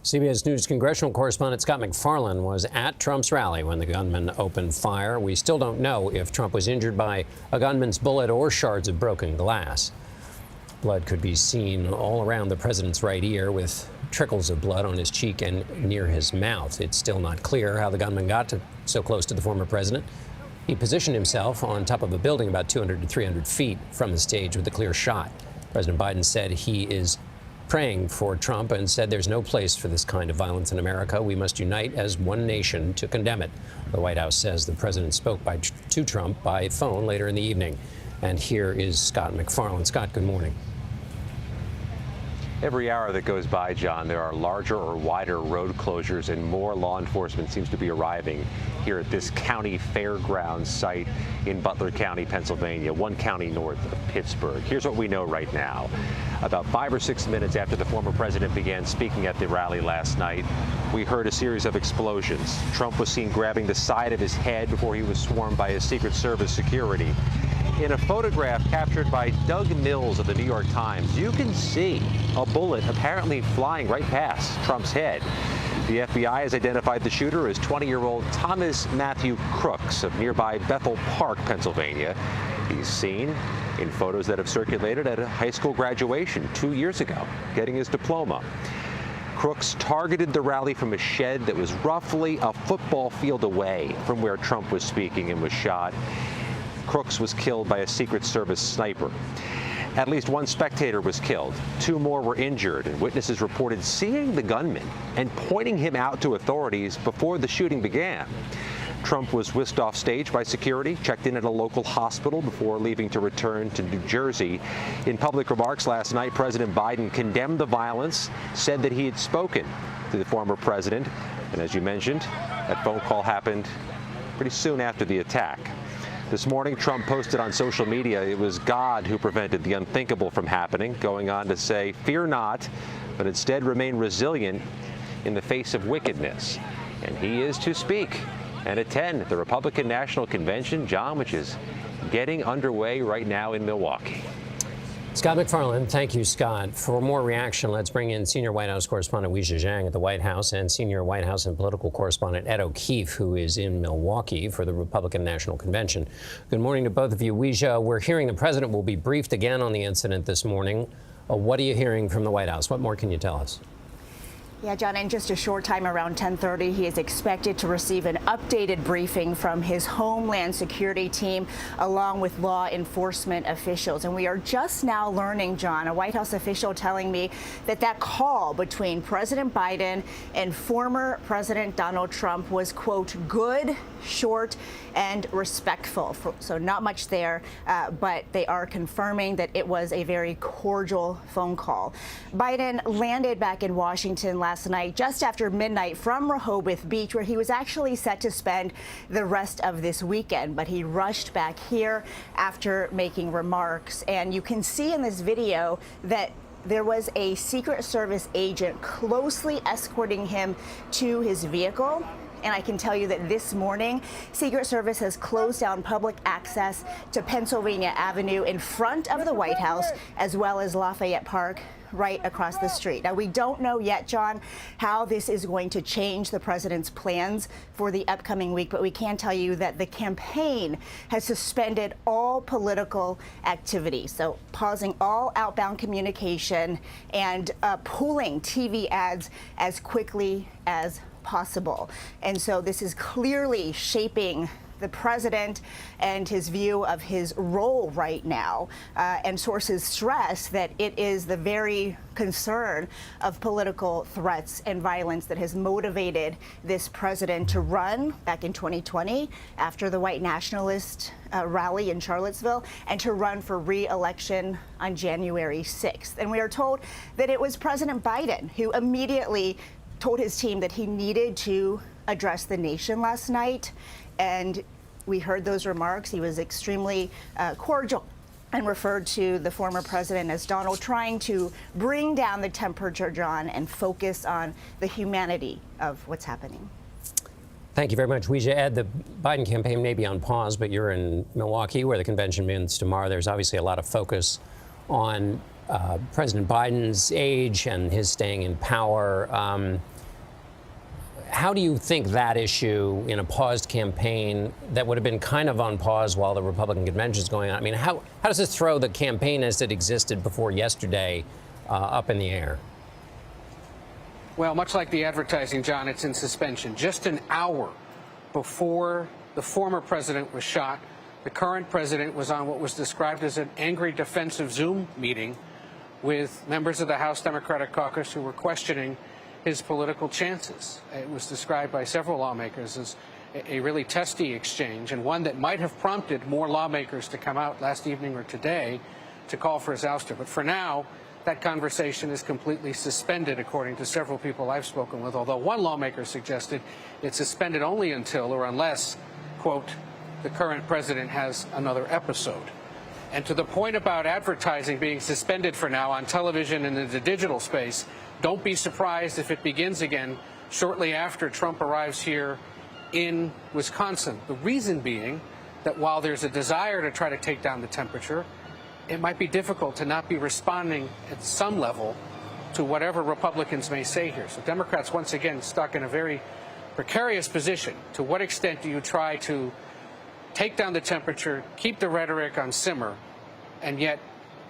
CBS News congressional correspondent Scott MacFarlane was at Trump's rally when the gunman opened fire. We still don't know if Trump was injured by a gunman's bullet or shards of broken glass. Blood could be seen all around the president's right ear, with trickles of blood on his cheek and near his mouth. It's still not clear how the gunman got so close to the former president. He positioned himself on top of a building about 200 to 300 feet from the stage with a clear shot. President Biden said he is praying for Trump and said there's no place for this kind of violence in America. We must unite as one nation to condemn it. The White House says the president spoke to Trump by phone later in the evening. And here is Scott MacFarlane. Scott, good morning. Every hour that goes by, John, there are larger or wider road closures, and more law enforcement seems to be arriving here at this county fairgrounds site in Butler County, Pennsylvania, one county north of Pittsburgh. Here's what we know right now. About 5 or 6 minutes after the former president began speaking at the rally last night, we heard a series of explosions. Trump was seen grabbing the side of his head before he was swarmed by his Secret Service security. In a photograph captured by Doug Mills of the New York Times, you can see a bullet apparently flying right past Trump's head. The FBI has identified the shooter as 20-year-old Thomas Matthew Crooks of nearby Bethel Park, Pennsylvania. He's seen in photos that have circulated at a high school graduation 2 years ago, getting his diploma. Crooks targeted the rally from a shed that was roughly a football field away from where Trump was speaking and was shot. Crooks was killed by a Secret Service sniper. At least one spectator was killed. 2 more were injured, and witnesses reported seeing the gunman and pointing him out to authorities before the shooting began. Trump was whisked off stage by security, checked in at a local hospital before leaving to return to New Jersey. In public remarks last night, President Biden condemned the violence, said that he had spoken to the former president. And as you mentioned, that phone call happened pretty soon after the attack. This morning, Trump posted on social media it was God who prevented the unthinkable from happening, going on to say, "Fear not, but instead remain resilient in the face of wickedness." And he is to speak and attend the Republican National Convention, John, which is getting underway right now in Milwaukee. Scott McFarland, thank you, Scott. For more reaction, let's bring in senior White House correspondent Weijia Zhang at the White House and senior White House and political correspondent Ed O'Keefe, who is in Milwaukee for the Republican National Convention. Good morning to both of you. Weijia, we're hearing the president will be briefed again on the incident this morning. What are you hearing from the White House? What more can you tell us? Yeah, John, in just a short time, around 10:30, he is expected to receive an updated briefing from his Homeland Security team, along with law enforcement officials. And we are just now learning, John, a White House official telling me that that call between President Biden and former President Donald Trump was, quote, good, short, and respectful. So not much there, but they are confirming that it was a very cordial phone call. Biden landed back in Washington last night just after midnight from Rehoboth Beach, where he was actually set to spend the rest of this weekend. But he rushed back here after making remarks. And you can see in this video that there was a Secret Service agent closely escorting him to his vehicle. And I can tell you that this morning, Secret Service has closed down public access to Pennsylvania Avenue in front of the White House, as well as Lafayette Park, right across the street. Now, we don't know yet, John, how this is going to change the president's plans for the upcoming week, but we can tell you that the campaign has suspended all political activity. So pausing all outbound communication and pulling TV ads as quickly as possible. And so this is clearly shaping the president and his view of his role right now. And sources stress that it is the very concern of political threats and violence that has motivated this president to run back in 2020 after the white nationalist rally in Charlottesville, and to run for re-election on January 6th. And we are told that it was President Biden who immediately told his team that he needed to address the nation last night. And we heard those remarks. He was extremely cordial and referred to the former president as Donald, trying to bring down the temperature, John, and focus on the humanity of what's happening. Thank you very much, Weijia. Ed, the Biden campaign may be on pause, but you're in Milwaukee, where the convention begins tomorrow. There's obviously a lot of focus on President Biden's age and his staying in power. How do you think that issue in a paused campaign that would have been kind of on pause while the Republican convention is going on? I mean, how does this throw the campaign as it existed before yesterday up in the air? Well, much like the advertising, John, it's in suspension. Just an hour before the former president was shot, the current president was on what was described as an angry defensive Zoom meeting with members of the House Democratic Caucus who were questioning his political chances. It was described by several lawmakers as a really testy exchange, and one that might have prompted more lawmakers to come out last evening or today to call for his ouster. But for now, that conversation is completely suspended, according to several people I've spoken with, although one lawmaker suggested it's suspended only until or unless, quote, the current president has another episode. And to the point about advertising being suspended for now on television and in the digital space, don't be surprised if it begins again shortly after Trump arrives here in Wisconsin. The reason being that while there's a desire to try to take down the temperature, it might be difficult to not be responding at some level to whatever Republicans may say here. So Democrats, once again, stuck in a very precarious position. To what extent do you try to take down the temperature, keep the rhetoric on simmer, and yet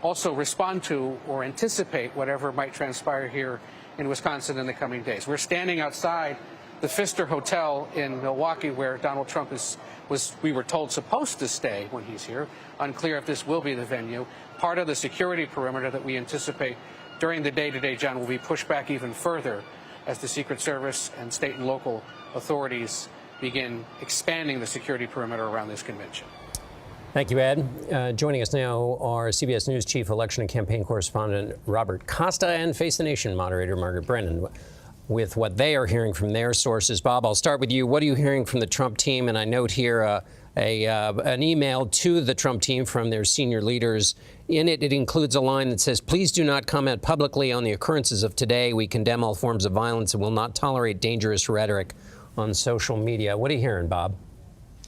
also respond to or anticipate whatever might transpire here in Wisconsin in the coming days? We're standing outside the Pfister Hotel in Milwaukee, where Donald Trump was, we were told, supposed to stay when he's here. Unclear if this will be the venue. Part of the security perimeter that we anticipate during the day today, John, will be pushed back even further as the Secret Service and state and local authorities begin expanding the security perimeter around this convention. Thank you, Ed. Joining us now are CBS News Chief Election and Campaign Correspondent Robert Costa and Face the Nation moderator Margaret Brennan with what they are hearing from their sources. Bob, I'll start with you. What are you hearing from the Trump team? And I note here an email to the Trump team from their senior leaders. In it, it includes a line that says, "Please do not comment publicly on the occurrences of today. We condemn all forms of violence and will not tolerate dangerous rhetoric on social media." What are you hearing, Bob?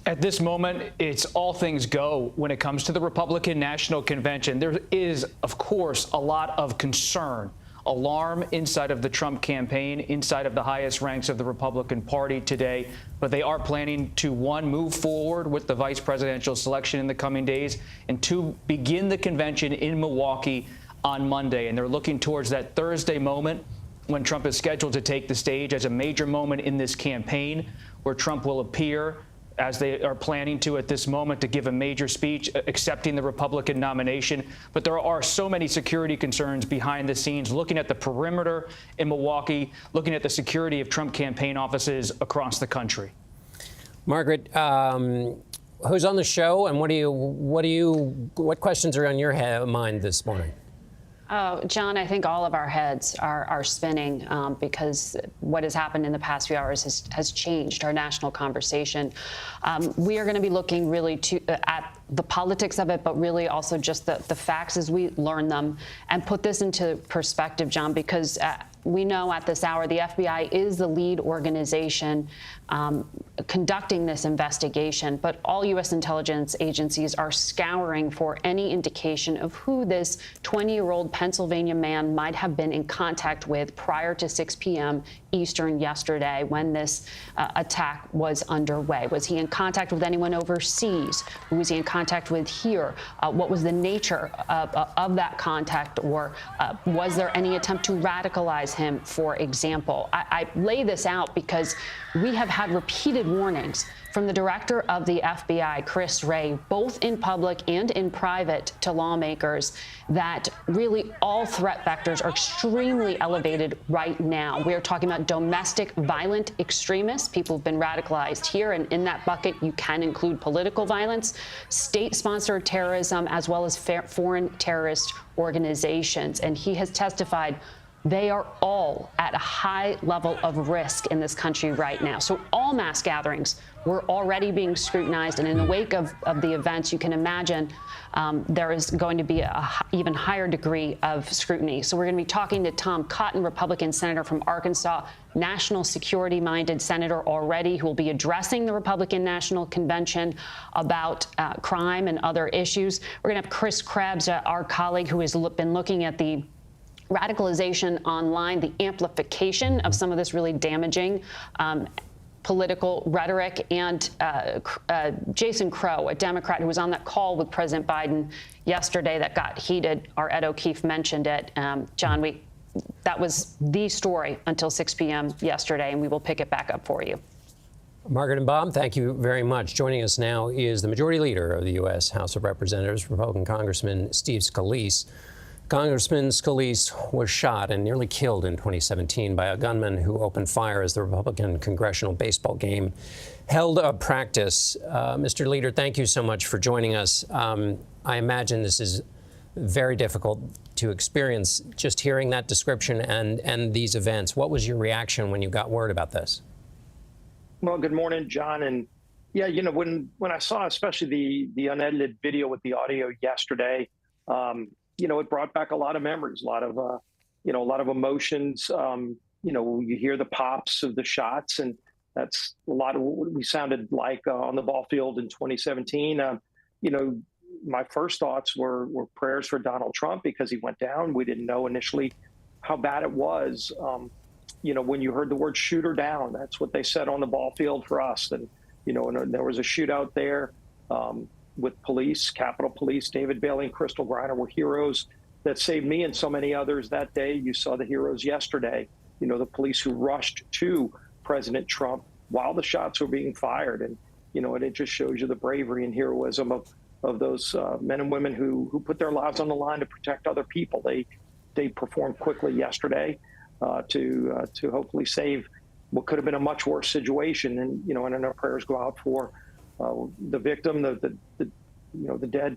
At this moment, it's all things go when it comes to the Republican National Convention. There is, of course, a lot of concern, alarm inside of the Trump campaign, inside of the highest ranks of the Republican Party today. But they are planning to, one, move forward with the vice presidential selection in the coming days, and two, begin the convention in Milwaukee on Monday. And they're looking towards that Thursday moment when Trump is scheduled to take the stage as a major moment in this campaign, where Trump will appear, as they are planning to at this moment, to give a major speech accepting the Republican nomination. But there are so many security concerns behind the scenes, looking at the perimeter in Milwaukee, looking at the security of Trump campaign offices across the country. Margaret, who's on the show, and what questions are on your mind this morning? Oh, John, I think all of our heads are spinning because what has happened in the past few hours has changed our national conversation. We are going to be looking really at the politics of it, but really also just the facts as we learn them, and put this into perspective, John, because we know at this hour the FBI is the lead organization conducting this investigation, but all U.S. intelligence agencies are scouring for any indication of who this 20-year-old Pennsylvania man might have been in contact with prior to 6 p.m. Eastern yesterday when this attack was underway. Was he in contact with anyone overseas? Who was he in contact with here? What was the nature of that contact? Or was there any attempt to radicalize him, for example? I lay this out because we have had repeated warnings from the director of the FBI, Chris Wray, both in public and in private, to lawmakers that really all threat vectors are extremely elevated right now. We are talking about domestic violent extremists, people who've been radicalized here, and in that bucket you can include political violence, state-sponsored terrorism, as well as foreign terrorist organizations. And he has testified they are all at a high level of risk in this country right now. So all mass gatherings were already being scrutinized. And in the wake of the events, you can imagine there is going to be an even higher degree of scrutiny. So we're going to be talking to Tom Cotton, Republican senator from Arkansas, national security-minded senator already, who will be addressing the Republican National Convention about crime and other issues. We're going to have Chris Krebs, our colleague, who has been looking at the radicalization online, the amplification of some of this really damaging political rhetoric, and Jason Crow, a Democrat who was on that call with President Biden yesterday that got heated. Our Ed O'Keefe mentioned it. John, that was the story until 6 p.m. yesterday, and we will pick it back up for you. Margaret and Bob, thank you very much. Joining us now is the Majority Leader of the U.S. House of Representatives, Republican Congressman Steve Scalise. Congressman Scalise was shot and nearly killed in 2017 by a gunman who opened fire as the Republican congressional baseball game held a practice. Mr. Leader, thank you so much for joining us. I imagine this is very difficult to experience, just hearing that description and these events. What was your reaction when you got word about this? Well, good morning, John. And yeah, you know, when I saw especially the unedited video with the audio yesterday, you know, it brought back a lot of memories, a lot of emotions. You know, you hear the pops of the shots, and that's a lot of what we sounded like on the ball field in 2017. You know, my first thoughts were prayers for Donald Trump because he went down. We didn't know initially how bad it was. You know, when you heard the word shooter down, that's what they said on the ball field for us. And, you know, and there was a shootout there. With police, Capitol Police, David Bailey and Crystal Griner were heroes that saved me and so many others that day. You saw the heroes yesterday, you know, the police who rushed to President Trump while the shots were being fired. And, you know, and it just shows you the bravery and heroism of those men and women who put their lives on the line to protect other people. They performed quickly yesterday to hopefully save what could have been a much worse situation. And, and our prayers go out for the victim, the dead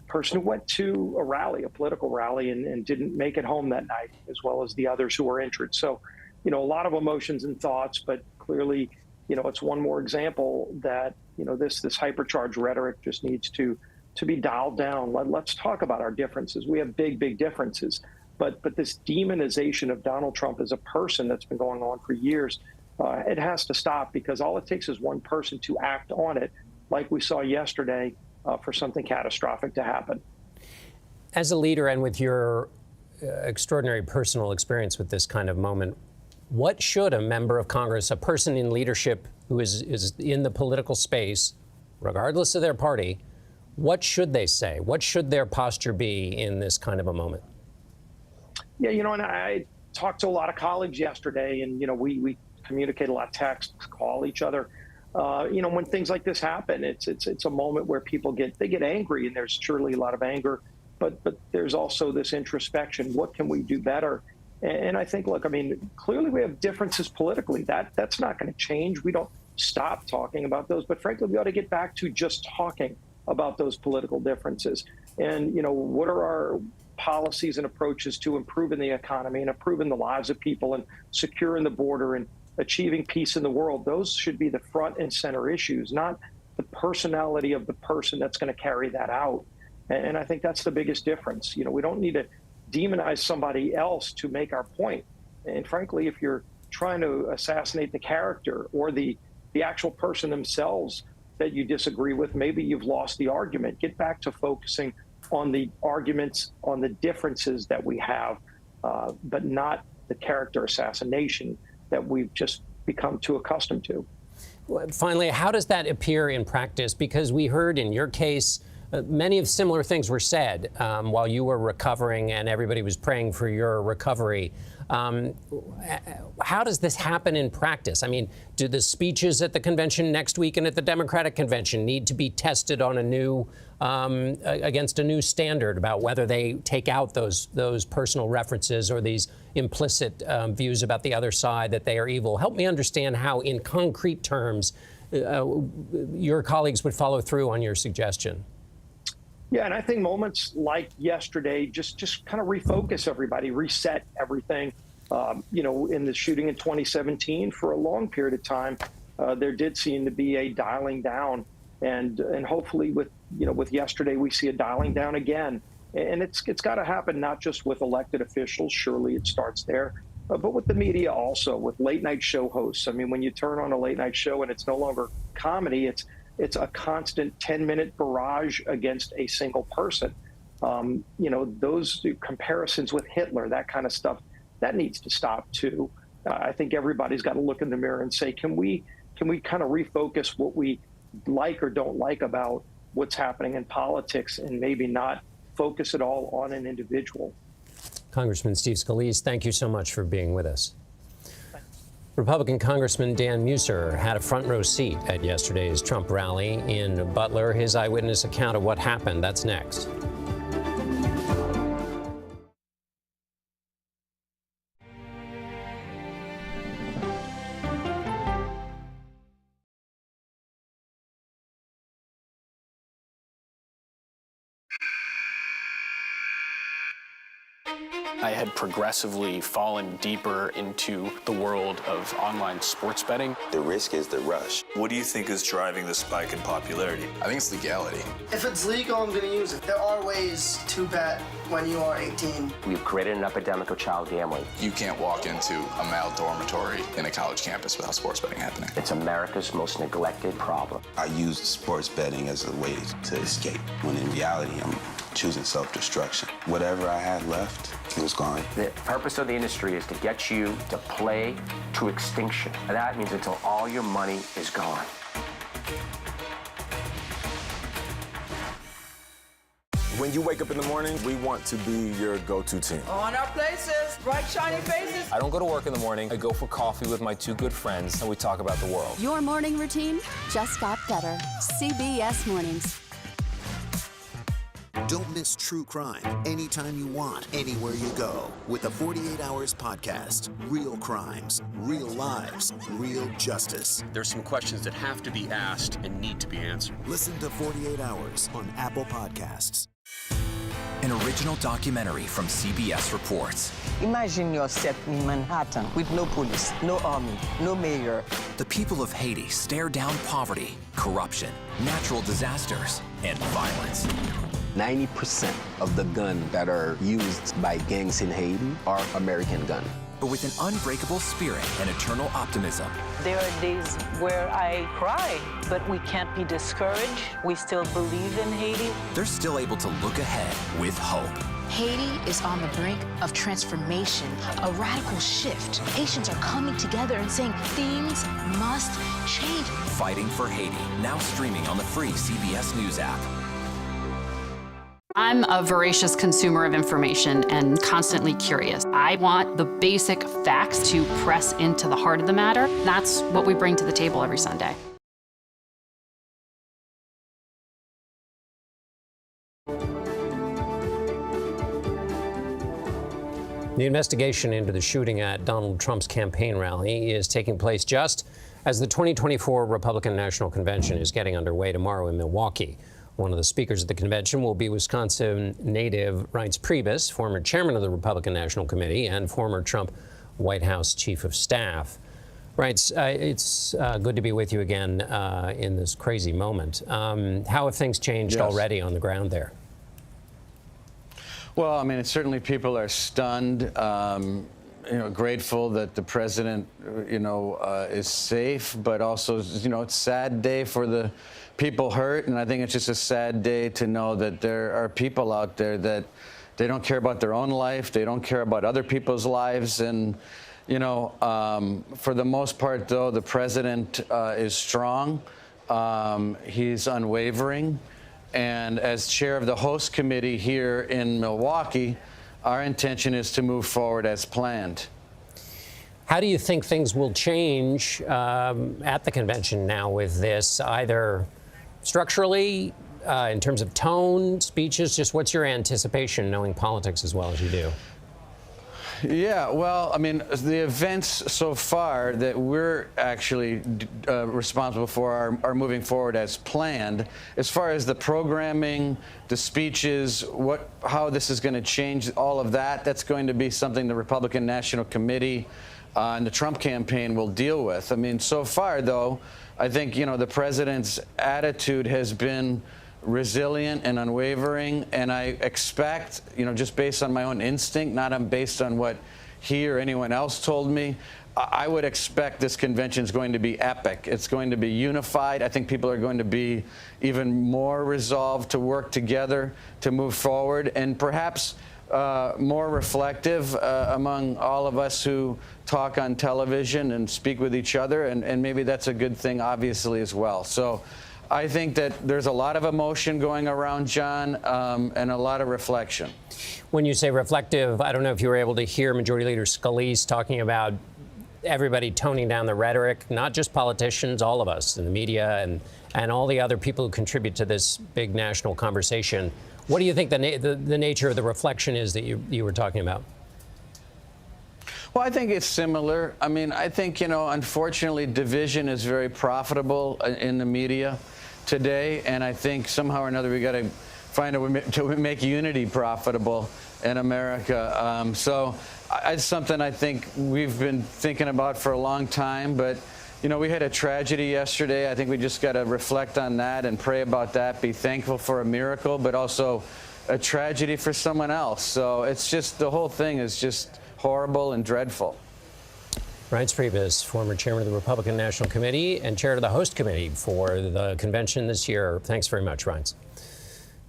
person who went to a rally, a political rally, and didn't make it home that night, as well as the others who were injured. So, a lot of emotions and thoughts, but clearly, it's one more example that, this hypercharged rhetoric just needs to be dialed down. Let's talk about our differences. We have big differences, but this demonization of Donald Trump as a person that's been going on for years, it has to stop, because all it takes is one person to act on it, like we saw yesterday, for something catastrophic to happen. As a leader, and with your extraordinary personal experience with this kind of moment, what should a member of Congress, a person in leadership who is in the political space, regardless of their party, what should they say? What should their posture be in this kind of a moment? Yeah, and I talked to a lot of colleagues yesterday, and, we communicate a lot, text, call each other. When things like this happen, it's a moment where people get angry, and there's surely a lot of anger, but there's also this introspection. What can we do better? And I think, look, clearly we have differences politically. That's not going to change. We don't stop talking about those, but frankly, we ought to get back to just talking about those political differences. And, what are our policies and approaches to improving the economy and improving the lives of people and securing the border and achieving peace in the world? Those should be the front and center issues, not the personality of the person that's going to carry that out. And I think that's the biggest difference. We don't need to demonize somebody else to make our point. And frankly, if you're trying to assassinate the character or the actual person themselves that you disagree with, maybe you've lost the argument. Get back to focusing on the arguments, on the differences that we have, but not the character assassination that we've just become too accustomed to. Finally, how does that appear in practice? Because we heard in your case, many of similar things were said while you were recovering and everybody was praying for your recovery. How does this happen in practice? Do the speeches at the convention next week and at the Democratic convention need to be tested on a new, against a new standard about whether they take out those personal references or these implicit views about the other side, that they are evil? Help me understand how, in concrete terms, your colleagues would follow through on your suggestion. Yeah, and I think moments like yesterday just kind of refocus everybody, reset everything. In the shooting in 2017, for a long period of time, there did seem to be a dialing down, and hopefully with yesterday we see a dialing down again. And it's got to happen not just with elected officials. Surely it starts there, but with the media also, with late night show hosts. When you turn on a late night show and it's no longer comedy, it's a constant 10-minute barrage against a single person. Those comparisons with Hitler, that kind of stuff, that needs to stop too. I think everybody's got to look in the mirror and say, can we kind of refocus what we like or don't like about what's happening in politics, and maybe not focus it all on an individual? Congressman Steve Scalise, thank you so much for being with us. Republican Congressman Dan Musser had a front row seat at yesterday's Trump rally in Butler. His eyewitness account of what happened, that's next. I had progressively fallen deeper into the world of online sports betting. The risk is the rush. What do you think is driving the spike in popularity? I think it's legality. If it's legal, I'm going to use it. There are ways to bet when you are 18. We've created an epidemic of child gambling. You can't walk into a male dormitory in a college campus without sports betting happening. It's America's most neglected problem. I used sports betting as a way to escape, when in reality, I'm choosing self-destruction. Whatever I had left, it was gone. The purpose of the industry is to get you to play to extinction. And that means until all your money is gone. When you wake up in the morning, we want to be your go-to team. On our places, bright, shiny faces. I don't go to work in the morning. I go for coffee with my two good friends, and we talk about the world. Your morning routine just got better. CBS Mornings. Don't miss true crime anytime you want, anywhere you go. With the 48 Hours podcast. Real crimes, real lives, real justice. There's some questions that have to be asked and need to be answered. Listen to 48 Hours on Apple Podcasts. An original documentary from CBS Reports. Imagine yourself in Manhattan with no police, no army, no mayor. The people of Haiti stare down poverty, corruption, natural disasters, and violence. 90% of the guns that are used by gangs in Haiti are American guns. But with an unbreakable spirit and eternal optimism. There are days where I cry, but we can't be discouraged. We still believe in Haiti. They're still able to look ahead with hope. Haiti is on the brink of transformation, a radical shift. Haitians are coming together and saying things must change. Fighting for Haiti, now streaming on the free CBS News app. I'm a voracious consumer of information and constantly curious. I want the basic facts to press into the heart of the matter. That's what we bring to the table every Sunday. The investigation into the shooting at Donald Trump's campaign rally is taking place just as the 2024 Republican National Convention is getting underway tomorrow in Milwaukee. One of the speakers at the convention will be Wisconsin native Reince Priebus, former chairman of the Republican National Committee and former Trump White House chief of staff. Reince, it's good to be with you again in this crazy moment. How have things changed already on the ground there? Well, I mean, certainly people are stunned, grateful that the president, is safe, but also, it's a sad day for the people hurt. And I think it's just a sad day to know that there are people out there that they don't care about their own life. They don't care about other people's lives. And, for the most part, though, the president is strong. He's unwavering. And as chair of the host committee here in Milwaukee, our intention is to move forward as planned. How do you think things will change at the convention now with this, either structurally, in terms of tone, speeches? Just what's your anticipation, knowing politics as well as you do? Yeah, well, I mean, the events so far that we're actually responsible for are moving forward as planned. As far as the programming, the speeches, how this is going to change all of that, that's going to be something the Republican National Committee and the Trump campaign will deal with. I mean, so far, though, I think, the president's attitude has been resilient and unwavering, and I expect, just based on my own instinct, not based on what he or anyone else told me, I would expect this convention is going to be epic. It's going to be unified. I think people are going to be even more resolved to work together to move forward, and perhaps more reflective among all of us who talk on television and speak with each other, and maybe that's a good thing, obviously, as well. So I think that there's a lot of emotion going around, John, and a lot of reflection. When you say reflective, I don't know if you were able to hear Majority Leader Scalise talking about everybody toning down the rhetoric, not just politicians, all of us in the media and all the other people who contribute to this big national conversation. What do you think the nature of the reflection is that you were talking about? Well, I think it's similar. I mean, I think, unfortunately, division is very profitable in the media today, and I think somehow or another we got to find a way to make unity profitable in America. So it's something I think we've been thinking about for a long time, but we had a tragedy yesterday. I think we just got to reflect on that and pray about that, be thankful for a miracle, but also a tragedy for someone else. So it's just, the whole thing is just horrible and dreadful. Reince Priebus, former chairman of the Republican National Committee and chair of the host committee for the convention this year. Thanks very much, Reince.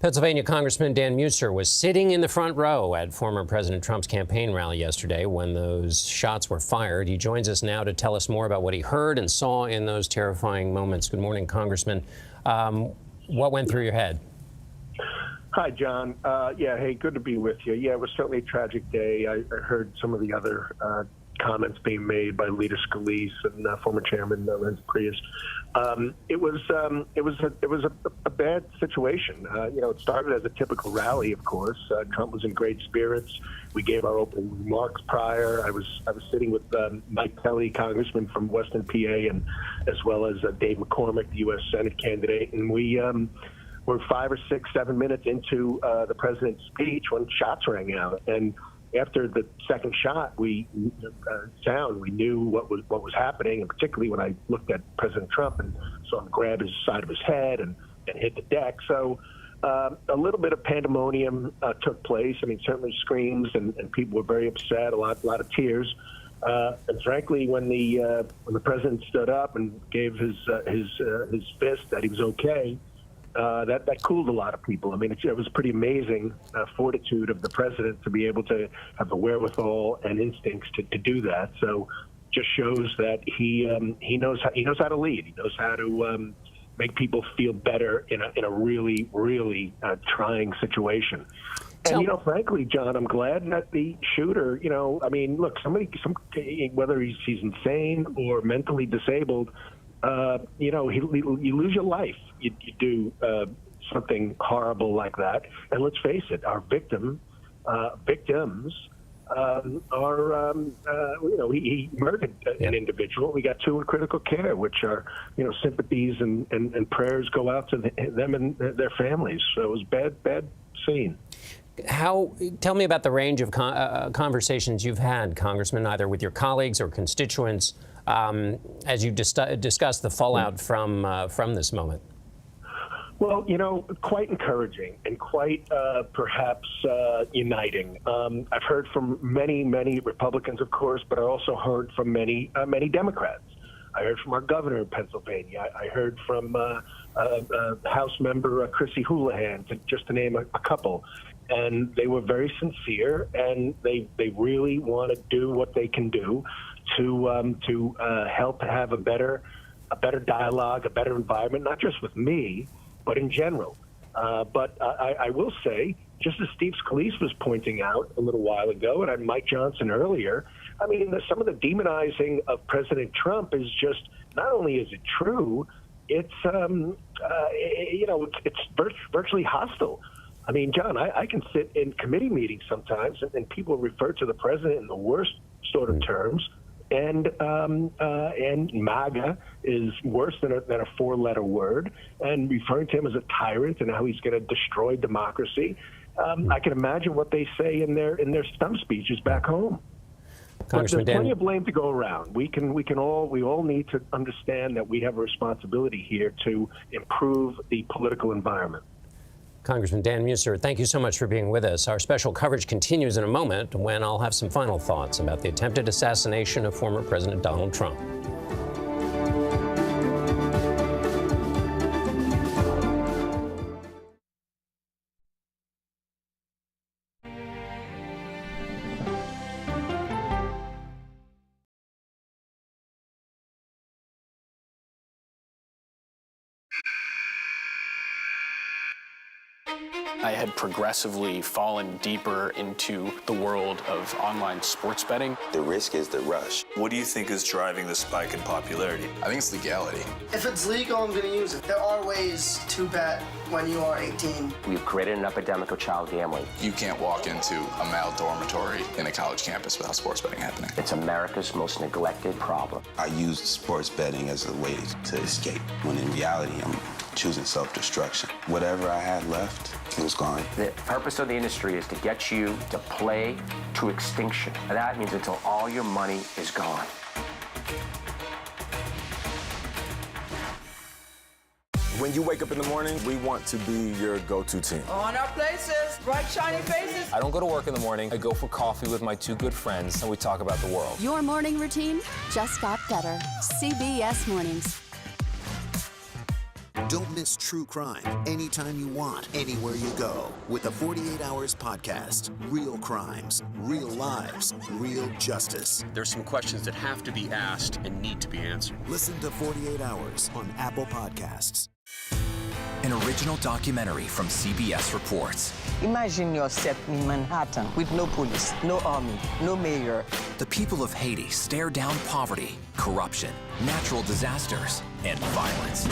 Pennsylvania Congressman Dan Mueser was sitting in the front row at former President Trump's campaign rally yesterday when those shots were fired. He joins us now to tell us more about what he heard and saw in those terrifying moments. Good morning, Congressman. What went through your head? Hi, John. Yeah, hey, good to be with you. Yeah, it was certainly a tragic day. I heard some of the other comments being made by Leader Scalise and former Chairman Reince Priebus. It was a bad situation. It started as a typical rally, of course. Trump was in great spirits. We gave our opening remarks prior. I was sitting with Mike Kelly, Congressman from Western PA, and as well as Dave McCormick, the U.S. Senate candidate, and we were 5 or 6, 7 minutes into the president's speech when shots rang out. And after the second shot, we knew what was happening, and particularly when I looked at President Trump and saw him grab his side of his head and hit the deck. So a little bit of pandemonium took place. I mean, certainly screams, and people were very upset, a lot of tears. And frankly, when the president stood up and gave his fist that he was okay, that cooled a lot of people. I mean, it was pretty amazing fortitude of the president to be able to have the wherewithal and instincts to do that. So, just shows that he knows how to lead. He knows how to make people feel better in a really trying situation. And frankly, John, I'm glad that the shooter, I mean, look, whether he's insane or mentally disabled, you lose your life. You do something horrible like that, and let's face it, our victims are, he murdered an individual. We got 2 in critical care, which are, sympathies and prayers go out to them and their families. So it was bad scene. Tell me about the range of conversations you've had, Congressman, either with your colleagues or constituents, as you discuss the fallout from this moment. Well, quite encouraging and quite perhaps uniting. I've heard from many Republicans, of course, but I also heard from many Democrats. I heard from our governor of Pennsylvania. I heard from House member Chrissy Houlihan, just to name a couple. And they were very sincere, and they really want to do what they can do to help have a better dialogue, a better environment, not just with me, but in general. But I will say, just as Steve Scalise was pointing out a little while ago, and Mike Johnson earlier, I mean, some of the demonizing of President Trump is just, not only is it true, it's virtually hostile. I mean, John, I can sit in committee meetings sometimes, and people refer to the president in the worst sort of terms. And MAGA is worse than a 4-letter word, and referring to him as a tyrant and how he's going to destroy democracy. I can imagine what they say in their stump speeches back home. Congressman There's plenty of blame to go around. We all need to understand that we have a responsibility here to improve the political environment. Congressman Dan Muser, thank you so much for being with us. Our special coverage continues in a moment when I'll have some final thoughts about the attempted assassination of former President Donald Trump. I had progressively fallen deeper into the world of online sports betting. The risk is the rush. What do you think is driving the spike in popularity? I think it's legality. If it's legal, I'm going to use it. There are ways to bet when you are 18. We've created an epidemic of child gambling. You can't walk into a male dormitory in a college campus without sports betting happening. It's America's most neglected problem. I used sports betting as a way to escape, when in reality, I'm choosing self-destruction. Whatever I had left, it was gone. The purpose of the industry is to get you to play to extinction. And that means until all your money is gone. When you wake up in the morning, we want to be your go-to team. On our places, bright, shiny faces. I don't go to work in the morning. I go for coffee with my 2 good friends, and we talk about the world. Your morning routine just got better. CBS Mornings. Don't miss true crime anytime you want, anywhere you go. With the 48 Hours podcast. Real crimes, real lives, real justice. There's some questions that have to be asked and need to be answered. Listen to 48 Hours on Apple Podcasts. An original documentary from CBS Reports. Imagine yourself in Manhattan with no police, no army, no mayor. The people of Haiti stare down poverty, corruption, natural disasters, and violence.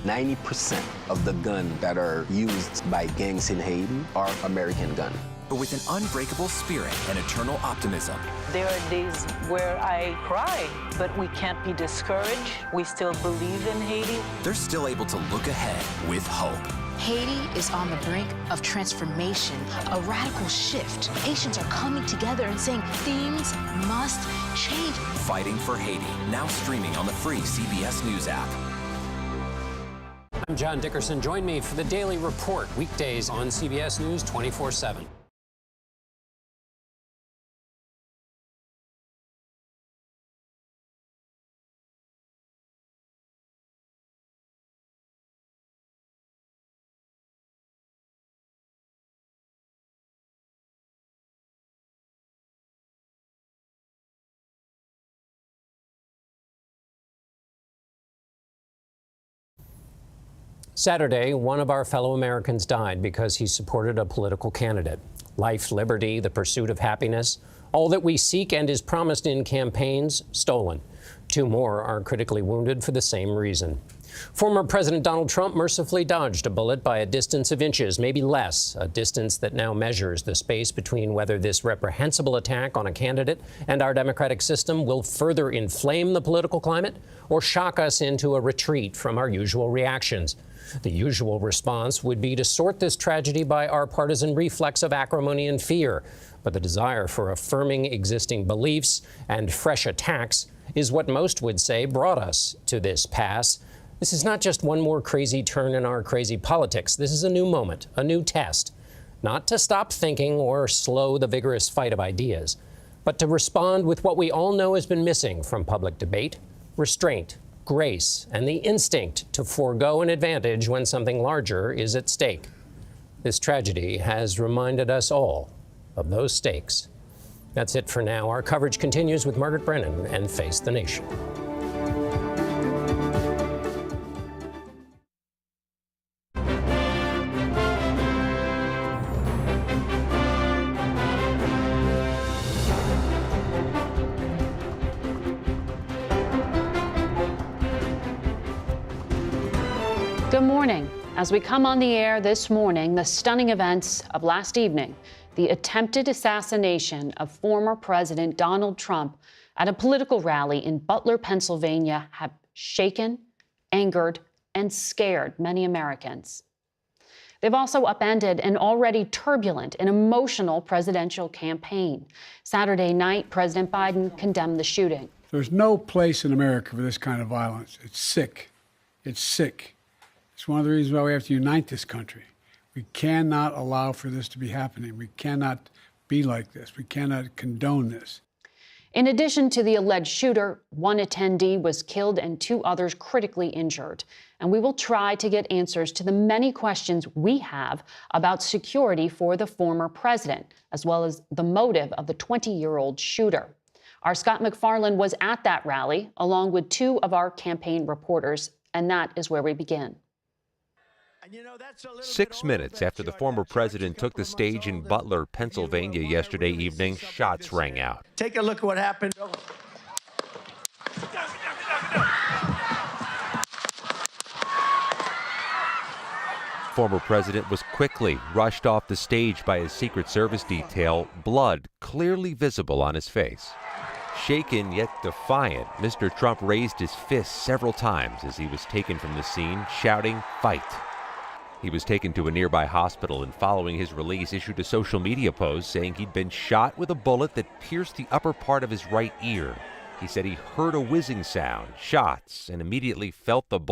90% of the guns that are used by gangs in Haiti are American guns. But with an unbreakable spirit and eternal optimism. There are days where I cry, but we can't be discouraged. We still believe in Haiti. They're still able to look ahead with hope. Haiti is on the brink of transformation, a radical shift. Haitians are coming together and saying things must change. Fighting for Haiti, now streaming on the free CBS News app. I'm John Dickerson. Join me for the Daily Report, weekdays on CBS News 24/7. Saturday, one of our fellow Americans died because he supported a political candidate. Life, liberty, the pursuit of happiness, all that we seek and is promised in campaigns, stolen. 2 more are critically wounded for the same reason. Former President Donald Trump mercifully dodged a bullet by a distance of inches, maybe less, a distance that now measures the space between whether this reprehensible attack on a candidate and our democratic system will further inflame the political climate or shock us into a retreat from our usual reactions. The usual response would be to sort this tragedy by our partisan reflex of acrimony and fear. But the desire for affirming existing beliefs and fresh attacks is what most would say brought us to this pass. This is not just one more crazy turn in our crazy politics. This is a new moment, a new test. Not to stop thinking or slow the vigorous fight of ideas, but to respond with what we all know has been missing from public debate: restraint, grace, and the instinct to forego an advantage when something larger is at stake. This tragedy has reminded us all of those stakes. That's it for now. Our coverage continues with Margaret Brennan and Face the Nation. Good morning. As we come on the air this morning, the stunning events of last evening, the attempted assassination of former President Donald Trump at a political rally in Butler, Pennsylvania, have shaken, angered, and scared many Americans. They've also upended an already turbulent and emotional presidential campaign. Saturday night, President Biden condemned the shooting. There's no place in America for this kind of violence. It's sick. It's sick. It's one of the reasons why we have to unite this country. We cannot allow for this to be happening. We cannot be like this. We cannot condone this. In addition to the alleged shooter, one attendee was killed and 2 others critically injured. And we will try to get answers to the many questions we have about security for the former president, as well as the motive of the 20-year-old shooter. Our Scott MacFarlane was at that rally, along with 2 of our campaign reporters, and that is where we begin. 6 minutes after the former president took the stage in Butler, Pennsylvania yesterday evening, shots rang out. Take a look at what happened. Former president was quickly rushed off the stage by his Secret Service detail, blood clearly visible on his face. Shaken yet defiant, Mr. Trump raised his fist several times as he was taken from the scene, shouting, "Fight." He was taken to a nearby hospital and following his release issued a social media post saying he'd been shot with a bullet that pierced the upper part of his right ear. He said he heard a whizzing sound, shots, and immediately felt the bullet